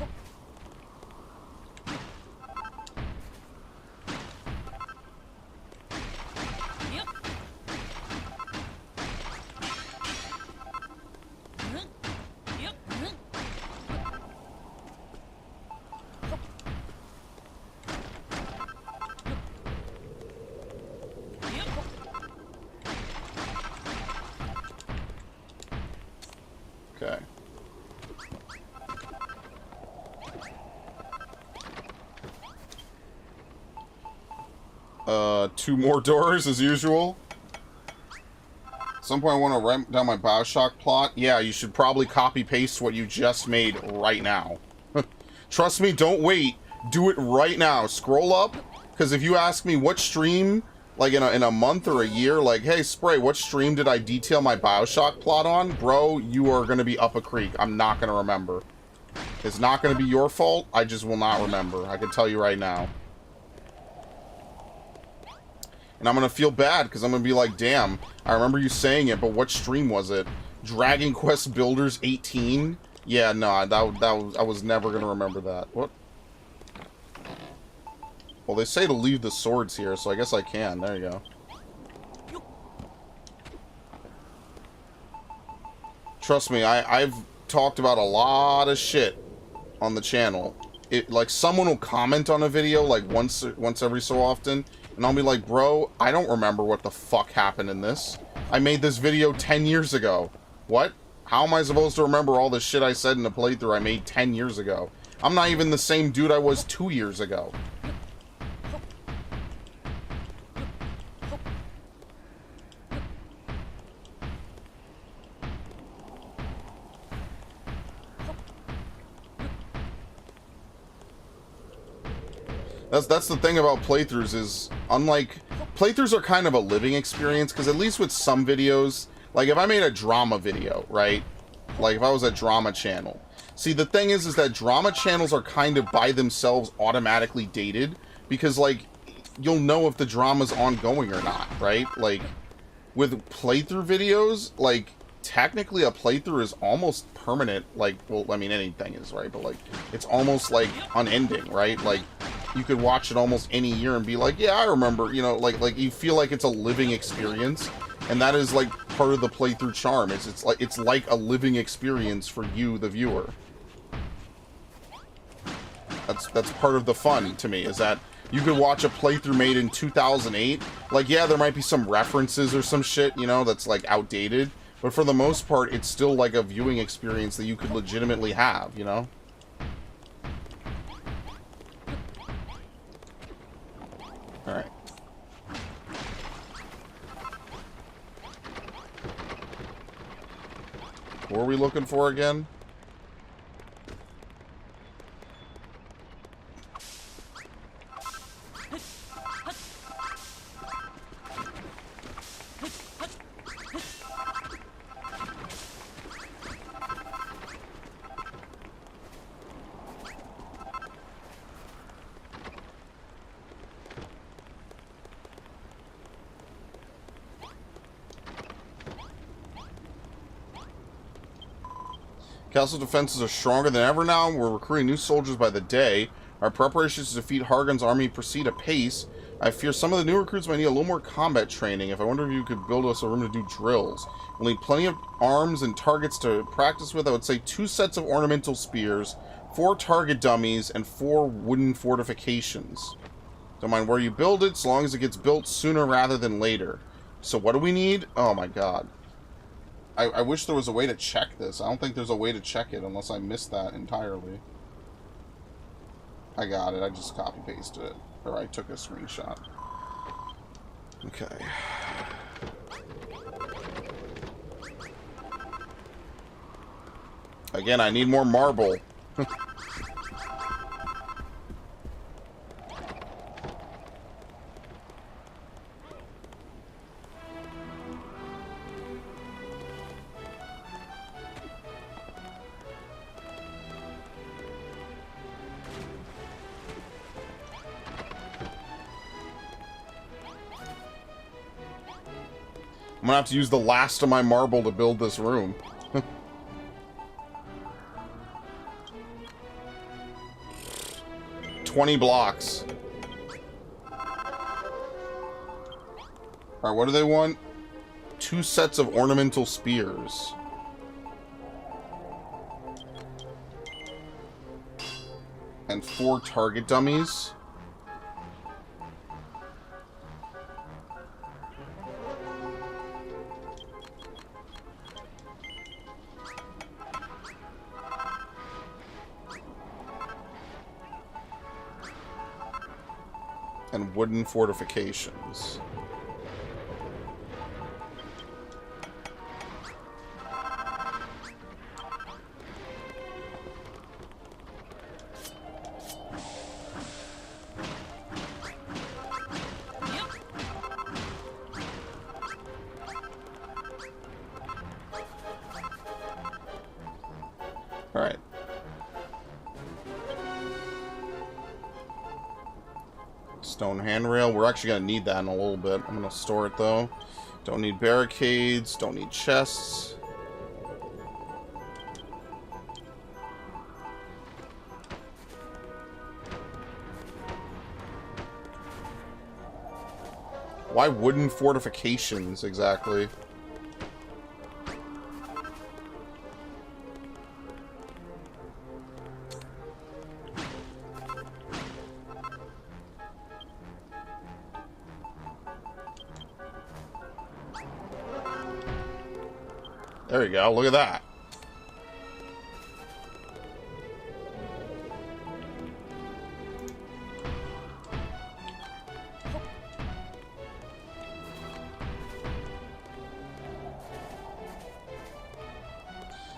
Okay. 2 more doors as usual. At some point I want to write down my Bioshock plot. Yeah, you should probably copy paste what you just made right now. Trust me, don't wait. Do it right now. Scroll up, because if you ask me what stream, like in a month or a year, like, hey, Spray, what stream did I detail my Bioshock plot on? Bro, you are going to be up a creek. I'm not going to remember. It's not going to be your fault. I just will not remember. I can tell you right now. And I'm going to feel bad, because I'm going to be like, damn, I remember you saying it, but what stream was it? Dragon Quest Builders 18? Yeah, no, I was never going to remember that. What? Well, they say to leave the swords here, so I guess I can. There you go. Trust me, I've talked about a lot of shit on the channel. Like, someone will comment on a video, like, once every so often, and I'll be like, bro, I don't remember what the fuck happened in this. I made this video 10 years ago. What? How am I supposed to remember all the shit I said in the playthrough I made 10 years ago? I'm not even the same dude I was 2 years ago. That's the thing about playthroughs is, unlike... Playthroughs are kind of a living experience, because at least with some videos, like if I made a drama video, right? Like if I was a drama channel. See, the thing is that drama channels are kind of by themselves automatically dated, because like, you'll know if the drama's ongoing or not, right? Like, with playthrough videos, like, technically a playthrough is almost permanent, like, well, I mean, anything is, right? But like, it's almost like unending, right? Like, you could watch it almost any year and be like, yeah, I remember, you know, like you feel like it's a living experience, and that is like part of the playthrough charm. It's like a living experience for you, the viewer. That's part of the fun to me, is that you could watch a playthrough made in 2008. Like, yeah, there might be some references or some shit, you know, that's like outdated, but for the most part, it's still like a viewing experience that you could legitimately have, you know? Alright. What are we looking for again? Castle defenses are stronger than ever now. We're recruiting new soldiers by the day. Our preparations to defeat Hargon's army proceed apace. I fear some of the new recruits might need a little more combat training. If I wonder if you could build us a room to do drills. We'll need plenty of arms and targets to practice with. I would say 2 sets of ornamental spears, 4 target dummies, and 4 wooden fortifications. Don't mind where you build it, so long as it gets built sooner rather than later. So what do we need? Oh my god. I wish there was a way to check this. I don't think there's a way to check it unless I missed that entirely. I got it. I just copy-pasted it. Or I took a screenshot. Okay. Again, I need more marble. I'm gonna have to use the last of my marble to build this room. 20 blocks. Alright, what do they want? 2 sets of ornamental spears. And 4 target dummies. And wooden fortifications. All right. Stone handrail. We're actually going to need that in a little bit. I'm going to store it, though. Don't need barricades. Don't need chests. Why wooden fortifications, exactly? There you go, look at that.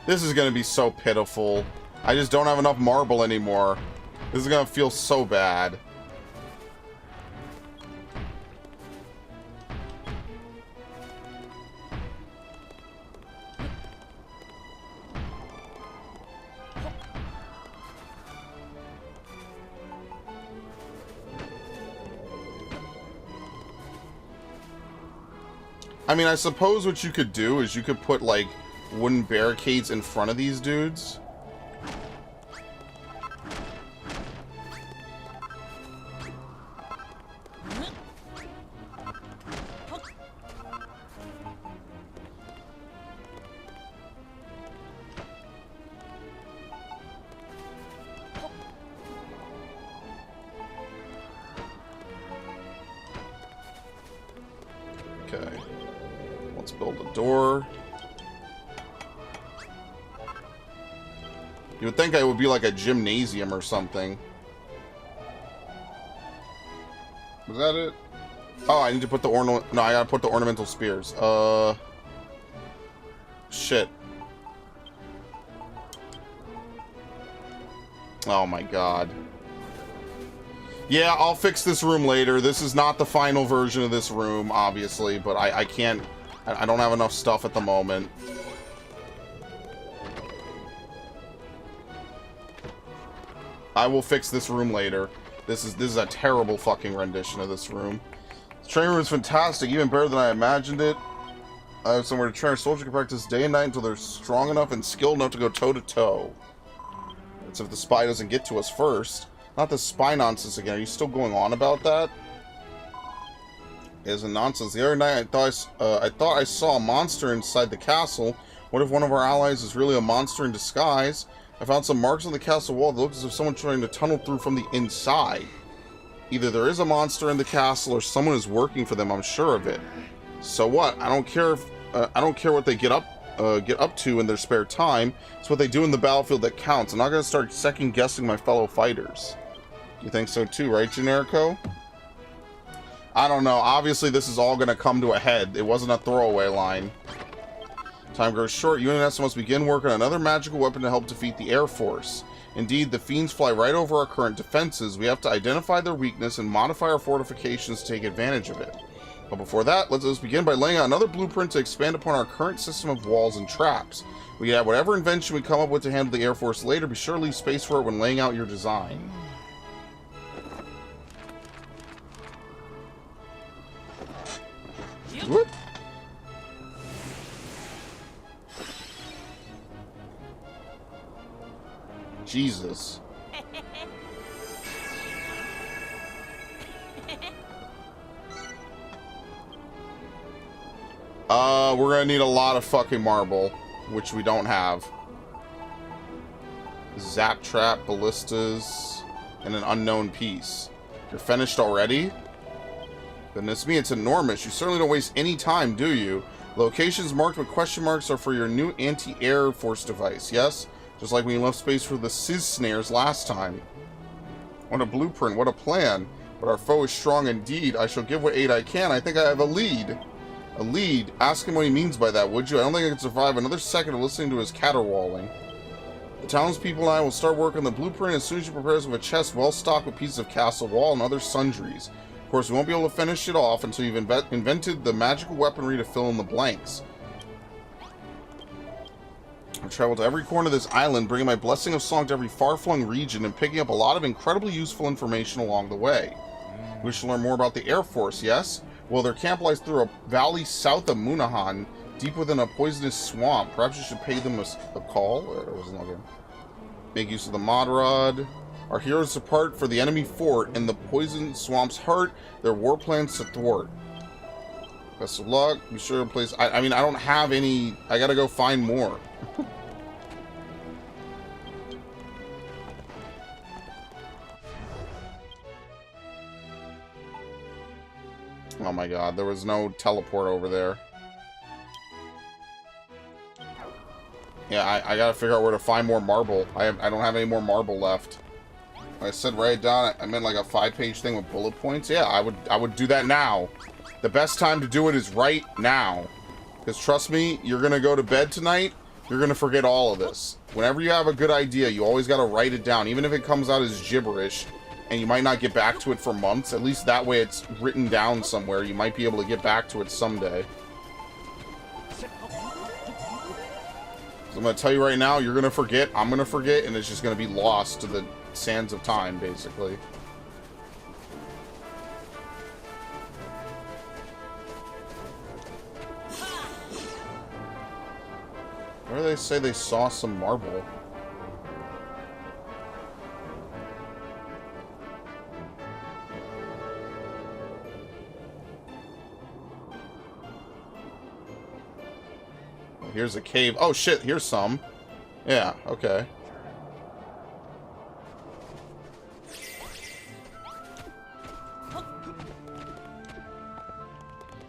This is going to be so pitiful. I just don't have enough marble anymore. This is going to feel so bad. I mean, I suppose what you could do is you could put, like, wooden barricades in front of these dudes. Okay. Let's build a door. You would think it would be like a gymnasium or something. Was that it? Oh, I need to put the ornament. No, I gotta put the ornamental spears. Shit. Oh my god. Yeah, I'll fix this room later. This is not the final version of this room, obviously, but I can't... I don't have enough stuff at the moment. I will fix this room later. This is a terrible fucking rendition of this room. The training room is fantastic, even better than I imagined it. I have somewhere to train. Our soldier can practice day and night until they're strong enough and skilled enough to go toe-to-toe. That's if the spy doesn't get to us first. Not the spy nonsense again. Are you still going on about that? It isn't nonsense. The other night I thought I saw a monster inside the castle. What if one of our allies is really a monster in disguise? I found some marks on the castle wall that look as if someone trying to tunnel through from the inside. Either there is a monster in the castle or someone is working for them, I'm sure of it. So what? I don't care if I don't care what they get up to in their spare time. It's what they do in the battlefield that counts. I'm not going to start second guessing my fellow fighters. You think so too, right, Generico? I don't know. Obviously, this is all going to come to a head. It wasn't a throwaway line. Time grows short. UNS must begin work on another magical weapon to help defeat the Air Force. Indeed, the fiends fly right over our current defenses. We have to identify their weakness and modify our fortifications to take advantage of it. But before that, let us begin by laying out another blueprint to expand upon our current system of walls and traps. We can add whatever invention we come up with to handle the Air Force later. Be sure to leave space for it when laying out your design. Whoop. Jesus. We're gonna need a lot of fucking marble, which we don't have. Zap trap, ballistas, and an unknown piece. You're finished already? Goodness me, it's enormous. You certainly don't waste any time, do you? Locations marked with question marks are for your new anti-air force device, yes? Just like when you left space for the sizz snares last time. What a blueprint, what a plan. But our foe is strong indeed. I shall give what aid I can. I think I have a lead. A lead? Ask him what he means by that, would you? I don't think I can survive another second of listening to his caterwauling. The townspeople and I will start work on the blueprint as soon as you prepare us with a chest well stocked with pieces of castle wall and other sundries. Of course, we won't be able to finish it off until you've invented the magical weaponry to fill in the blanks. I've traveled to every corner of this island, bringing my blessing of song to every far-flung region and picking up a lot of incredibly useful information along the way. We should learn more about the Air Force, yes? Well, their camp lies through a valley south of Munahan, deep within a poisonous swamp. Perhaps you should pay them a call? Or wasn't looking. Make use of the mod rod. Our heroes depart for the enemy fort in the poison swamp's heart, their war plans to thwart. Best of luck. Be sure to place... I mean, I don't have any... I gotta go find more. Oh my god, there was no teleport over there. Yeah, I gotta figure out where to find more marble. I don't have any more marble left. I said write it down. I meant like a 5-page thing with bullet points. Yeah, I would do that now. The best time to do it is right now. Because trust me, you're gonna go to bed tonight, you're gonna forget all of this. Whenever you have a good idea, you always gotta write it down. Even if it comes out as gibberish, and you might not get back to it for months, at least that way it's written down somewhere. You might be able to get back to it someday. So I'm going to tell you right now, you're going to forget, I'm going to forget, and it's just going to be lost to the sands of time, basically. Where do they say they saw some marble? Here's a cave. Oh shit, here's some. Yeah, okay.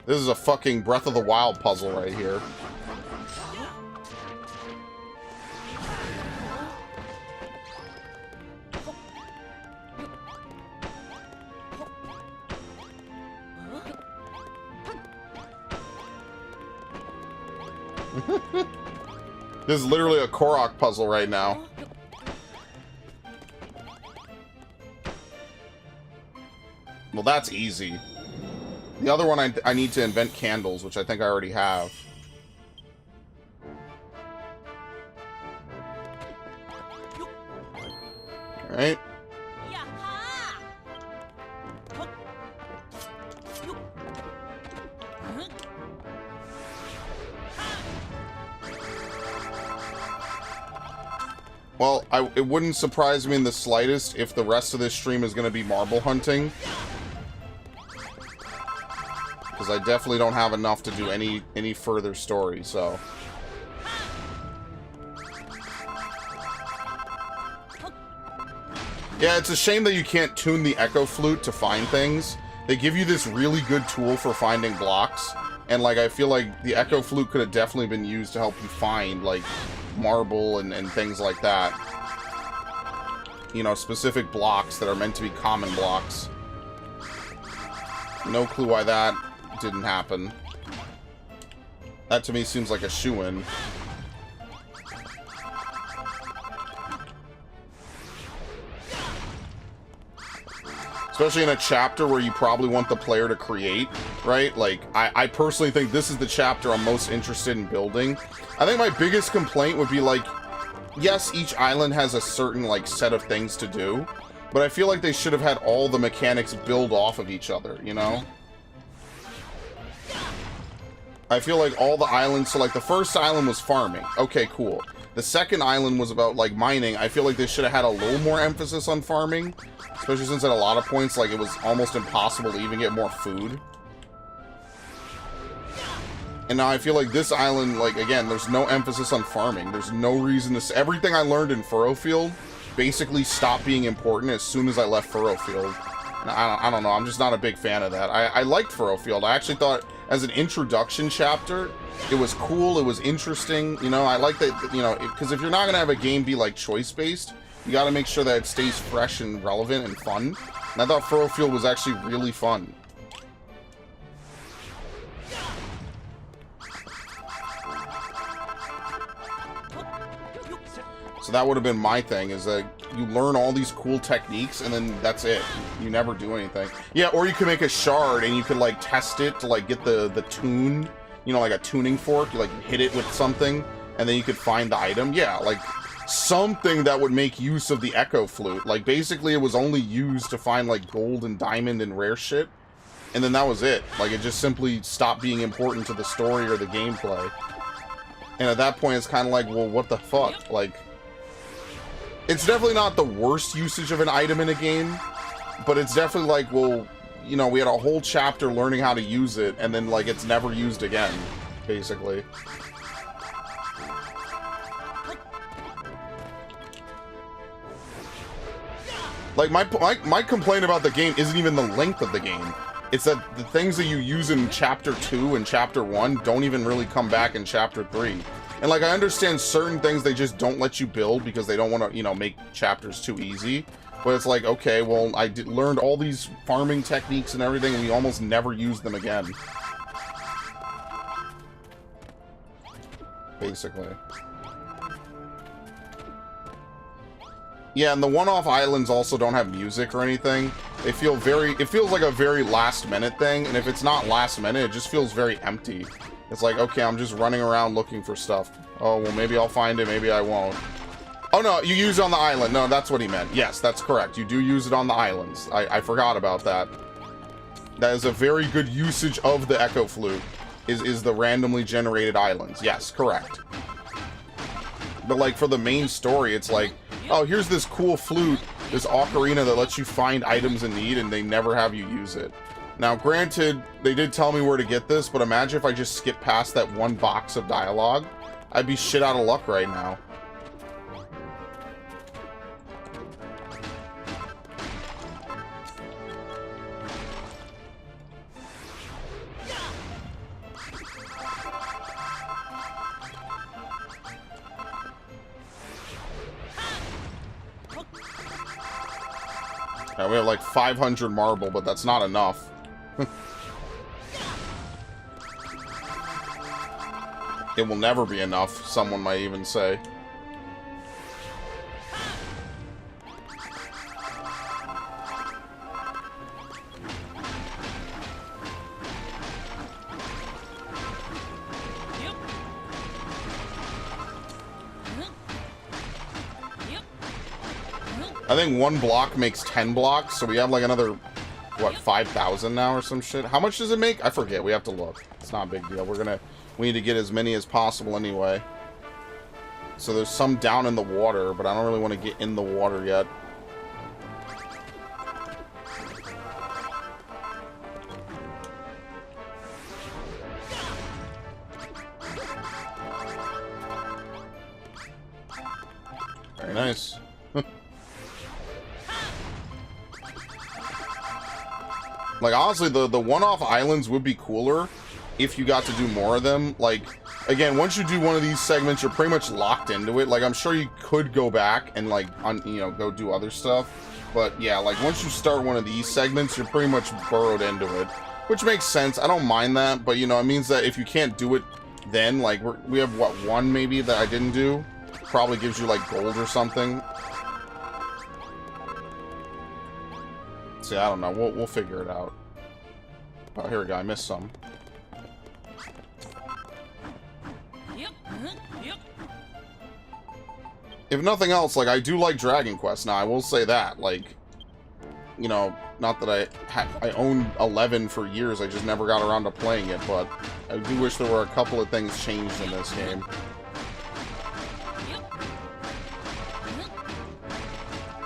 This is a fucking Breath of the Wild puzzle right here. This is literally a Korok puzzle right now. Well, that's easy. The other one, I need to invent candles, which I think I already have. Alright. Well, it wouldn't surprise me in the slightest if the rest of this stream is going to be marble hunting. Because I definitely don't have enough to do any further story, so... Yeah, it's a shame that you can't tune the Echo Flute to find things. They give you this really good tool for finding blocks, and, like, I feel like the Echo Flute could have definitely been used to help you find, like, marble and things like that. You know, specific blocks that are meant to be common blocks. No clue why that didn't happen. That to me seems like a shoo-in. Especially in a chapter where you probably want the player to create, right? Like, I personally think this is the chapter I'm most interested in building. I think my biggest complaint would be, like, yes, each island has a certain, like, set of things to do, but I feel like they should have had all the mechanics build off of each other, you know? I feel like all the islands, so, like, the first island was farming. Okay, cool. The second island was about, like, mining. I feel like they should have had a little more emphasis on farming. Especially since at a lot of points, like, it was almost impossible to even get more food. And now I feel like this island, like, again, there's no emphasis on farming. There's no reason to... Everything I learned in Furrowfield basically stopped being important as soon as I left Furrowfield. And I don't know, I'm just not a big fan of that. I liked Furrowfield. I actually thought, as an introduction chapter, it was cool, it was interesting. You know, I like that, you know, because if you're not going to have a game be, like, choice-based, you gotta make sure that it stays fresh and relevant and fun. And I thought Furrowfield was actually really fun. So that would have been my thing, is that you learn all these cool techniques and then that's it. You never do anything. Yeah, or you could make a shard and you could, like, test it to, like, get the tune, you know, like a tuning fork. You, like, hit it with something and then you could find the item. Yeah, like... something that would make use of the Echo Flute. Like, basically, it was only used to find, like, gold and diamond and rare shit. And then that was it. Like, it just simply stopped being important to the story or the gameplay. And at that point, it's kind of like, well, what the fuck? Like, it's definitely not the worst usage of an item in a game, but it's definitely like, well, you know, we had a whole chapter learning how to use it, and then, like, it's never used again, basically. Like, my complaint about the game isn't even the length of the game. It's that the things that you use in Chapter 2 and Chapter 1 don't even really come back in Chapter 3. And, like, I understand certain things they just don't let you build because they don't want to, you know, make chapters too easy. But it's like, okay, well, I learned all these farming techniques and everything, and we almost never used them again. Basically. Yeah, and the one-off islands also don't have music or anything. They feel it feels like a very last-minute thing, and if it's not last-minute, it just feels very empty. It's like, okay, I'm just running around looking for stuff. Oh, well, maybe I'll find it, maybe I won't. Oh, no, you use it on the island. No, that's what he meant. Yes, that's correct. You do use it on the islands. I forgot about that. That is a very good usage of the Echo Flute, is the randomly generated islands. Yes, correct. But, like, for the main story, it's like, oh, here's this cool flute, this ocarina that lets you find items in need, and they never have you use it. Now, granted, they did tell me where to get this, but imagine if I just skipped past that one box of dialogue. I'd be shit out of luck right now. Yeah, we have like 500 marble, but that's not enough. It will never be enough, someone might even say. I think one block makes 10 blocks, so we have like another, what, 5,000 now or some shit? How much does it make? I forget. We have to look. It's not a big deal. We need to get as many as possible anyway. So there's some down in the water, but I don't really want to get in the water yet. Very nice. Like, honestly, the one-off islands would be cooler if you got to do more of them. Like, again, once you do one of these segments, you're pretty much locked into it. Like, I'm sure you could go back and, like, go do other stuff. But, yeah, like, once you start one of these segments, you're pretty much burrowed into it. Which makes sense. I don't mind that. But, you know, it means that if you can't do it then, like, we have, what, one maybe that I didn't do? Probably gives you, like, gold or something. See, I don't know. We'll figure it out. Oh, here we go. I missed some. If nothing else, like, I do like Dragon Quest now. I will say that. Like, you know, not that I owned 11 for years. I just never got around to playing it, but I do wish there were a couple of things changed in this game.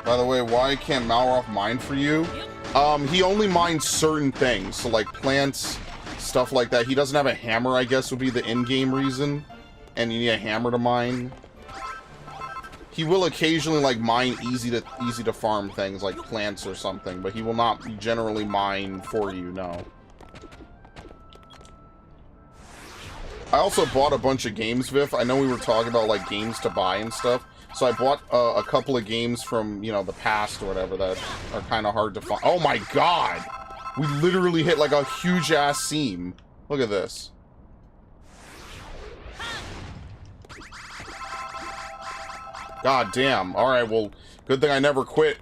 By the way, why can't Malroth mine for you? He only mines certain things, so like plants, stuff like that. He doesn't have a hammer, I guess, would be the in-game reason. And you need a hammer to mine. He will occasionally like mine easy to farm things like plants or something, but he will not generally mine for you, no. I also bought a bunch of games, Viv. I know we were talking about like games to buy and stuff. So I bought a couple of games from, you know, the past or whatever that are kind of hard to find. Oh my god! We literally hit like a huge-ass seam. Look at this. God damn. Alright, well, good thing I never quit.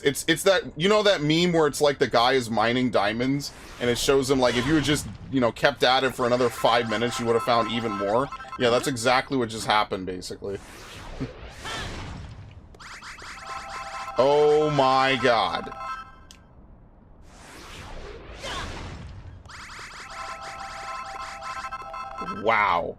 It's that, you know that meme where it's like the guy is mining diamonds, and it shows him like if you had just, you know, kept at it for another 5 minutes, you would have found even more? Yeah, that's exactly what just happened, basically. Oh my god. Wow.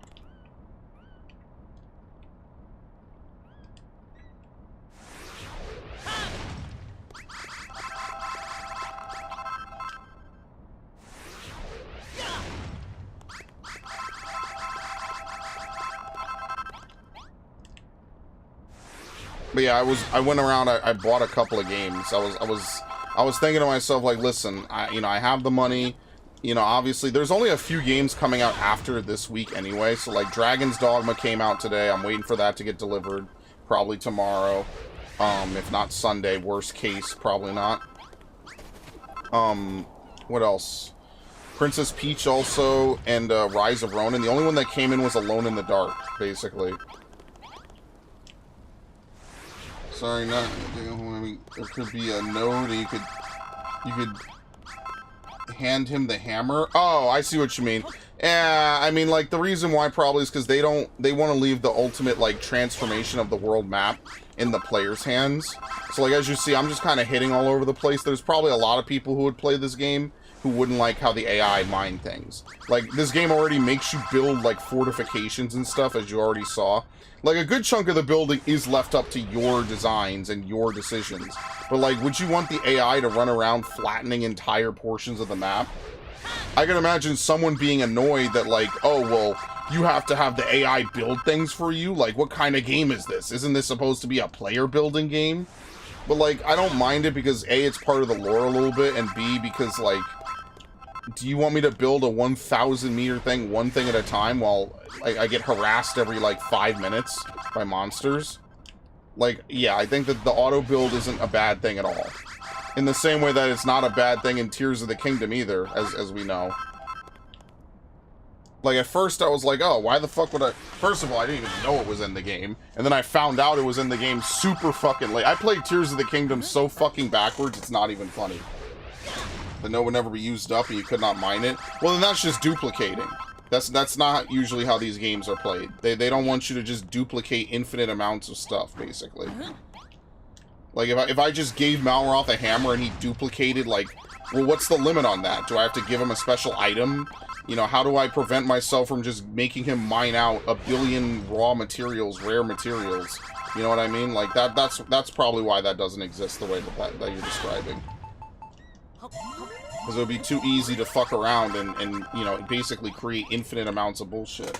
But yeah, I went around, I bought a couple of games. I was thinking to myself, like, listen, I have the money, you know, obviously there's only a few games coming out after this week anyway. So like Dragon's Dogma came out today. I'm waiting for that to get delivered probably tomorrow. If not Sunday, worst case, probably not. What else? Princess Peach also, and Rise of Ronin. The only one that came in was Alone in the Dark, basically. Sorry, not. I mean, there could be a node. You could hand him the hammer. Oh, I see what you mean. Yeah, I mean, like the reason why probably is because they want to leave the ultimate like transformation of the world map in the player's hands. So like as you see, I'm just kind of hitting all over the place. There's probably a lot of people who would play this game who wouldn't like how the AI mine things. Like this game already makes you build like fortifications and stuff, as you already saw. Like, a good chunk of the building is left up to your designs and your decisions. But, like, would you want the AI to run around flattening entire portions of the map? I can imagine someone being annoyed that, like, oh, well, you have to have the AI build things for you? Like, what kind of game is this? Isn't this supposed to be a player-building game? But, like, I don't mind it because, A, it's part of the lore a little bit, and B, because, like, do you want me to build a 1,000-meter thing one thing at a time while I get harassed every, like, 5 minutes by monsters? Like, yeah, I think that the auto-build isn't a bad thing at all. In the same way that it's not a bad thing in Tears of the Kingdom either, as we know. Like, at first I was like, oh, why the fuck would I... First of all, I didn't even know it was in the game. And then I found out it was in the game super fucking late. I played Tears of the Kingdom so fucking backwards, it's not even funny. The node would never be used up and you could not mine it. Well, then that's just duplicating. That's not usually how these games are played. They don't want you to just duplicate infinite amounts of stuff, basically. Like, if I just gave Malroth a hammer and he duplicated, like, Well, what's the limit on that? Do I have to give him a special item? You know, how do I prevent myself from just making him mine out a billion raw materials, rare materials? You know what I mean? Like, that's probably why that doesn't exist the way that you're describing. Because it would be too easy to fuck around and, you know, basically create infinite amounts of bullshit.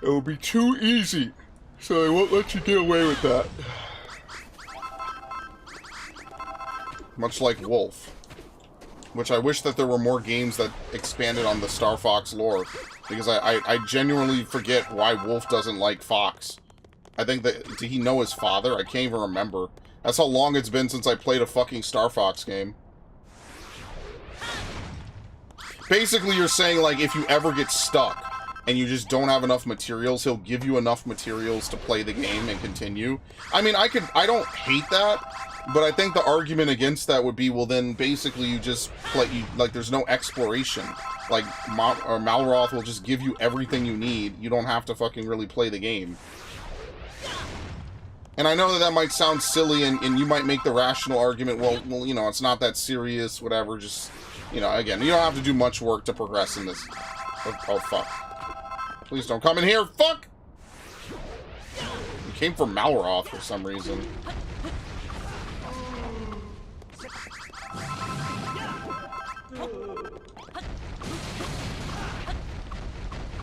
It would be too easy, so they won't let you get away with that. Much like Wolf. Which I wish that there were more games that expanded on the Star Fox lore. Because I genuinely forget why Wolf doesn't like Fox. I think that... Did he know his father? I can't even remember. That's how long it's been since I played a fucking Star Fox game. Basically, you're saying, like, if you ever get stuck and you just don't have enough materials, he'll give you enough materials to play the game and continue. I mean, I don't hate that, but I think the argument against that would be, well, then basically you just play, like, there's no exploration. Like, Malroth will just give you everything you need. You don't have to fucking really play the game. And I know that might sound silly, and you might make the rational argument, well, you know, it's not that serious, whatever, just, you know, again, you don't have to do much work to progress in this. Oh, fuck. Please don't come in here, fuck! You came from Malroth for some reason.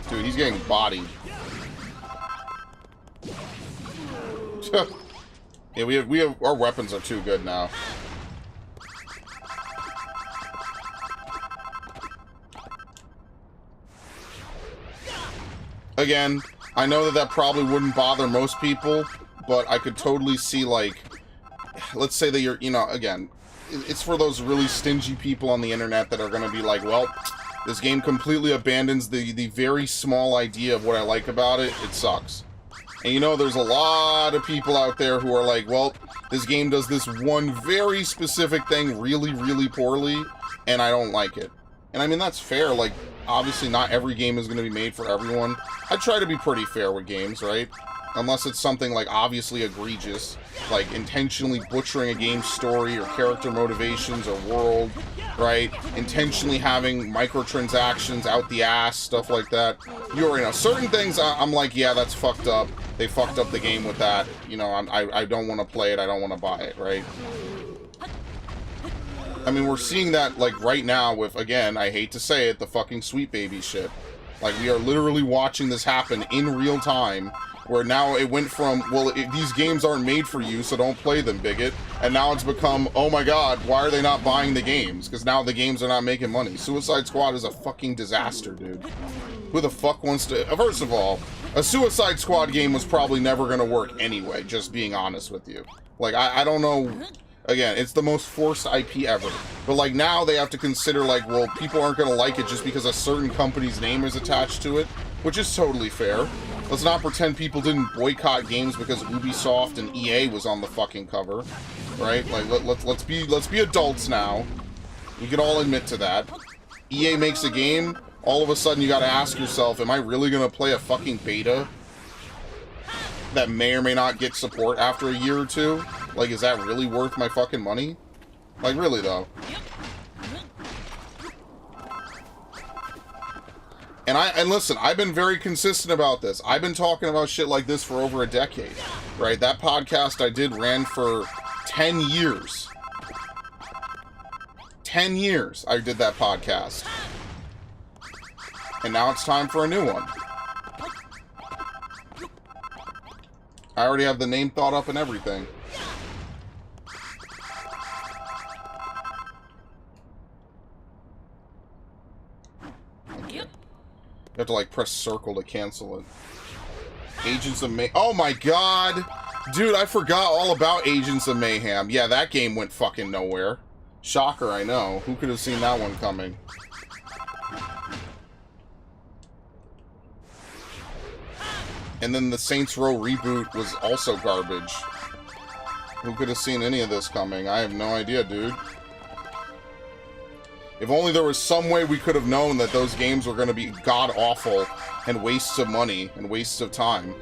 Dude, he's getting bodied. Yeah, we have our weapons are too good now. Again, I know that probably wouldn't bother most people, but I could totally see, like, let's say that you're, you know, again, it's for those really stingy people on the internet that are going to be like, well, this game completely abandons the very small idea of what I like about it. It sucks. And you know, there's a lot of people out there who are like, well, this game does this one very specific thing really, really poorly, and I don't like it. And I mean, that's fair. Like, obviously not every game is going to be made for everyone. I try to be pretty fair with games, right? Unless it's something, like, obviously egregious, like intentionally butchering a game's story or character motivations or world, right? Intentionally having microtransactions out the ass, stuff like that. You already know. Certain things, I'm like, yeah, that's fucked up. They fucked up the game with that. You know, I don't want to play it. I don't want to buy it, right? I mean, we're seeing that, like, right now with, again, I hate to say it, the fucking Sweet Baby shit. Like, we are literally watching this happen in real time, where now it went from, well, these games aren't made for you, so don't play them, bigot. And now it's become, oh my god, why are they not buying the games? Because now the games are not making money. Suicide Squad is a fucking disaster, dude. Who the fuck wants to... First of all, a Suicide Squad game was probably never going to work anyway, just being honest with you. Like, I don't know... Again, it's the most forced IP ever. But, like, now they have to consider, like, well, people aren't going to like it just because a certain company's name is attached to it, which is totally fair. Let's not pretend people didn't boycott games because Ubisoft and EA was on the fucking cover, right? Like, let's be adults now. We can all admit to that. EA makes a game, all of a sudden you gotta ask yourself, am I really gonna play a fucking beta that may or may not get support after a year or two? Like, is that really worth my fucking money? Like, really, though. And listen, I've been very consistent about this. I've been talking about shit like this for over a decade, right? That podcast I did ran for 10 years. 10 years I did that podcast. And now it's time for a new one. I already have the name thought up and everything. You have to, like, press circle to cancel it. Agents of Mayhem. Oh my god! Dude, I forgot all about Agents of Mayhem. Yeah, that game went fucking nowhere. Shocker, I know. Who could have seen that one coming? And then the Saints Row reboot was also garbage. Who could have seen any of this coming? I have no idea, dude. If only there was some way we could have known that those games were going to be god-awful and wastes of money and wastes of time.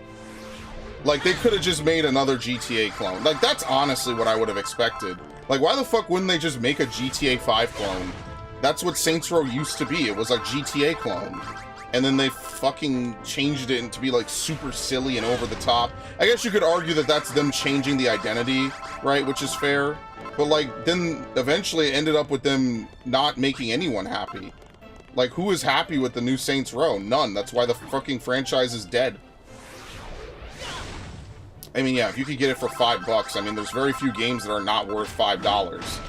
Like, they could have just made another GTA clone. Like, that's honestly what I would have expected. Like, why the fuck wouldn't they just make a GTA 5 clone? That's what Saints Row used to be. It was a GTA clone. And then they fucking changed it to be, like, super silly and over the top. I guess you could argue that that's them changing the identity, right? Which is fair. But, like, then eventually it ended up with them not making anyone happy. Like, who is happy with the new Saints Row? None. That's why the fucking franchise is dead. I mean, yeah, if you could get it for $5, I mean, there's very few games that are not worth $5.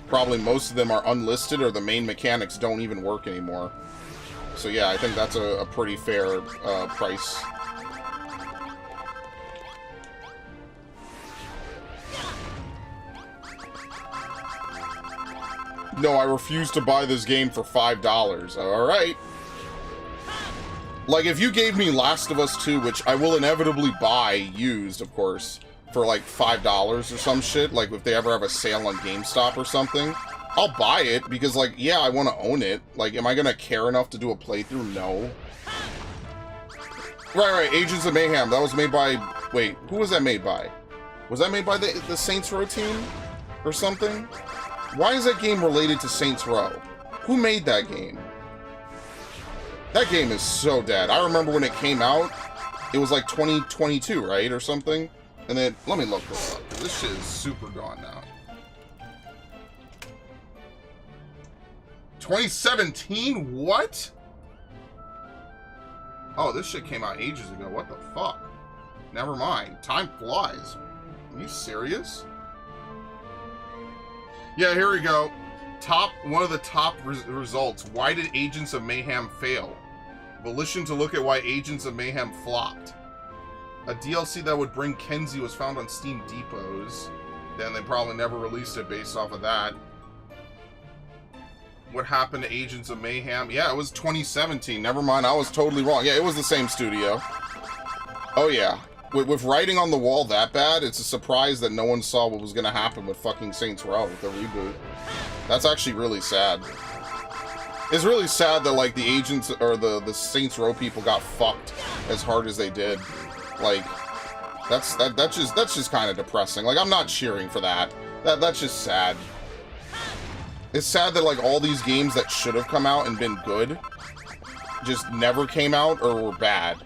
Probably most of them are unlisted or the main mechanics don't even work anymore. So yeah, I think that's a pretty fair price. No, I refuse to buy this game for $5. Alright. Like, if you gave me Last of Us 2, which I will inevitably buy used, of course, for like $5 or some shit, like if they ever have a sale on GameStop or something, I'll buy it because, like, yeah, I want to own it. Like, am I going to care enough to do a playthrough? No. Right, Agents of Mayhem. That was made by... Wait, who was that made by? Was that made by the Saints Row team? Or something? Why is that game related to Saints Row? Who made that game? That game is so dead. I remember when it came out, it was like 2022, right? Or something? And then, let me look this up. This shit is super gone now. 2017? What? Oh, this shit came out ages ago. What the fuck? Never mind. Time flies. Are you serious? Yeah, here we go. One of the top results. Why did Agents of Mayhem fail? Volition to look at why Agents of Mayhem flopped. A DLC that would bring Kenzie was found on Steam depots. Then they probably never released it based off of that. What happened to Agents of Mayhem? Yeah, it was 2017. Never mind, I was totally wrong. Yeah, it was the same studio. Oh yeah. With writing on the wall that bad, it's a surprise that no one saw what was going to happen with fucking Saints Row with the reboot. That's actually really sad. It's really sad that, like, the agents or the Saints Row people got fucked as hard as they did. Like, that's just kind of depressing. Like, I'm not cheering for that. That's just sad. It's sad that, like, all these games that should have come out and been good just never came out or were bad.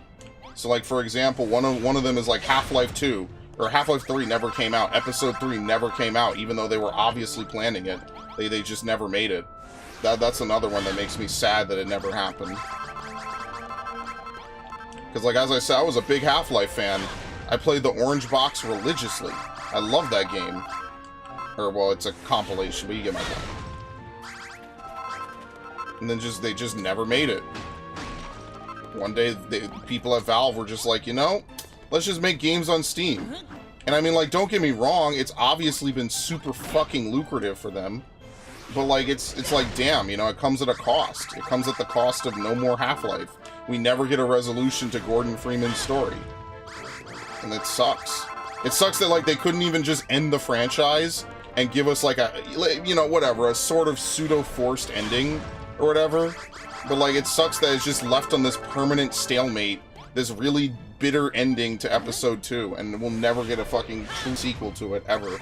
So, like, for example, one of them is like Half-Life 2, or Half-Life 3 never came out. Episode 3 never came out, even though they were obviously planning it. They just never made it. That's another one that makes me sad that it never happened. Because, like, as I said, I was a big Half-Life fan. I played the Orange Box religiously. I love that game. Or, well, it's a compilation, but you get my point. And then they just never made it. One day, people at Valve were just like, you know, let's just make games on Steam. And I mean, like, don't get me wrong, it's obviously been super fucking lucrative for them. But, like, it's like, damn, you know, it comes at a cost. It comes at the cost of no more Half-Life. We never get a resolution to Gordon Freeman's story. And it sucks. It sucks that, like, they couldn't even just end the franchise and give us, like, a, you know, whatever, a sort of pseudo-forced ending or whatever. But, like, it sucks that it's just left on this permanent stalemate, this really bitter ending to Episode 2, and we'll never get a fucking true sequel to it, ever.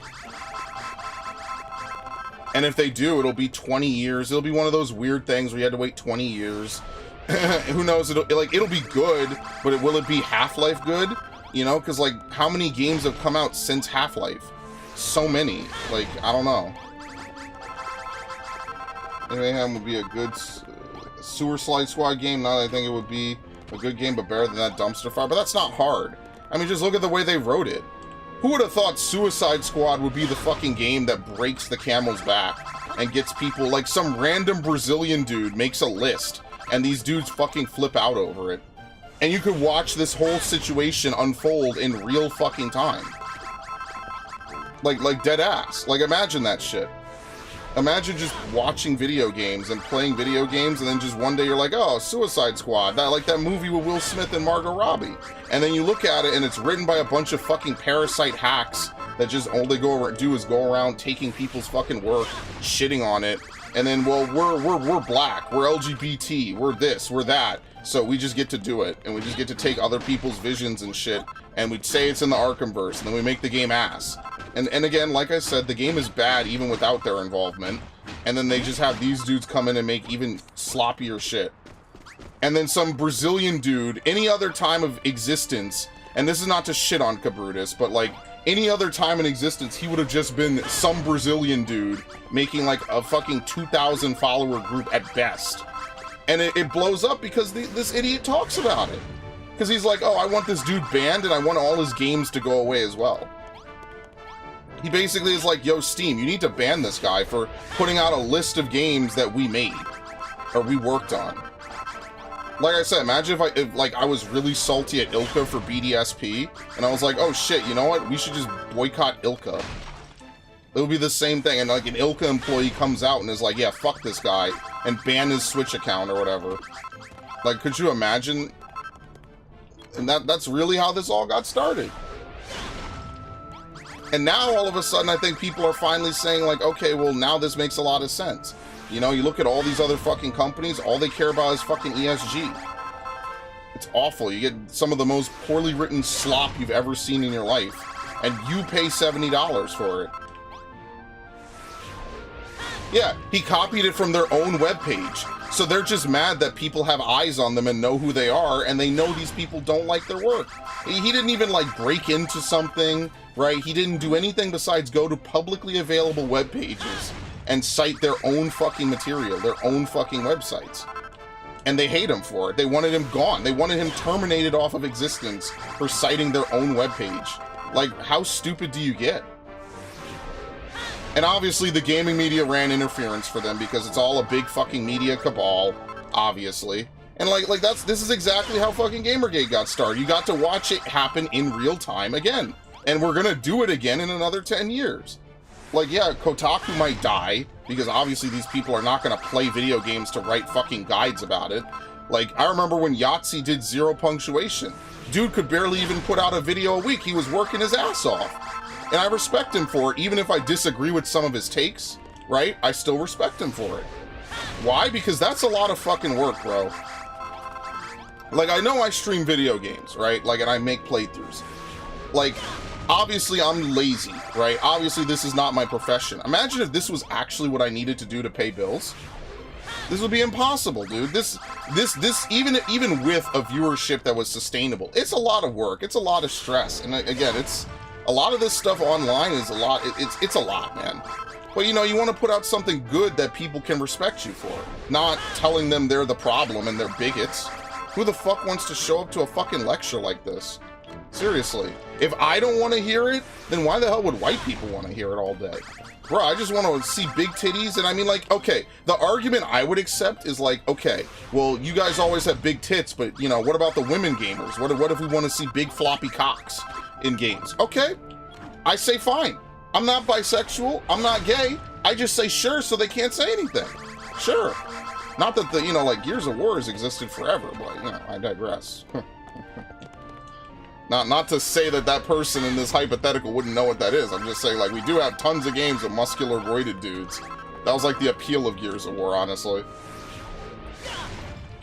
And if they do, it'll be 20 years. It'll be one of those weird things where you had to wait 20 years. Who knows? It'll be good, but will it be Half-Life good? You know, because, like, how many games have come out since Half-Life? So many. Like, I don't know. Mayhem would be a good Sewer Slide Squad game. Now I think it would be a good game, but better than that dumpster fire. But that's not hard. I mean, just look at the way they wrote it. Who would have thought Suicide Squad would be the fucking game that breaks the camel's back and gets people, like, some random Brazilian dude makes a list and these dudes fucking flip out over it. And you could watch this whole situation unfold in real fucking time. Like dead ass. Like, imagine that shit. Imagine just watching video games and playing video games, and then just one day you're like, oh, Suicide Squad, like that movie with Will Smith and Margot Robbie. And then you look at it, and it's written by a bunch of fucking parasite hacks that just all they do is go around taking people's fucking work, shitting on it, and then, well, we're black, we're LGBT, we're this, we're that, so we just get to do it, and we just get to take other people's visions and shit and we'd say it's in the Arkhamverse, and then we make the game ass. And again, like I said, the game is bad even without their involvement, and then they just have these dudes come in and make even sloppier shit. And then some Brazilian dude, any other time of existence, and this is not to shit on Cabrutus, but like, any other time in existence, he would have just been some Brazilian dude making like a fucking 2,000 follower group at best. And it blows up because this idiot talks about it. Because he's like, oh, I want this dude banned and I want all his games to go away as well. He basically is like, yo, Steam, you need to ban this guy for putting out a list of games that we made or we worked on. Like I said, imagine if I was really salty at Ilka for BDSP, and I was like, oh shit, you know what? We should just boycott Ilka. It would be the same thing, and like an Ilka employee comes out and is like, yeah, fuck this guy, and ban his Switch account or whatever. Like, could you imagine? And that's really how this all got started. And now, all of a sudden, I think people are finally saying, like, okay, well, now this makes a lot of sense. You know, you look at all these other fucking companies, all they care about is fucking ESG. It's awful. You get some of the most poorly written slop you've ever seen in your life, and you pay $70 for it. Yeah, he copied it from their own webpage. So they're just mad that people have eyes on them and know who they are, and they know these people don't like their work. He didn't even, like, break into something, right? He didn't do anything besides go to publicly available web pages and cite their own fucking material, their own fucking websites. And they hate him for it. They wanted him gone. They wanted him terminated off of existence for citing their own webpage. Like, how stupid do you get? And obviously the gaming media ran interference for them because it's all a big fucking media cabal, obviously. And this is exactly how fucking Gamergate got started. You got to watch it happen in real time again. And we're gonna do it again in another 10 years. Like, yeah, Kotaku might die, because obviously these people are not gonna play video games to write fucking guides about it. Like, I remember when Yahtzee did Zero Punctuation. Dude could barely even put out a video a week. He was working his ass off. And I respect him for it, even if I disagree with some of his takes, right? I still respect him for it. Why? Because that's a lot of fucking work, bro. Like, I know I stream video games, right? Like, and I make playthroughs. Like, obviously I'm lazy, right? Obviously this is not my profession. Imagine if this was actually what I needed to do to pay bills. This would be impossible, dude. This even with a viewership that was sustainable, it's a lot of work. It's a lot of stress. And again, it's a lot of this stuff online is a lot. It's a lot, man. But, you know, you want to put out something good that people can respect you for, not telling them they're the problem and they're bigots. Who the fuck wants to show up to a fucking lecture like this? Seriously. If I don't want to hear it, then why the hell would white people want to hear it all day? Bro, I just want to see big titties, and I mean, like, okay, the argument I would accept is like, okay, well, you guys always have big tits, but, you know, what about the women gamers? What if we want to see big floppy cocks in games? Okay, I say fine. I'm not bisexual, I'm not gay, I just say sure so they can't say anything. Sure. Not that the, you know, like, Gears of War has existed forever, but, you know, I digress. Not to say that that person in this hypothetical wouldn't know what that is. I'm just saying, like, we do have tons of games with muscular roided dudes. That was like the appeal of Gears of War, honestly.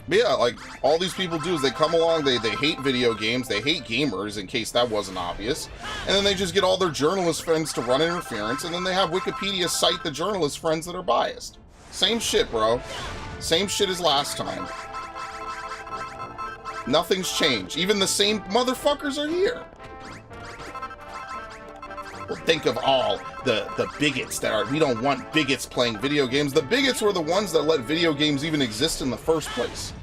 But yeah, like, all these people do is they come along, they hate video games, they hate gamers, in case that wasn't obvious, and then they just get all their journalist friends to run interference, and then they have Wikipedia cite the journalist friends that are biased. Same shit, bro. Same shit as last time. Nothing's changed. Even the same motherfuckers are here. Well, think of all the bigots that are... We don't want bigots playing video games. The bigots were the ones that let video games even exist in the first place.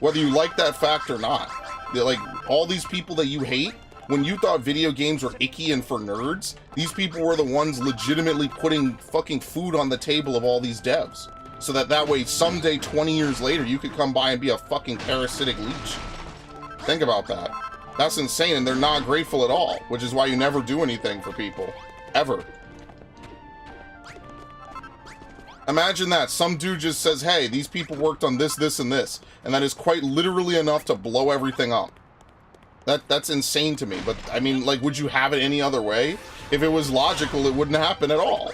Whether you like that fact or not. They're like, all these people that you hate, when you thought video games were icky and for nerds, these people were the ones legitimately putting fucking food on the table of all these devs. So that way, someday, 20 years later, you could come by and be a fucking parasitic leech. Think about that. That's insane, and they're not grateful at all, which is why you never do anything for people. Ever. Imagine that. Some dude just says, hey, these people worked on this, this, and this. And that is quite literally enough to blow everything up. That's insane to me. But, I mean, like, would you have it any other way? If it was logical, it wouldn't happen at all.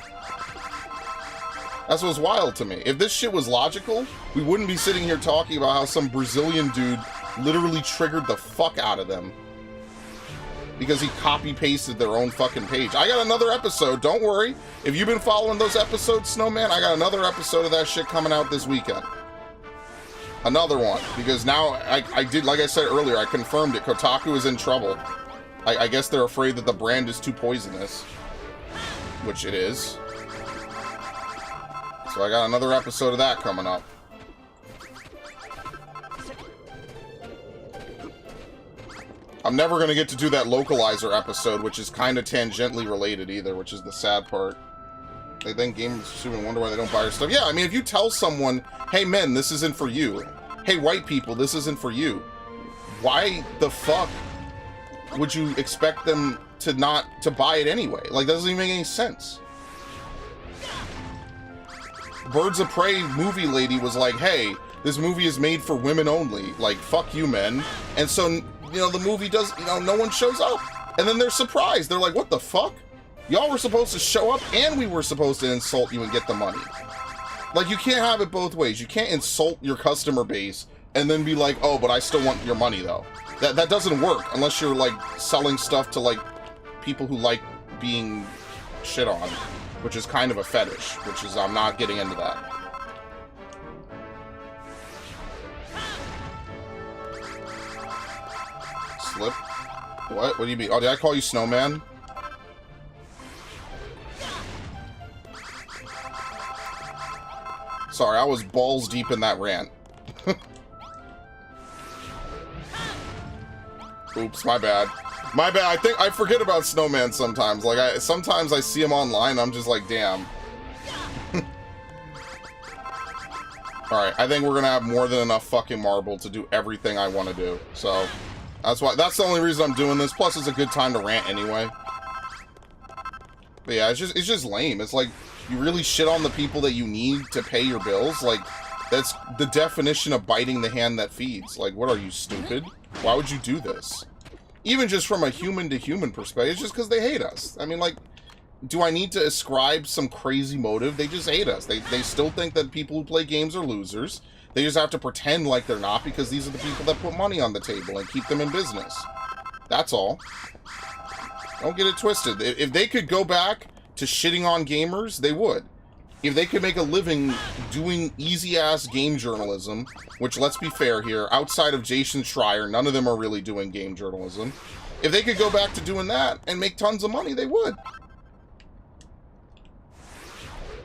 That's what's wild to me. If this shit was logical, we wouldn't be sitting here talking about how some Brazilian dude literally triggered the fuck out of them. because he copy-pasted their own fucking page. I got another episode, don't worry. If you've been following those episodes, Snowman, I got another episode of that shit coming out this weekend. Another one, because now, I did, like I said earlier, I confirmed it. Kotaku is in trouble. I guess they're afraid that the brand is too poisonous. Which it is. So I got another episode of that coming up. I'm never going to get to do that localizer episode, which is kind of tangentially related either, which is the sad part. They think gamers shouldn't wonder why they don't buy your stuff. Yeah, I mean, if you tell someone, hey men, this isn't for you. Hey white people, this isn't for you. Why the fuck would you expect them to buy it anyway? Like, that doesn't even make any sense. Birds of Prey movie lady was like, hey, this movie is made for women only. Like, fuck you, men. And so, you know, the movie does, you know, no one shows up. And then they're surprised. They're like, what the fuck? Y'all were supposed to show up and we were supposed to insult you and get the money. Like, you can't have it both ways. You can't insult your customer base and then be like, oh, but I still want your money, though. That doesn't work unless you're, like, selling stuff to, like, people who like being shit on, which is kind of a fetish, which is, I'm not getting into that. Slip? What? What do you mean? Oh, did I call you Snowman? Sorry, I was balls deep in that rant. Oops, my bad. My bad. I think I forget about Snowman sometimes. Like, sometimes I see him online, I'm just like, damn. Alright, I think we're gonna have more than enough fucking marble to do everything I want to do. So, that's the only reason I'm doing this. Plus, it's a good time to rant anyway. But yeah, it's just lame. It's like, you really shit on the people that you need to pay your bills? Like, that's the definition of biting the hand that feeds. Like, what are you, stupid? Why would you do this? Even just from a human-to-human perspective, it's just because they hate us. I mean, like, do I need to ascribe some crazy motive? They just hate us. They still think that people who play games are losers. They just have to pretend like they're not because these are the people that put money on the table and keep them in business. That's all. Don't get it twisted. If they could go back to shitting on gamers, they would. If they could make a living doing easy-ass game journalism, which, let's be fair here, outside of Jason Schreier, none of them are really doing game journalism. If they could go back to doing that and make tons of money, they would.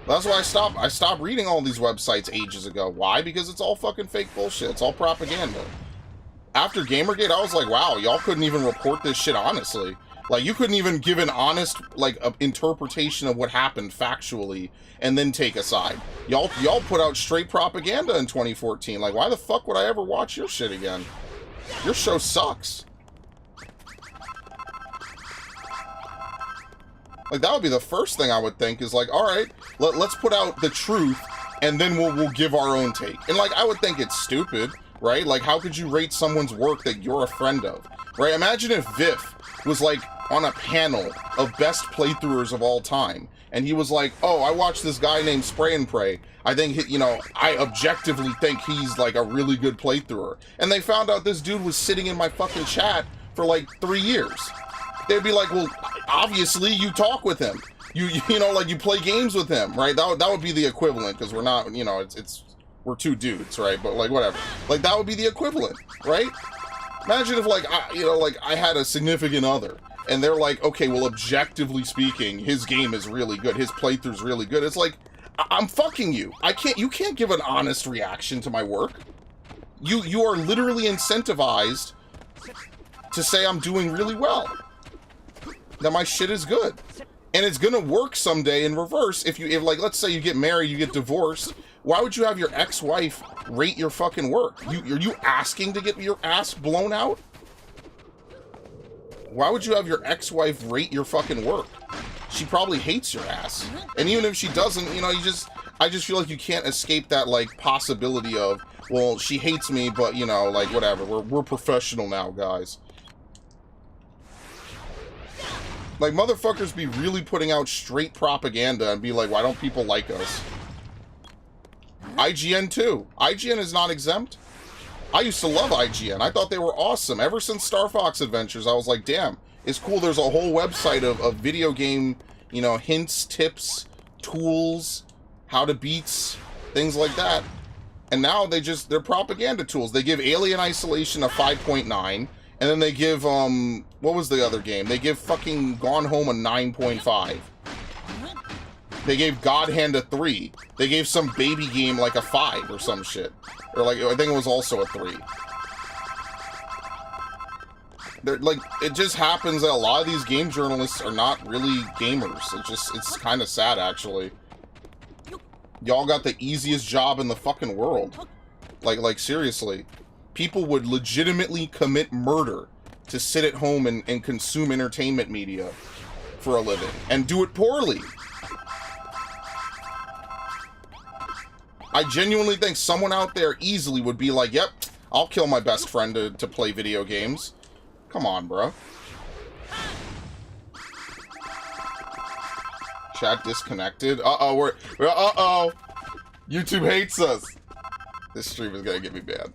That's why I stopped reading all these websites ages ago. Why? Because it's all fucking fake bullshit. It's all propaganda. After Gamergate, I was like, wow, y'all couldn't even report this shit honestly. Like, you couldn't even give an honest, like, interpretation of what happened factually and then take a side. Y'all put out straight propaganda in 2014. Like, why the fuck would I ever watch your shit again? Your show sucks. Like, that would be the first thing I would think is like, all right, let's put out the truth and then we'll give our own take. And, like, I would think it's stupid, right? Like, how could you rate someone's work that you're a friend of, right? Imagine if Viff was, like, on a panel of best playthroughers of all time, and he was like, oh, I watched this guy named Spray and Pray. I think, you know, I objectively think he's, like, a really good playthrougher. And they found out this dude was sitting in my fucking chat for, like, 3 years. They'd be like, well, obviously you talk with him. You know, like, you play games with him, right? That would be the equivalent, because we're not, you know, we're two dudes, right? But, like, whatever. Like, that would be the equivalent, right? Imagine if, like, I had a significant other, and they're like, okay, well, objectively speaking, his game is really good. His playthrough's really good. It's like, I'm fucking you. You can't give an honest reaction to my work. You are literally incentivized to say I'm doing really well. That my shit is good. And it's gonna work someday in reverse. If like, let's say you get married, you get divorced, why would you have your ex-wife rate your fucking work? Are you asking to get your ass blown out? Why would you have your ex-wife rate your fucking work? She probably hates your ass. And even if she doesn't, you know, I just feel like you can't escape that, like, possibility of, well, she hates me, but, you know, like, whatever. We're professional now, guys. Like, motherfuckers be really putting out straight propaganda and be like, why don't people like us? IGN too. IGN is not exempt. I used to love IGN. I thought they were awesome. Ever since Star Fox Adventures, I was like, damn, is cool. There's a whole website of video game, you know, hints, tips, tools, how to beats, things like that. And now they're propaganda tools. They give Alien Isolation a 5.9, and then they give, what was the other game? They give fucking Gone Home a 9.5. They gave God Hand a 3. They gave some baby game like a 5 or some shit. Or like, I think it was also a 3. Like, it just happens that a lot of these game journalists are not really gamers. It's kind of sad, actually. Y'all got the easiest job in the fucking world. Like seriously. People would legitimately commit murder to sit at home and consume entertainment media for a living. And do it poorly. I genuinely think someone out there easily would be like, yep, I'll kill my best friend to play video games. Come on, bro. Chat disconnected. Uh-oh, uh-oh. YouTube hates us. This stream is gonna get me banned.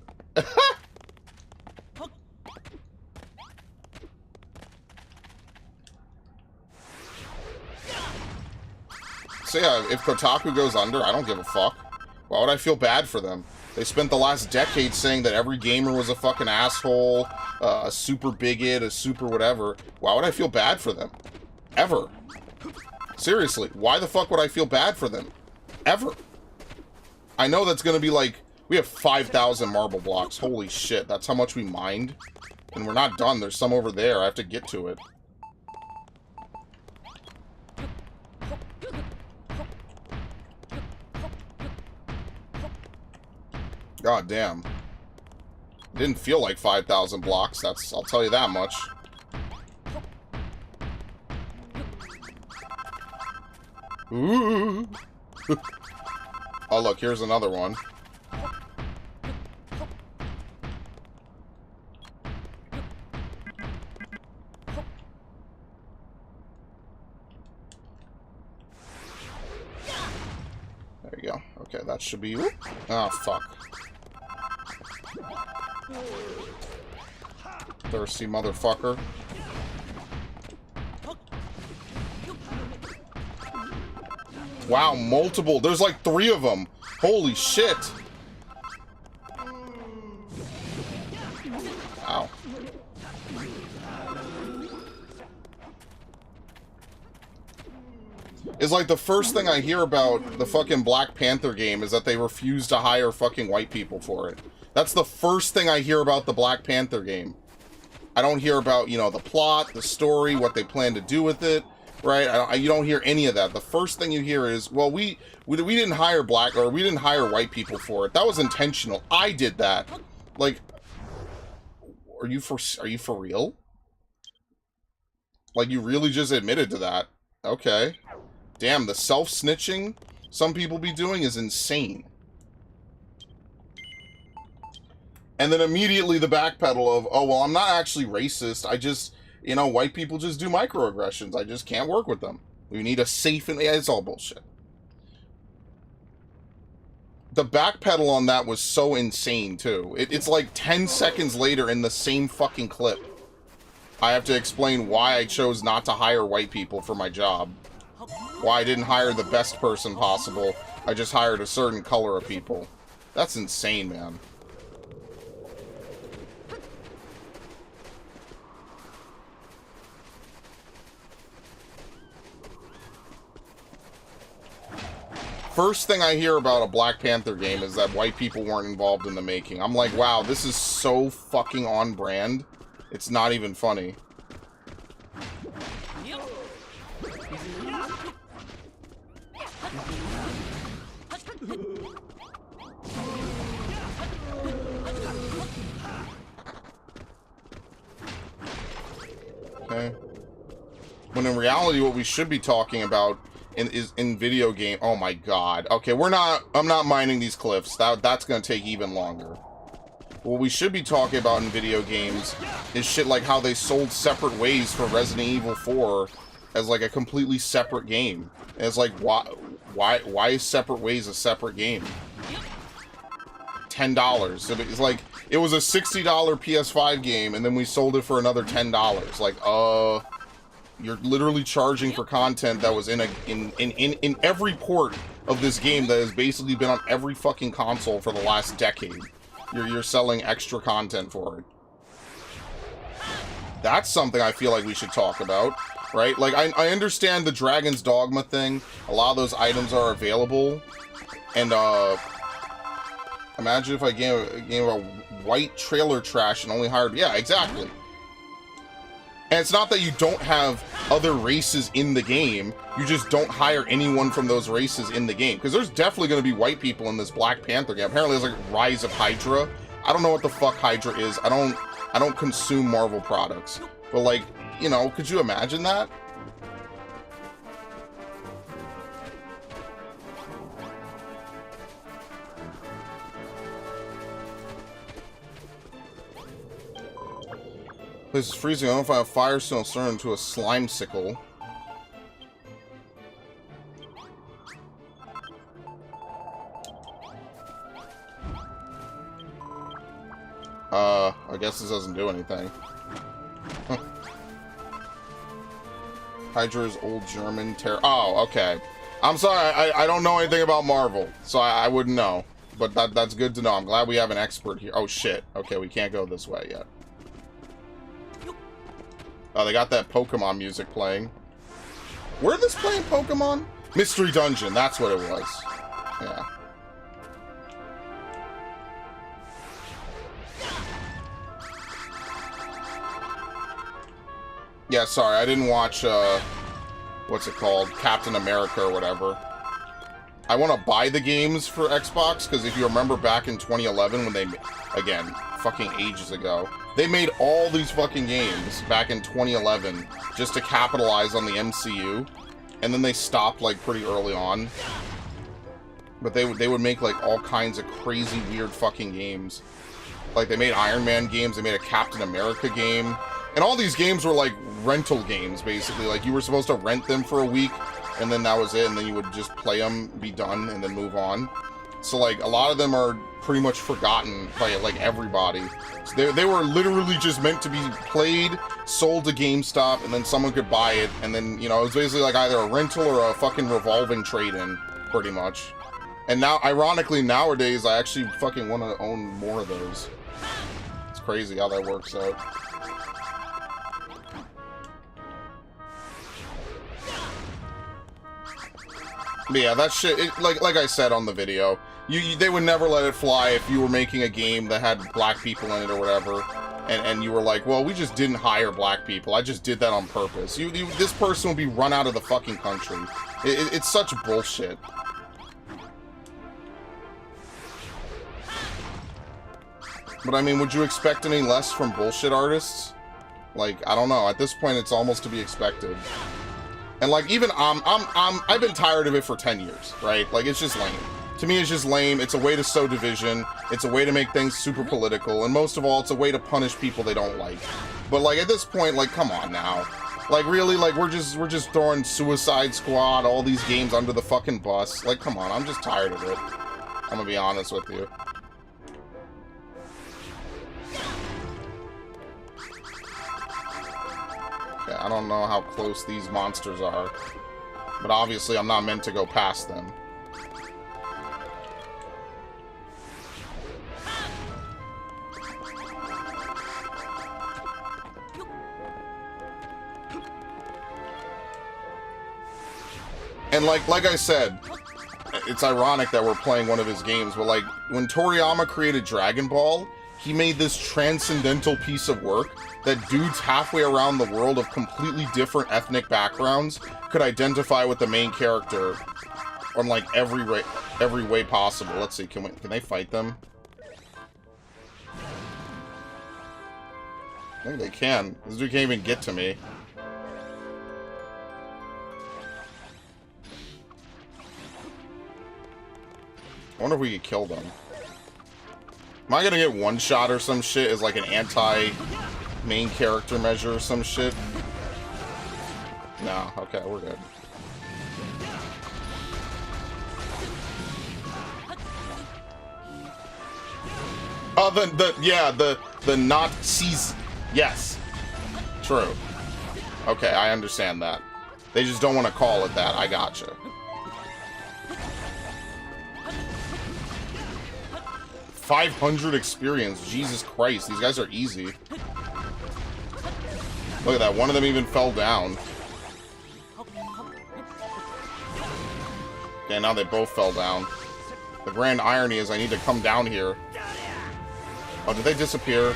So yeah, if Kotaku goes under, I don't give a fuck. Why would I feel bad for them? They spent the last decade saying that every gamer was a fucking asshole, a super bigot, a super whatever. Why would I feel bad for them? Ever. Seriously, why the fuck would I feel bad for them? Ever. I know that's gonna be like, we have 5,000 marble blocks. Holy shit, that's how much we mined. And we're not done, there's some over there, I have to get to it. God damn. It didn't feel like 5,000 blocks, I'll tell you that much. Ooh. Oh look, here's another one. There you go. Okay, that should be... Oh, fuck. Thirsty motherfucker. Wow, multiple. There's like 3 of them. Holy shit. Wow. It's like the first thing I hear about the fucking Black Panther game is that they refuse to hire fucking white people for it. That's the first thing I hear about the Black Panther game. I don't hear about, you know, the plot, the story, what they plan to do with it. Right? You don't hear any of that. The first thing you hear is, well, we didn't hire we didn't hire white people for it. That was intentional. I did that. Like, are you for real? Like, you really just admitted to that? Okay. Damn, the self-snitching some people be doing is insane. And then immediately the backpedal of, oh, well, I'm not actually racist. I just... You know, white people just do microaggressions. I just can't work with them. We need a safe and... Yeah, it's all bullshit. The backpedal on that was so insane, too. It's like 10 seconds later in the same fucking clip. I have to explain why I chose not to hire white people for my job. Why I didn't hire the best person possible. I just hired a certain color of people. That's insane, man. First thing I hear about a Black Panther game is that white people weren't involved in the making. I'm like, wow, this is so fucking on brand. It's not even funny. Okay. When in reality, what we should be talking about in video game. Oh my god. Okay, I'm not mining these cliffs. That's gonna take even longer. What we should be talking about in video games is shit like how they sold separate ways for Resident Evil 4 as like a completely separate game. And it's like, why is Separate Ways a separate game? $10. It's like, it was a $60 PS5 game, and then we sold it for another $10. Like, you're literally charging for content that was in every port of this game that has basically been on every fucking console for the last decade. You're selling extra content for it. That's something I feel like we should talk about, right? Like, I understand the Dragon's Dogma thing. A lot of those items are available. And, imagine if I gave a white trailer trash and only hired... Yeah, exactly. And it's not that you don't have other races in the game. You just don't hire anyone from those races in the game. Because there's definitely going to be white people in this Black Panther game. Apparently there's like Rise of Hydra. I don't know what the fuck Hydra is. I don't consume Marvel products. But like, you know, could you imagine that? This is freezing. I don't know if I have fire stone turn into a slime sickle. I guess this doesn't do anything. Huh. Hydra's old German terror. Oh, okay. I'm sorry, I don't know anything about Marvel, so I wouldn't know. But that's good to know. I'm glad we have an expert here. Oh, shit. Okay, we can't go this way yet. Oh, they got that Pokemon music playing. Were this playing Pokemon? Mystery Dungeon, that's what it was. Yeah. Yeah, sorry, I didn't watch, what's it called? Captain America or whatever. I want to buy the games for Xbox, because if you remember back in 2011 when they, again, fucking ages ago, they made all these fucking games back in 2011 just to capitalize on the MCU, and then they stopped, like, pretty early on. But they would make, like, all kinds of crazy, weird fucking games. Like, they made Iron Man games, they made a Captain America game, and all these games were, like, rental games, basically. Like, you were supposed to rent them for a week, and then that was it, and then you would just play them, be done, and then move on. So, like, a lot of them are pretty much forgotten by, like, everybody. So they were literally just meant to be played, sold to GameStop, and then someone could buy it, and then, you know, it was basically like either a rental or a fucking revolving trade-in, pretty much. And now, ironically, nowadays, I actually fucking want to own more of those. It's crazy how that works out. But yeah, that shit, like I said on the video, they would never let it fly if you were making a game that had black people in it or whatever, and you were like, well, we just didn't hire black people, I just did that on purpose. This person would be run out of the fucking country. It's such bullshit. But I mean, would you expect any less from bullshit artists? Like, I don't know, at this point it's almost to be expected. And like, even I've been tired of it for 10 years, right? Like, it's just lame. To me, it's just lame. It's a way to sow division. It's a way to make things super political. And most of all, it's a way to punish people they don't like. But like, at this point, like, come on now. Like, really, like, we're just throwing Suicide Squad, all these games under the fucking bus. Like, come on, I'm just tired of it. I'm gonna be honest with you. Okay, I don't know how close these monsters are, but obviously I'm not meant to go past them. And like I said, it's ironic that we're playing one of his games, but like, when Toriyama created Dragon Ball, he made this transcendental piece of work that dudes halfway around the world of completely different ethnic backgrounds could identify with the main character on like every way possible. Let's see, can they fight them? I think they can. This dude can't even get to me. I wonder if we could kill them. Am I gonna get one shot or some shit as like an anti-main character measure or some shit? No, okay, we're good. Oh, the Nazis. Yes. True. Okay, I understand that. They just don't want to call it that. I gotcha. $500 experience. Jesus Christ, these guys are easy. Look at that. One of them even fell down. Okay, now they both fell down. The grand irony is I need to come down here. Oh, did they disappear?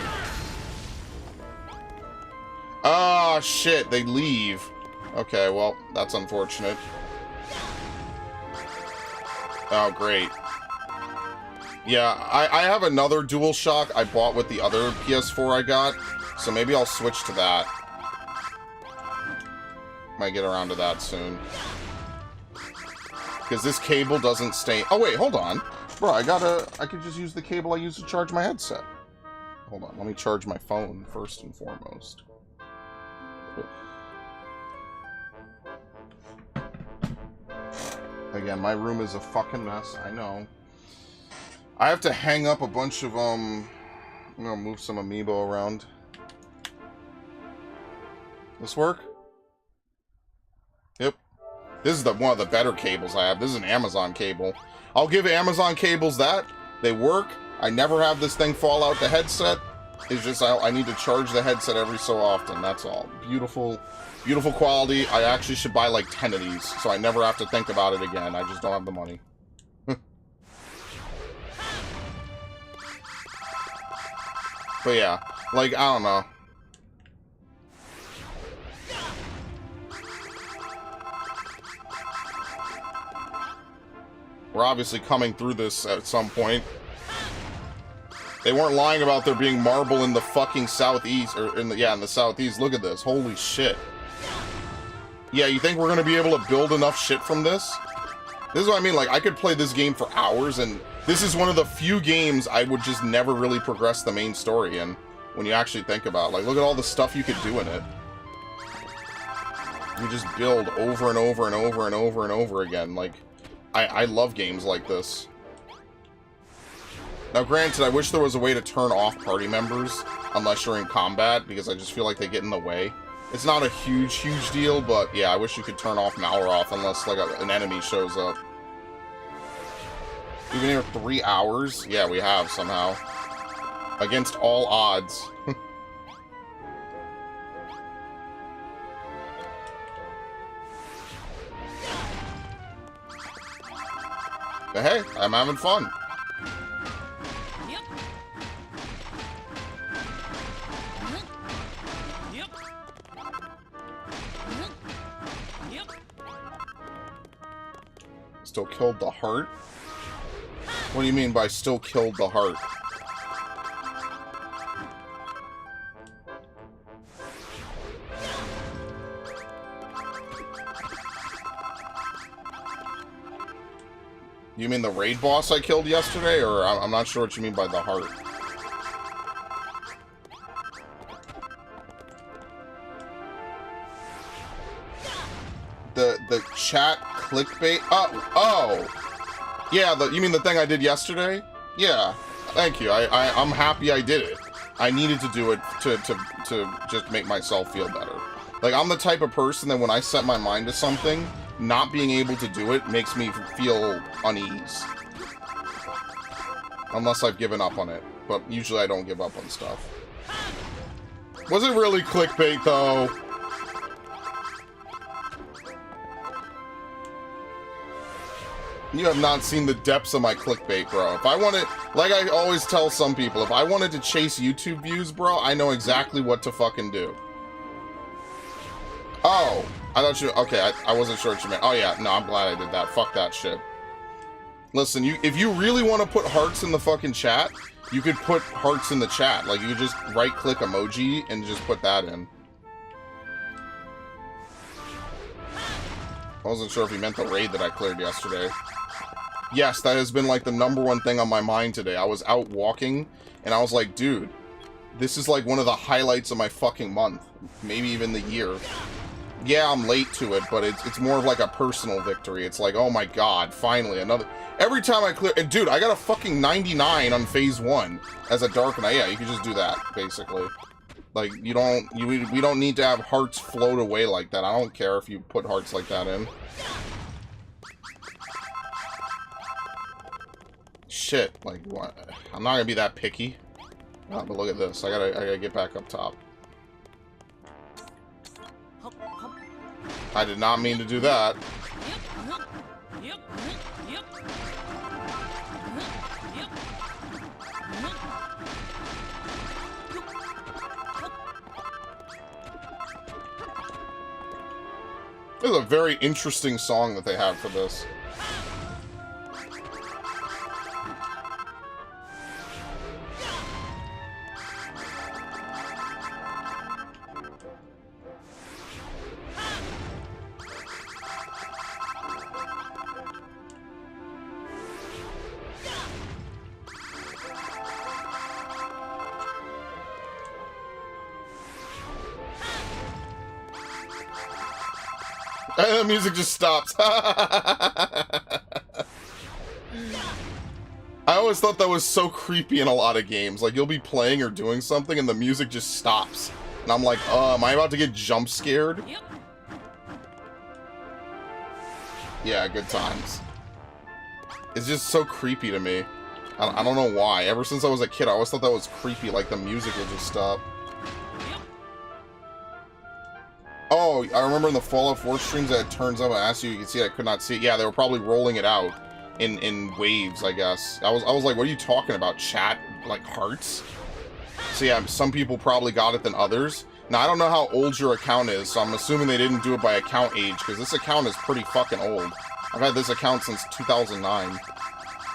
Ah, shit. They leave. Okay, well, that's unfortunate. Oh, great. Yeah, I have another DualShock I bought with the other PS4 I got, so maybe I'll switch to that. Might get around to that soon. Because this cable doesn't stay... Oh, wait, hold on. Bro, I could just use the cable I use to charge my headset. Hold on, let me charge my phone first and foremost. Again, my room is a fucking mess, I know. I have to hang up a bunch of, I'm gonna move some amiibo around. This work? Yep. This is one of the better cables I have. This is an Amazon cable. I'll give Amazon cables that. They work. I never have this thing fall out the headset. It's just I need to charge the headset every so often. That's all. Beautiful, beautiful quality. I actually should buy like 10 of these, so I never have to think about it again. I just don't have the money. But yeah, like, I don't know. We're obviously coming through this at some point. They weren't lying about there being marble in the fucking southeast, or in the southeast. Look at this. Holy shit. Yeah, you think we're gonna be able to build enough shit from this? This is what I mean, like, I could play this game for hours, and this is one of the few games I would just never really progress the main story in, when you actually think about it. Like, look at all the stuff you could do in it. You just build over and over and over and over and over again. Like, I love games like this. Now, granted, I wish there was a way to turn off party members, unless you're in combat, because I just feel like they get in the way. It's not a huge, huge deal, but yeah, I wish you could turn off Malroth unless, like, an enemy shows up. We've been here 3 hours? Yeah, we have, somehow. Against all odds. But hey, I'm having fun. Still killed the heart? What do you mean by still killed the heart? You mean the raid boss I killed yesterday? Or I'm not sure what you mean by the heart. The chat clickbait? Oh! Yeah, you mean the thing I did yesterday? Yeah, thank you. I'm happy I did it. I needed to do it to just make myself feel better. Like, I'm the type of person that when I set my mind to something, not being able to do it makes me feel unease. Unless I've given up on it. But usually I don't give up on stuff. Was it really clickbait, though? You have not seen the depths of my clickbait, bro. If I wanted, like I always tell some people, if I wanted to chase YouTube views, bro, I know exactly what to fucking do. Oh, I thought you, okay, I wasn't sure what you meant. Oh yeah, no, I'm glad I did that. Fuck that shit. Listen, if you really want to put hearts in the fucking chat, you could put hearts in the chat. Like, you just right-click emoji and just put that in. I wasn't sure if you meant the raid that I cleared yesterday. Yes, that has been like the #1 thing on my mind today. I was out walking, and I was like, dude, this is like one of the highlights of my fucking month. Maybe even the year. yeah, I'm late to it, but it's more of like a personal victory. It's like, oh my god, finally another. Every time I clear, and dude, I got a fucking 99 on phase 1 as a Dark Knight. Yeah, you can just do that basically. Like we don't need to have hearts float away like that. I don't care if you put hearts like that in. Shit, like what? I'm not gonna be that picky. Oh, but look at this. I gotta get back up top. I did not mean to do that. This is a very interesting song that they have for this. And the music just stops. I always thought that was so creepy in a lot of games. Like, you'll be playing or doing something and the music just stops. And I'm like, am I about to get jump scared? Yeah, good times. It's just so creepy to me. I don't know why. Ever since I was a kid, I always thought that was creepy, like the music would just stop. Oh, I remember in the Fallout 4 streams that it turns up. I asked you, you can see it, I could not see it. Yeah, they were probably rolling it out in waves, I guess. I was like, what are you talking about? Chat? Like hearts? So yeah, some people probably got it than others. Now, I don't know how old your account is, so I'm assuming they didn't do it by account age, because this account is pretty fucking old. I've had this account since 2009,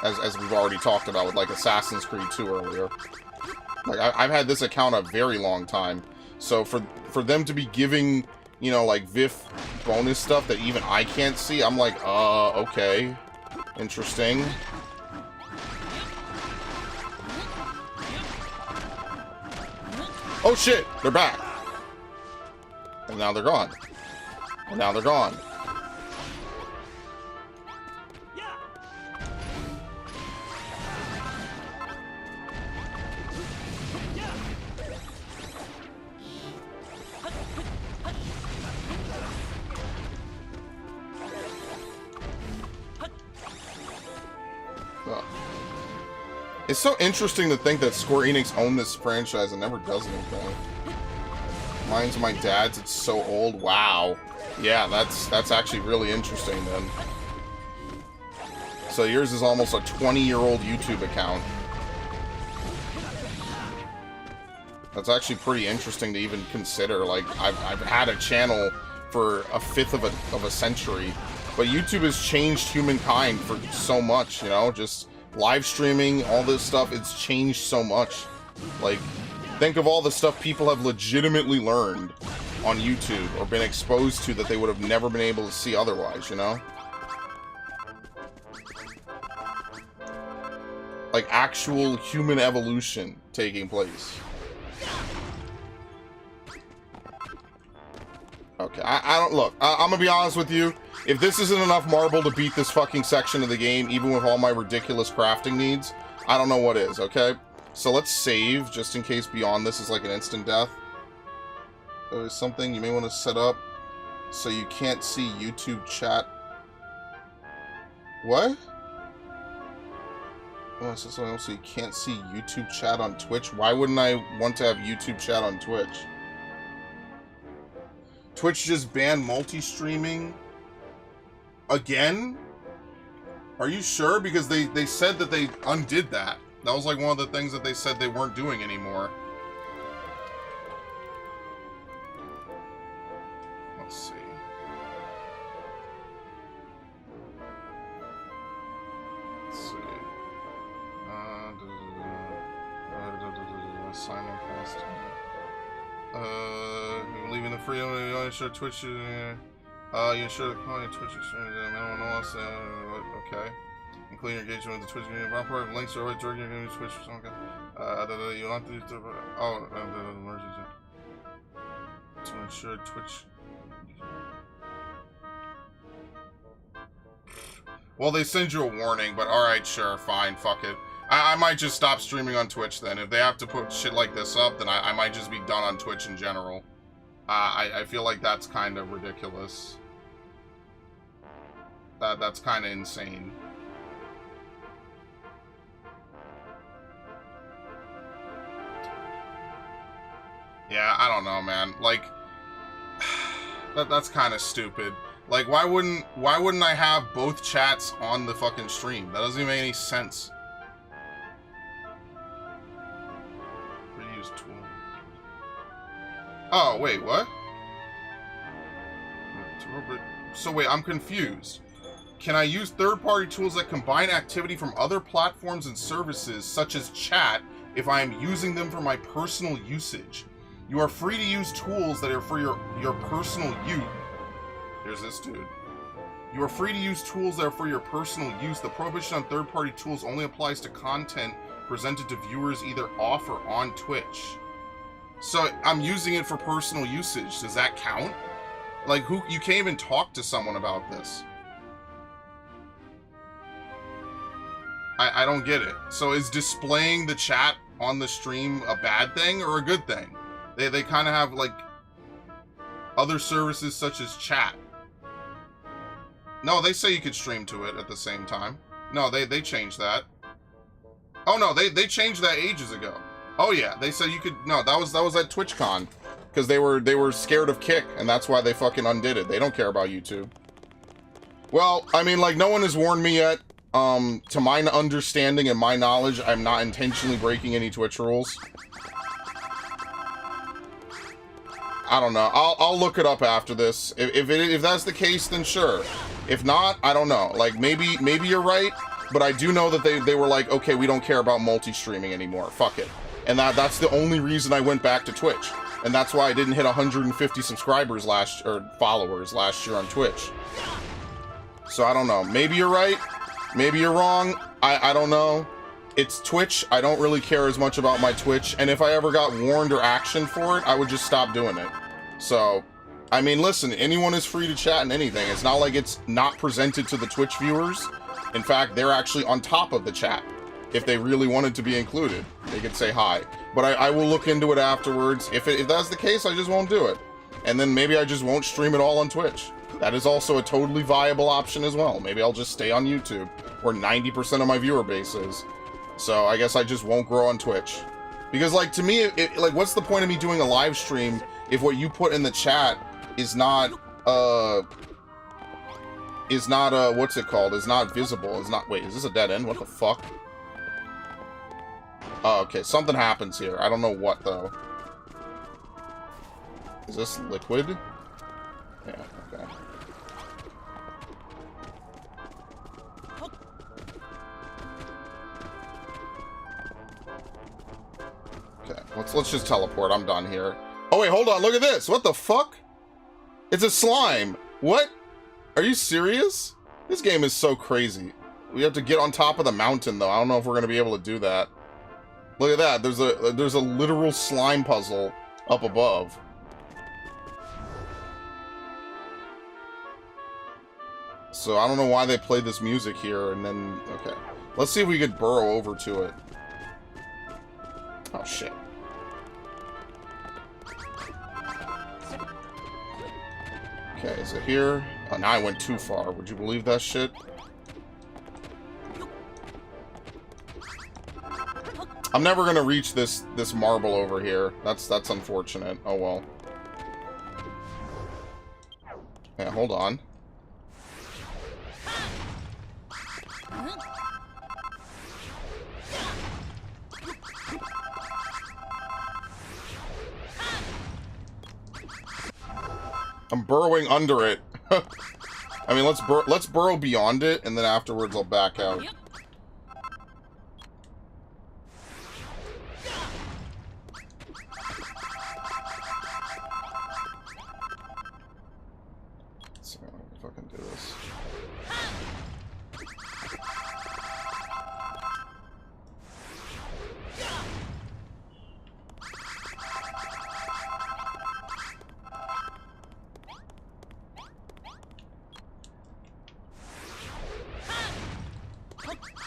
as we've already talked about with, like, Assassin's Creed 2 earlier. Like, I've had this account a very long time. So for them to be giving, you know, like, VIF bonus stuff that even I can't see, I'm like, okay. Interesting. Oh shit, they're back. And now they're gone. And now they're gone. It's so interesting to think that Square Enix owned this franchise and never does anything. Mine's my dad's, it's so old. Wow. Yeah, that's actually really interesting then. So yours is almost a 20-year-old YouTube account. That's actually pretty interesting to even consider. Like, I've had a channel for a fifth of a century, but YouTube has changed humankind for so much, you know, just live streaming, all this stuff, it's changed so much. Like, think of all the stuff people have legitimately learned on YouTube or been exposed to that they would have never been able to see otherwise, you know? Like, actual human evolution taking place. Okay, I don't, look, I'm gonna be honest with you. If this isn't enough marble to beat this fucking section of the game, even with all my ridiculous crafting needs, I don't know what is, okay? So let's save, just in case beyond this is like an instant death. There's something you may want to set up so you can't see YouTube chat. What? Oh, so something else so you can't see YouTube chat on Twitch? Why wouldn't I want to have YouTube chat on Twitch? Twitch just banned multi-streaming again? Are you sure? Because they said that they undid that. That was like one of the things that they said they weren't doing anymore. Let's see. Let's see. Simulcast. You're leaving the free. You only show Twitch. You show the client Twitch. I don't know else. Okay. Including engagement with the Twitch community. Operate links are always directing your community Twitch. Okay. You want to do. Oh, to ensure Twitch. Well, they send you a warning, but alright, sure, fine, fuck it. I might just stop streaming on Twitch then. If they have to put shit like this up, then I might just be done on Twitch in general. I feel like that's kind of ridiculous. That's kind of insane. Yeah, I don't know, man. Like, that's kind of stupid. Like, why wouldn't I have both chats on the fucking stream? That doesn't even make any sense. Reuse tool. Oh, wait, what? So wait, I'm confused. Can I use third-party tools that combine activity from other platforms and services, such as chat, if I am using them for my personal usage? You are free to use tools that are for your personal use. There's this dude. You are free to use tools that are for your personal use. The prohibition on third-party tools only applies to content presented to viewers either off or on Twitch. So I'm using it for personal usage. Does that count? Like, you can't even talk to someone about this. I don't get it. So is displaying the chat on the stream a bad thing or a good thing? They kind of have, like, other services such as chat. No, they say you could stream to it at the same time. No, they changed that. Oh, no, they changed that ages ago. Oh, yeah, they said you could... No, that was at TwitchCon. Because they were scared of Kick, and that's why they fucking undid it. They don't care about YouTube. Well, I mean, like, no one has warned me yet. To my understanding and my knowledge, I'm not intentionally breaking any Twitch rules. I don't know. I'll look it up after this. If that's the case, then sure. If not, I don't know. Like, maybe you're right, but I do know that they were like, okay, we don't care about multi-streaming anymore. Fuck it. And that's the only reason I went back to Twitch. And that's why I didn't hit 150 subscribers followers last year on Twitch. So I don't know. Maybe you're right. Maybe you're wrong. I don't know. It's Twitch. I don't really care as much about my Twitch. And if I ever got warned or action for it, I would just stop doing it. So, I mean, listen, anyone is free to chat and anything. It's not like it's not presented to the Twitch viewers. In fact, they're actually on top of the chat. If they really wanted to be included, they could say hi. But I will look into it afterwards. If that's the case, I just won't do it. And then maybe I just won't stream it all on Twitch. That is also a totally viable option as well. Maybe I'll just stay on YouTube, where 90% of my viewer base is. So I guess I just won't grow on Twitch. Because, like, to me, like, what's the point of me doing a live stream if what you put in the chat is not, what's it called? Is not visible. Is not, wait, is this a dead end? What the fuck? Oh, okay, something happens here. I don't know what, though. Is this liquid? Yeah, okay. Okay, let's just teleport. I'm done here. Oh, wait, hold on. Look at this. What the fuck? It's a slime. What? Are you serious? This game is so crazy. We have to get on top of the mountain, though. I don't know if we're going to be able to do that. Look at that. There's a literal slime puzzle up above. So I don't know why they played this music here and then... Okay. Let's see if we could burrow over to it. Oh, shit. Okay, is it here? Oh, now I went too far. Would you believe that shit? I'm never gonna reach this marble over here. That's unfortunate. Oh well. Yeah, hold on. I'm burrowing under it. I mean, let's burrow beyond it, and then afterwards I'll back out. Let's see if I can do this.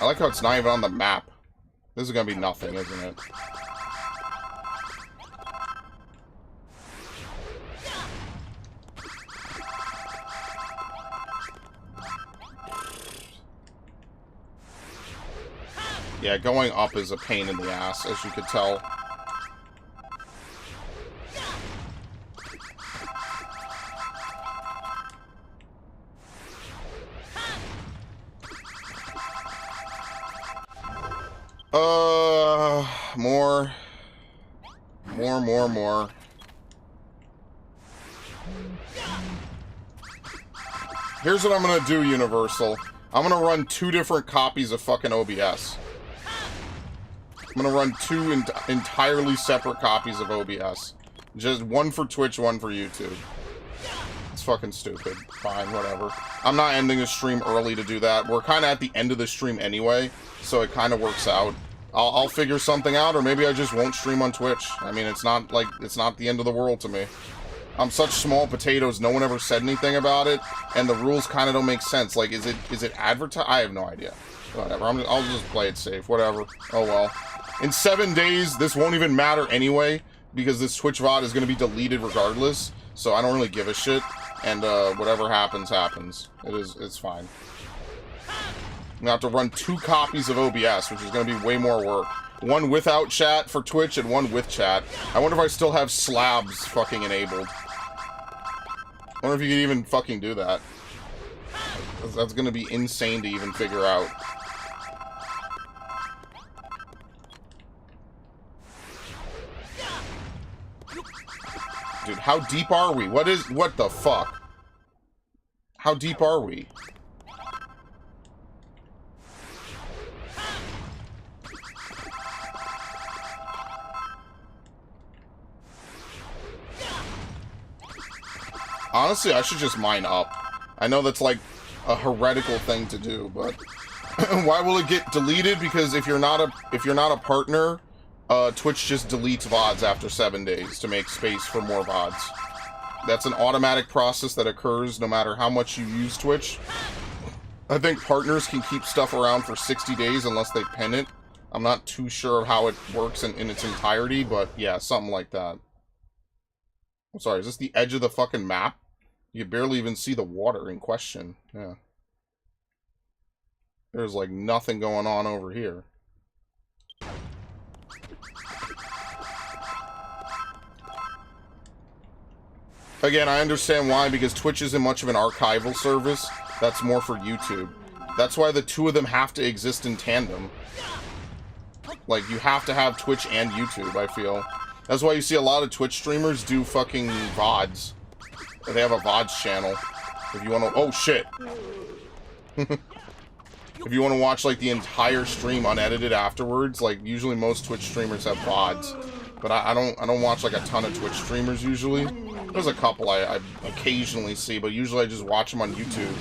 I like how it's not even on the map. This is gonna be nothing, isn't it? Yeah, going up is a pain in the ass, as you could tell. More. Here's what I'm gonna do, Universal. I'm gonna run 2 different copies of fucking OBS. I'm gonna run 2 entirely separate copies of OBS. Just one for Twitch, one for YouTube. It's fucking stupid. Fine, whatever. I'm not ending the stream early to do that. We're kind of at the end of the stream anyway, so it kind of works out. I'll figure something out, or maybe I just won't stream on Twitch. I mean, it's not like, it's not the end of the world to me. I'm such small potatoes, no one ever said anything about it, and the rules kind of don't make sense. Like, is it advertised? I have no idea. Whatever, I'll just play it safe, whatever. Oh well. In 7 days, this won't even matter anyway, because this Twitch VOD is going to be deleted regardless, so I don't really give a shit, and whatever happens, happens. It's fine. I'm going to have to run 2 copies of OBS, which is going to be way more work. One without chat for Twitch and one with chat. I wonder if I still have slabs fucking enabled. I wonder if you can even fucking do that. That's going to be insane to even figure out. Dude, how deep are we? What the fuck? How deep are we? Honestly, I should just mine up. I know that's like a heretical thing to do, but why will it get deleted? Because if you're not a partner, Twitch just deletes VODs after 7 days to make space for more VODs. That's an automatic process that occurs no matter how much you use Twitch. I think partners can keep stuff around for 60 days unless they pin it. I'm not too sure of how it works in its entirety, but yeah, something like that. I'm sorry, is this the edge of the fucking map? You can barely even see the water in question. Yeah. There's like nothing going on over here. Again, I understand why, because Twitch isn't much of an archival service. That's more for YouTube. That's why the 2 of them have to exist in tandem. Like, you have to have Twitch and YouTube, I feel. That's why you see a lot of Twitch streamers do fucking VODs. They have a VODs channel. If you want to... Oh, shit. If you want to watch, like, the entire stream unedited afterwards, like, usually most Twitch streamers have VODs. But I don't watch, like, a ton of Twitch streamers, usually. There's a couple I occasionally see, but usually I just watch them on YouTube.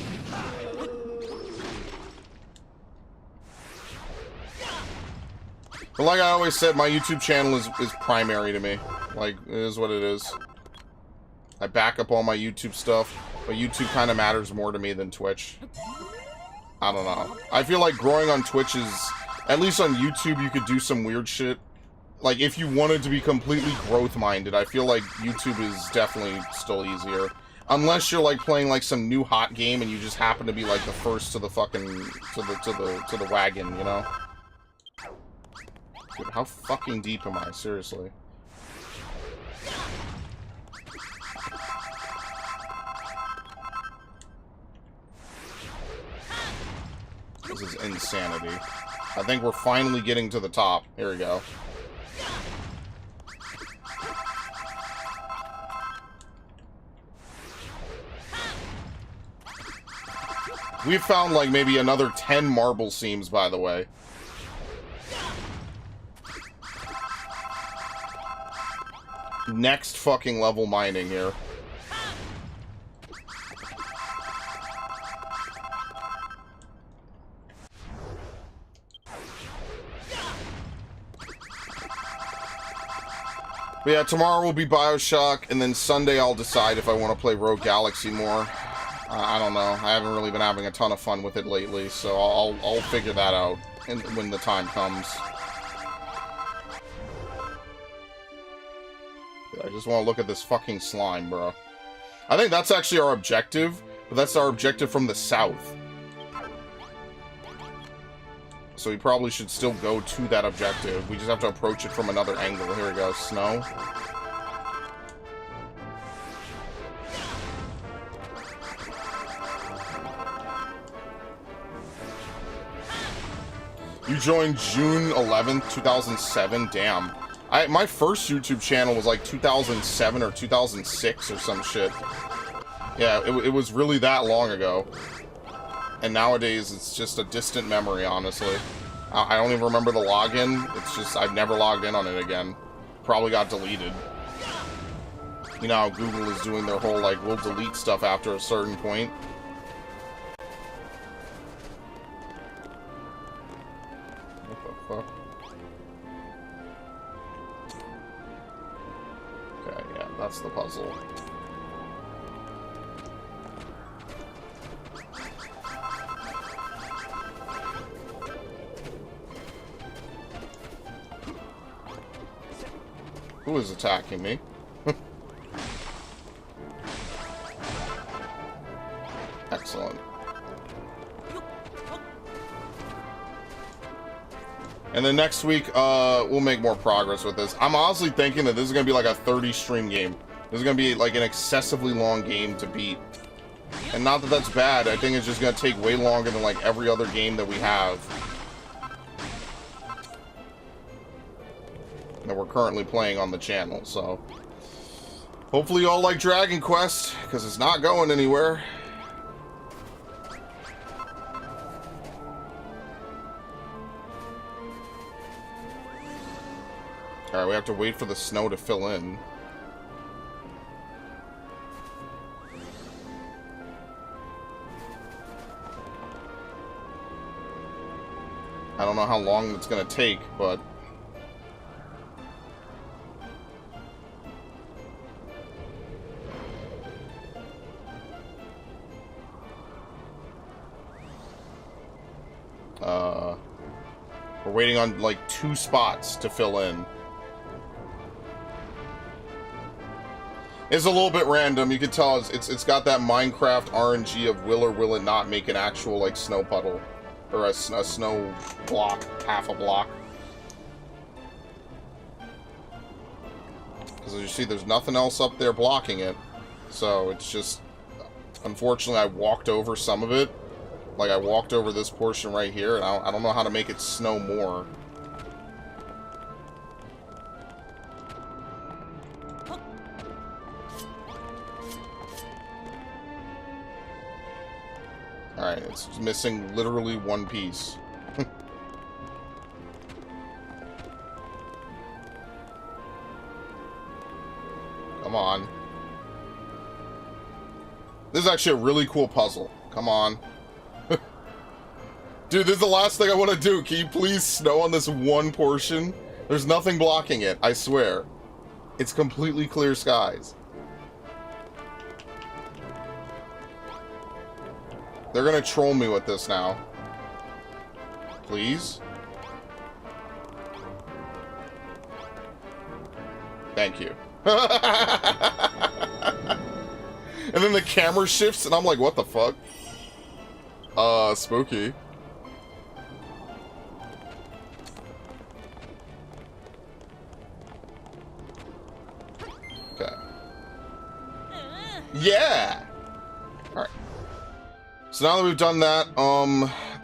But like I always said, my YouTube channel is primary to me. Like, it is what it is. I back up all my YouTube stuff, but YouTube kind of matters more to me than Twitch. I don't know. I feel like growing on Twitch is... At least on YouTube, you could do some weird shit. Like, if you wanted to be completely growth-minded, I feel like YouTube is definitely still easier. Unless you're, like, playing, like, some new hot game and you just happen to be, like, the first to the fucking... to the wagon, you know? Dude, how fucking deep am I? Seriously. This is insanity. I think we're finally getting to the top. Here we go. We've found, like, maybe another 10 marble seams, by the way. Next fucking level mining here. But yeah, tomorrow will be BioShock, and then Sunday I'll decide if I want to play Rogue Galaxy more. I don't know. I haven't really been having a ton of fun with it lately, so I'll figure that out. and when the time comes. I just want to look at this fucking slime, bro. I think that's actually our objective, but that's our objective from the south. So we probably should still go to that objective. We just have to approach it from another angle. Here we go, snow. You joined June 11th, 2007? Damn. My first YouTube channel was like 2007 or 2006 or some shit. Yeah, it was really that long ago. And nowadays, it's just a distant memory, honestly. I don't even remember the login. It's just, I've never logged in on it again. Probably got deleted. You know how Google is doing their whole, like, we'll delete stuff after a certain point. What the fuck? Okay, yeah, that's the puzzle. Who is attacking me? Excellent. And then next week, we'll make more progress with this. I'm honestly thinking that this is going to be like a 30-stream game. This is going to be like an excessively long game to beat. And not that that's bad. I think it's just going to take way longer than like every other game that we have. That we're currently playing on the channel, so hopefully you all like Dragon Quest, because it's not going anywhere. Alright, we have to wait for the snow to fill in. I don't know how long it's going to take, but we're waiting on like 2 spots to fill in. It's a little bit random. You can tell it's got that Minecraft RNG of will or will it not make an actual like snow puddle or a snow block, half a block. Because as you see, there's nothing else up there blocking it. So it's just, unfortunately, I walked over some of it. Like, I walked over this portion right here, and I don't know how to make it snow more. Alright, it's missing literally 1 piece. Come on. This is actually a really cool puzzle. Come on. Dude, this is the last thing I want to do. Can you please snow on this one portion? There's nothing blocking it, I swear. It's completely clear skies. They're gonna troll me with this now. Please? Thank you. And then the camera shifts, and I'm like, what the fuck? Spooky. Okay. Yeah! Alright. So now that we've done that,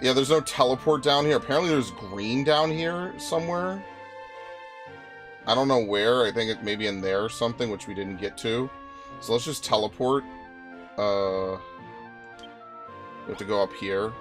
yeah, there's no teleport down here. Apparently there's green down here somewhere. I don't know where. I think it may be in there or something, which we didn't get to. So let's just teleport. We have to go up here.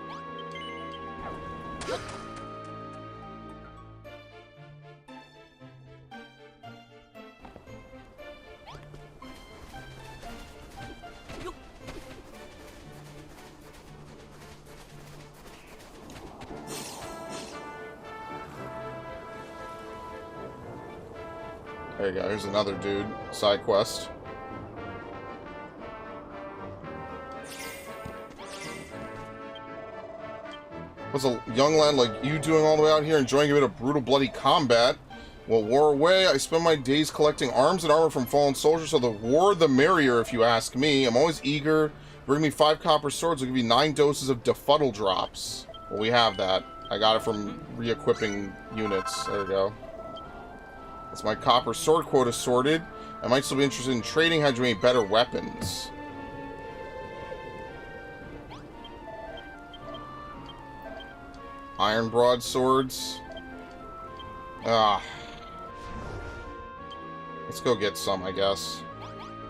There you go. Here's another dude. Side quest. What's a young lad like you doing all the way out here enjoying a bit of brutal, bloody combat? Well, war away, I spend my days collecting arms and armor from fallen soldiers, so the war the merrier, if you ask me. I'm always eager. Bring me 5 copper swords, I'll give you 9 doses of Defuddle drops. Well, we have that. I got it from re-equipping units. There we go. That's my copper sword quota sorted. I might still be interested in trading. How'd you make better weapons? Iron broadswords. Ah. Let's go get some, I guess.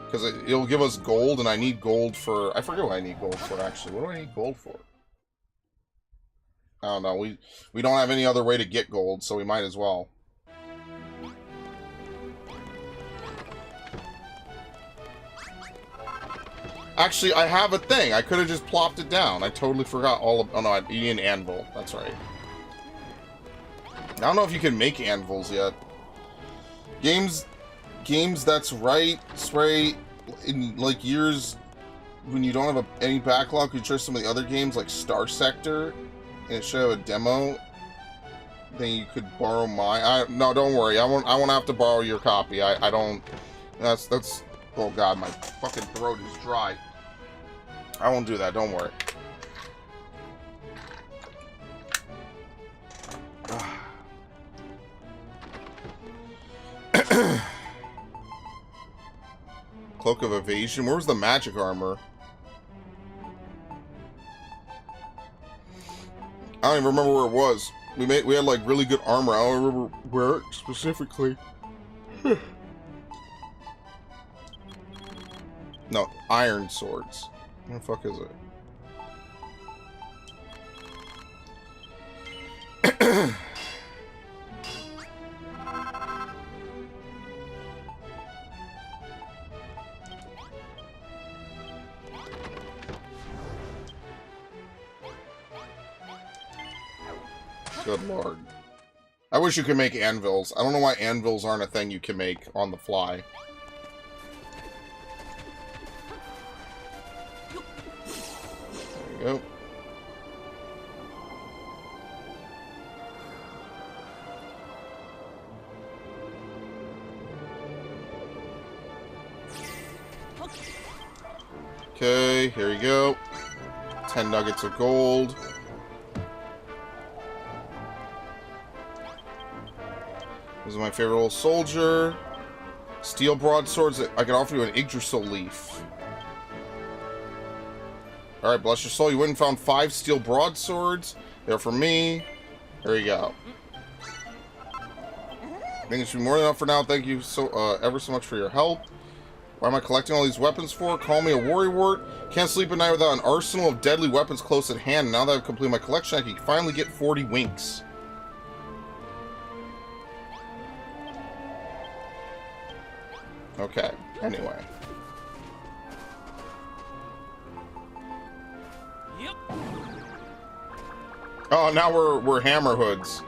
Because it'll give us gold, and I need gold for... I forget what I need gold for, actually. What do I need gold for? I don't know. We don't have any other way to get gold, so we might as well. Actually, I have a thing. I could have just plopped it down. I totally forgot all of... Oh, no, I need an anvil. That's right. I don't know if you can make anvils yet. Games, that's right. Spray, in, like, years when you don't have any backlog, you try some of the other games, like Star Sector, and it should have a demo. Then you could borrow mine. No, don't worry. I won't have to borrow your copy. I don't... That's... Oh, God, my fucking throat is dry. I won't do that. Don't worry. Cloak of Evasion. Where was the magic armor? I don't even remember where it was. We had like really good armor. I don't remember where specifically. No, iron swords. What the fuck is it? Good lord. I wish you could make anvils. I don't know why anvils aren't a thing you can make on the fly. There you go. Okay, here you go. 10 nuggets of gold. This is my favorite old soldier. Steel broadswords. I can offer you an Yggdrasil leaf. Alright, bless your soul. You went and found 5 steel broadswords. They're for me. There you go. I think it should be more than enough for now. Thank you so ever so much for your help. Why am I collecting all these weapons for? Call me a worrywart. Can't sleep at night without an arsenal of deadly weapons close at hand. Now that I've completed my collection, I can finally get 40 winks. Okay, anyway.
Yep.
Oh, now we're hammer hoods.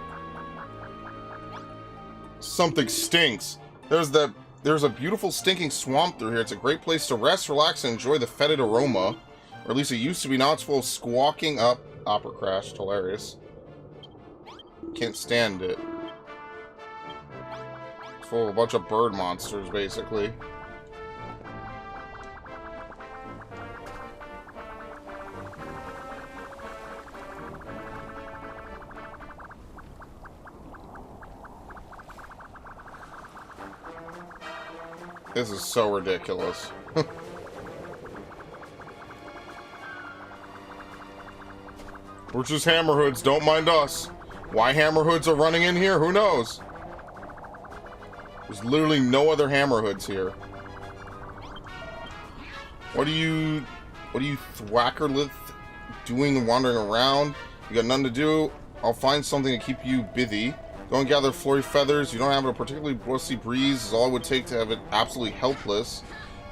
Something stinks. There's a beautiful stinking swamp through here. It's a great place to rest, relax, and enjoy the fetid aroma. Or at least it used to be. Now it's full of squawking up. Opera crashed. Hilarious. Can't stand it. It's full of a bunch of bird monsters, basically. This is so ridiculous. We're just hammerhoods, don't mind us. Why hammerhoods are running in here, who knows? There's literally no other hammerhoods here. What are you thwackerlith doing wandering around? You got nothing to do? I'll find something to keep you busy. Go and gather flurry feathers. You don't have a particularly brusty breeze. Is all it would take to have it absolutely helpless.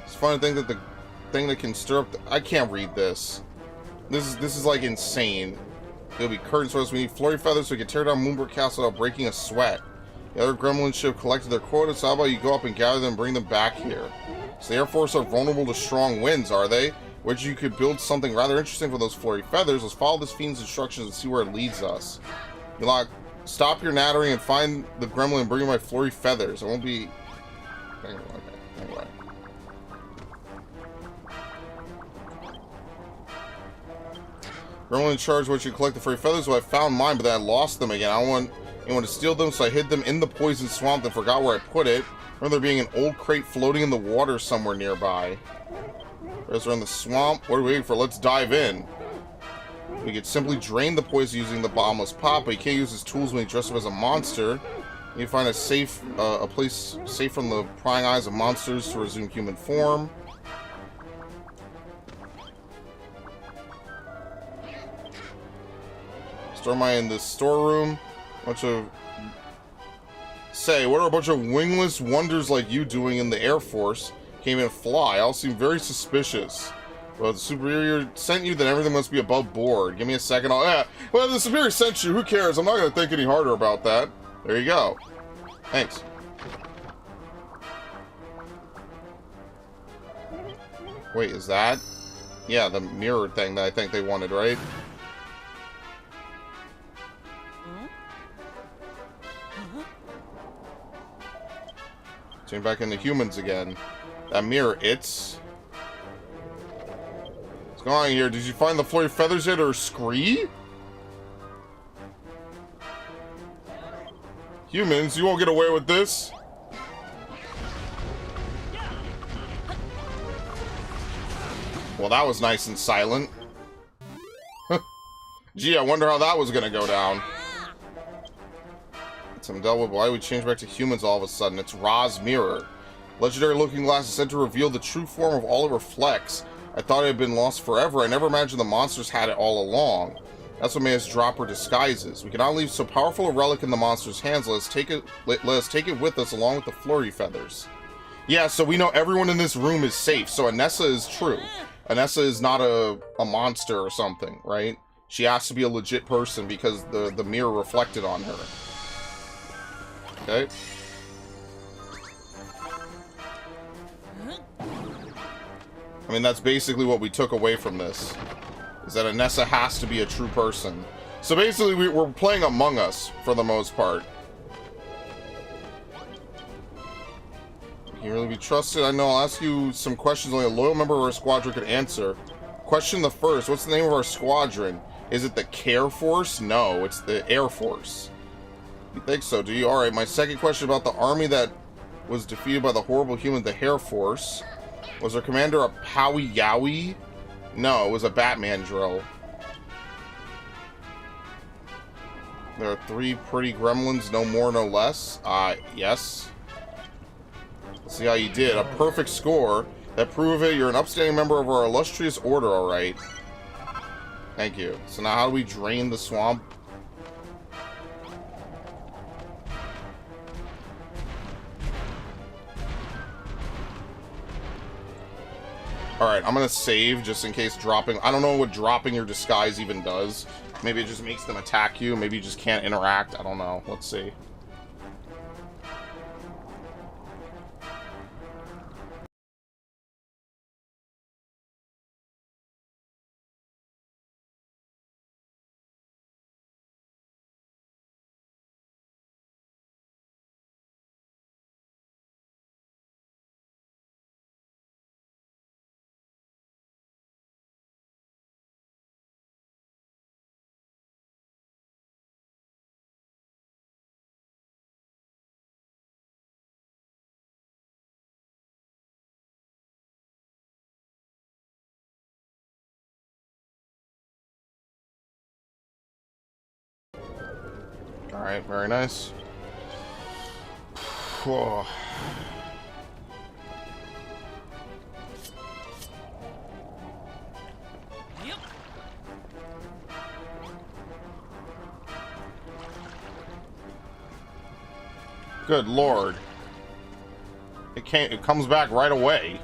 It's funny to think that the thing that can stir up... I can't read this. This is like insane. It'll be curtains for us. We need flurry feathers so we can tear down Moonbrook Castle without breaking a sweat. The other gremlins should have collected their quota, so how about you go up and gather them and bring them back here? So the Air Force are vulnerable to strong winds, are they? which you could build something rather interesting for those flurry feathers. Let's follow this fiend's instructions and see where it leads us. Milok, stop your nattering and find the gremlin and bring me my flurry feathers. I won't be... Anyway. Gremlin in charge what you collect the flurry feathers. Well, I found mine, but then I lost them again. I don't want anyone to steal them, so I hid them in the poison swamp and forgot where I put it. Remember there being an old crate floating in the water somewhere nearby. Those are in the swamp. What are we waiting for? Let's dive in. We could simply drain the poison using the bottomless pot, but you can't use his tools when he dresses up as a monster. You find a safe, a place safe from the prying eyes of monsters to resume human form. Store mine in the storeroom. Bunch of... Say, what are a bunch of wingless wonders like you doing in the Air Force? Can't even fly. All seem very suspicious. Well, the superior sent you, then everything must be above board. Give me a second. Well, the superior sent you. Who cares? I'm not going to think any harder about that. There you go. Thanks. Wait, is that? Yeah, the mirror thing that I think they wanted, right? Turn back into humans again. That mirror, what's going on here? Did you find the flurry feathers yet, or Scree? Humans, you won't get away with this. Well, that was nice and silent. Gee, I wonder how that was gonna go down. It's Umdelwood. Why would we change back to humans all of a sudden? It's Ra's mirror. Legendary looking glass is said to reveal the true form of all it reflects. I thought it had been lost forever. I never imagined the monsters had it all along. That's what made us drop our disguises. We cannot leave so powerful a relic in the monster's hands. Let us take it with us along with the flurry feathers. Yeah, so we know everyone in this room is safe. So Anessa is true. Anessa is not a monster or something, right? She has to be a legit person because the mirror reflected on her. Okay. I mean, that's basically what we took away from this. Is that Anessa has to be a true person. So basically, we're playing Among Us, for the most part. Can you really be trusted? I know, I'll ask you some questions only a loyal member of our squadron could answer. Question the first, what's the name of our squadron? Is it the Care Force? No, it's the Air Force. You think so, do you? Alright, my second question about the army that was defeated by the horrible human, the Hair Force. Was their commander a Powie Yowie? No, it was a Batman drill. There are 3 pretty gremlins, no more, no less. Yes. Let's see how you did. A perfect score. That prove it. You're an upstanding member of our illustrious order, alright. Thank you. So now how do we drain the swamp? Alright, I'm gonna save just in case dropping... I don't know what dropping your disguise even does. Maybe it just makes them attack you. Maybe you just can't interact. I don't know. Let's see. Alright, very nice. Whoa. Good lord. It comes back right away.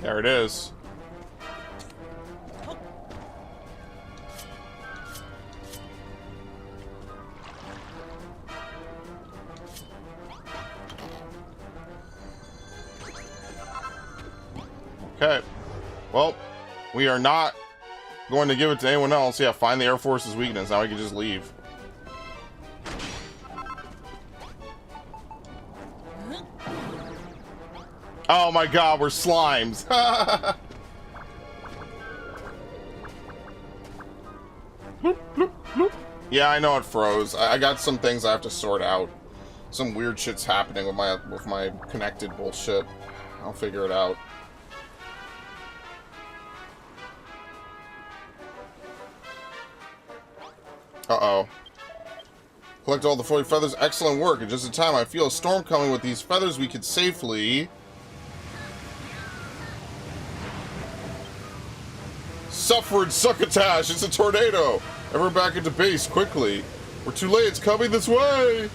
There it is. Okay. Well, we are not going to give it to anyone else. Yeah, find the Air Force's weakness. Now we can just leave. Oh my god, we're slimes. Yeah, I know it froze. I got some things I have to sort out. Some weird shit's happening with my connected bullshit. I'll figure it out. Uh-oh. Collect all the 40 feathers. Excellent work. And just in time, I feel a storm coming. With these feathers, we could safely... Suffrage succotash! It's a tornado! Everyone back into base, quickly. We're too late, it's coming this way!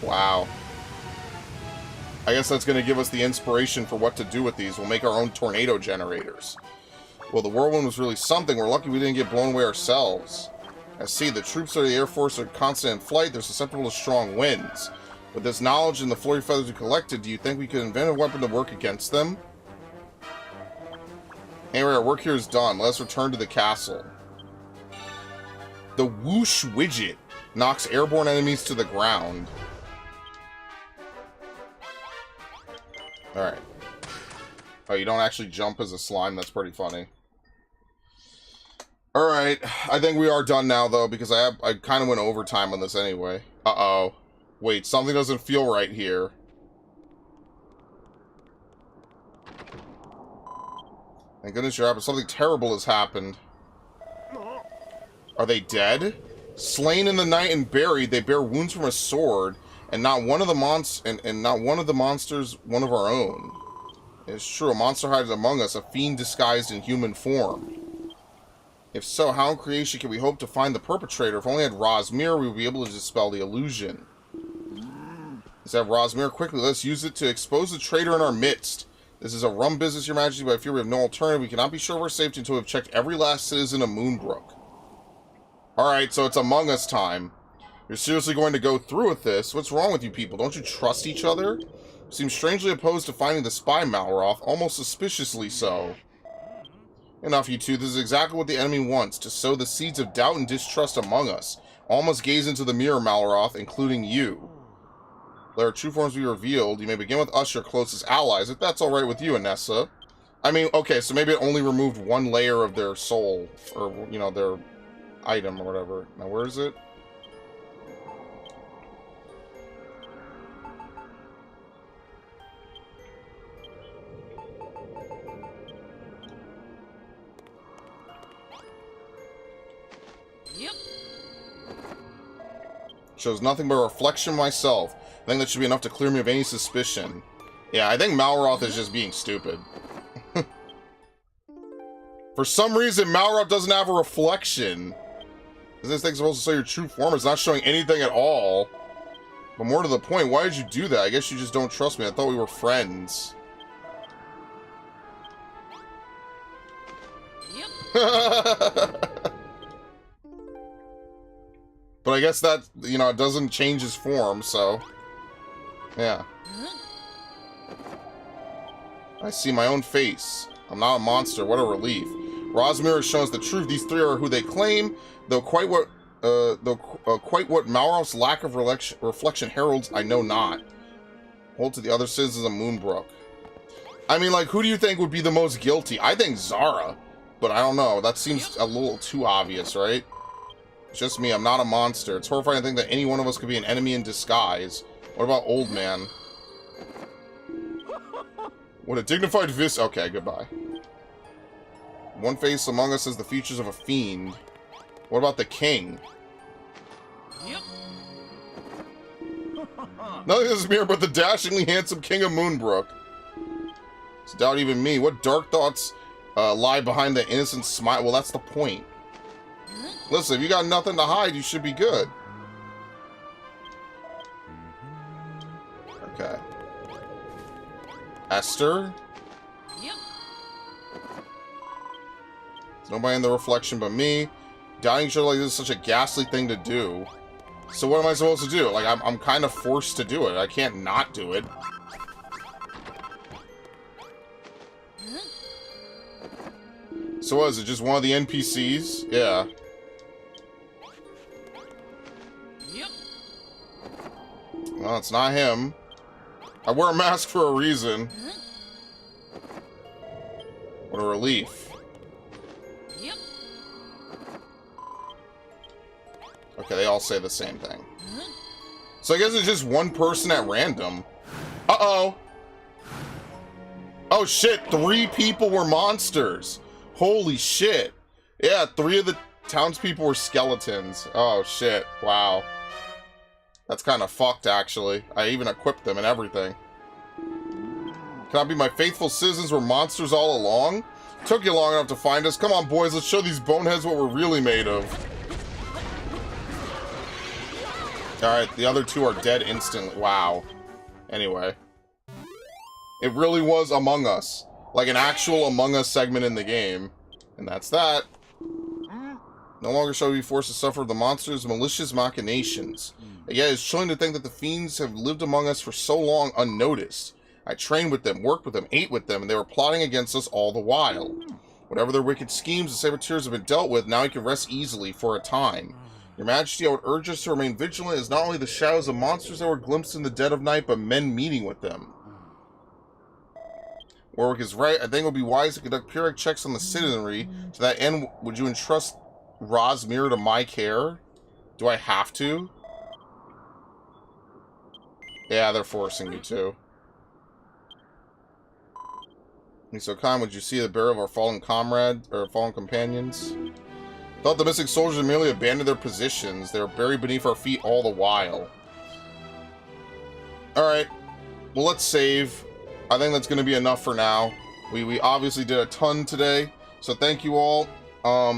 Wow. I guess that's gonna give us the inspiration for what to do with these. We'll make our own tornado generators. Well, the whirlwind was really something. We're lucky we didn't get blown away ourselves. I see, the troops of the Air Force are constant in flight. They're susceptible to strong winds. With this knowledge and the flurry feathers we collected, do you think we could invent a weapon to work against them? Anyway, our work here is done. Let us return to the castle. The whoosh widget knocks airborne enemies to the ground. Alright. Oh, you don't actually jump as a slime? That's pretty funny. Alright, I think we are done now, though, because I kind of went overtime on this anyway. Uh-oh. Wait, something doesn't feel right here. Thank goodness you're happy. Something terrible has happened. Are they dead? Slain in the night and buried, they bear wounds from a sword, and not one of the monsters one of our own. It's true, a monster hides among us, a fiend disguised in human form. If so, how in creation can we hope to find the perpetrator? If only had Rosmir, we would be able to dispel the illusion. Let's have Rosmir quickly. Let's use it to expose the traitor in our midst. This is a rum business, Your Majesty, but I fear we have no alternative. We cannot be sure of our safety until we've checked every last citizen of Moonbrook. Alright, so it's Among Us time. You're seriously going to go through with this? What's wrong with you people? Don't you trust each other? You seem strangely opposed to finding the spy Malroth, almost suspiciously so. Enough, you two. This is exactly what the enemy wants, to sow the seeds of doubt and distrust among us. All must gaze into the mirror, Malroth, including you. Let our true forms be revealed. You may begin with us, your closest allies, if that's alright with you, Anessa. I mean, okay, so maybe it only removed one layer of their soul, or, you know, their item or whatever. Now, where is it?
Yep.
Shows nothing but a reflection of myself. I think that should be enough to clear me of any suspicion. Yeah, I think Malroth is just being stupid. For some reason, Malroth doesn't have a reflection. Is this thing supposed to show your true form? It's not showing anything at all. But more to the point, why did you do that? I guess you just don't trust me. I thought we were friends.
Yep.
But I guess that, you know, it doesn't change his form, so... Yeah. I see my own face. I'm not a monster. What a relief. Rosmir has shown us the truth. These three are who they claim, though quite what Malroth's lack of reflection heralds, I know not. Hold to the other citizens of Moonbrook. I mean, like, who do you think would be the most guilty? I think Zara, but I don't know. That seems a little too obvious, right? It's just me. I'm not a monster. It's horrifying to think that any one of us could be an enemy in disguise. What about Old Man? What a dignified okay, goodbye. One face among us has the features of a fiend. What about the king?
Yep.
Nothing is mere but the dashingly handsome king of Moonbrook. It's doubt even me. What dark thoughts lie behind the innocent smile? Well, that's the point. Listen, if you got nothing to hide, you should be good. Okay. Esther?
Yep.
Nobody in the reflection but me. Dying each other like this is such a ghastly thing to do. So what am I supposed to do? Like, I'm kind of forced to do it. I can't not do it. So what is it? Just one of the NPCs? Yeah.
Yep.
Well, it's not him. I wear a mask for a reason. What a relief.
Yep.
Okay, they all say the same thing. So I guess it's just one person at random. Uh-oh. Oh shit, 3 people were monsters. Holy shit. Yeah, 3 of the townspeople were skeletons. Oh shit, wow. That's kind of fucked, actually. I even equipped them and everything. Can I be my faithful citizens were monsters all along? Took you long enough to find us. Come on, boys, let's show these boneheads what we're really made of. Alright, the other 2 are dead instantly. Wow. Anyway. It really was Among Us. Like an actual Among Us segment in the game. And that's that. No longer shall we be forced to suffer the monsters' malicious machinations. Yet it's chilling to think that the fiends have lived among us for so long unnoticed. I trained with them, worked with them, ate with them, and they were plotting against us all the while. Whatever their wicked schemes, the saboteurs have been dealt with, now you can rest easily for a time. Your Majesty, I would urge us to remain vigilant as not only the shadows of monsters that were glimpsed in the dead of night, but men meeting with them. Warwick is right. I think it would be wise to conduct periodic checks on the citizenry. To that end, would you entrust Rosmir to my care? Do I have to? Yeah, they're forcing me to. So kind, would you see the burial of our fallen comrade, or fallen companions? Thought the missing soldiers had merely abandoned their positions. They were buried beneath our feet all the while. Alright. Well, let's save. I think that's going to be enough for now. We obviously did a ton today. So thank you all.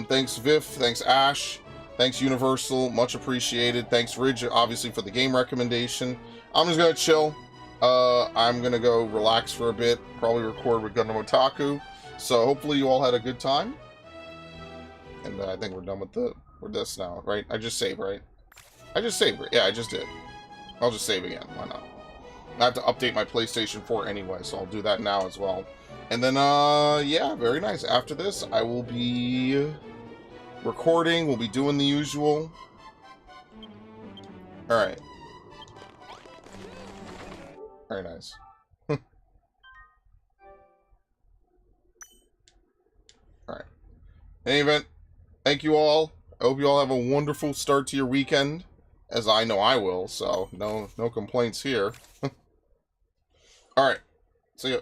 Thanks Vif. Thanks Ash. Thanks Universal. Much appreciated. Thanks Ridge, obviously, for the game recommendation. I'm just going to chill. I'm going to go relax for a bit. Probably record with Gundam Otaku. So hopefully you all had a good time. And I think we're done with this now, right? I just saved, right? I just saved, right? Yeah, I just did. I'll just save again. Why not? I have to update my PlayStation 4 anyway, so I'll do that now as well. And then, yeah, very nice. After this, I will be recording. We'll be doing the usual. Alright. Very nice. Alright. In any event, thank you all. I hope you all have a wonderful start to your weekend, as I know I will, so no complaints here. Alright, see ya.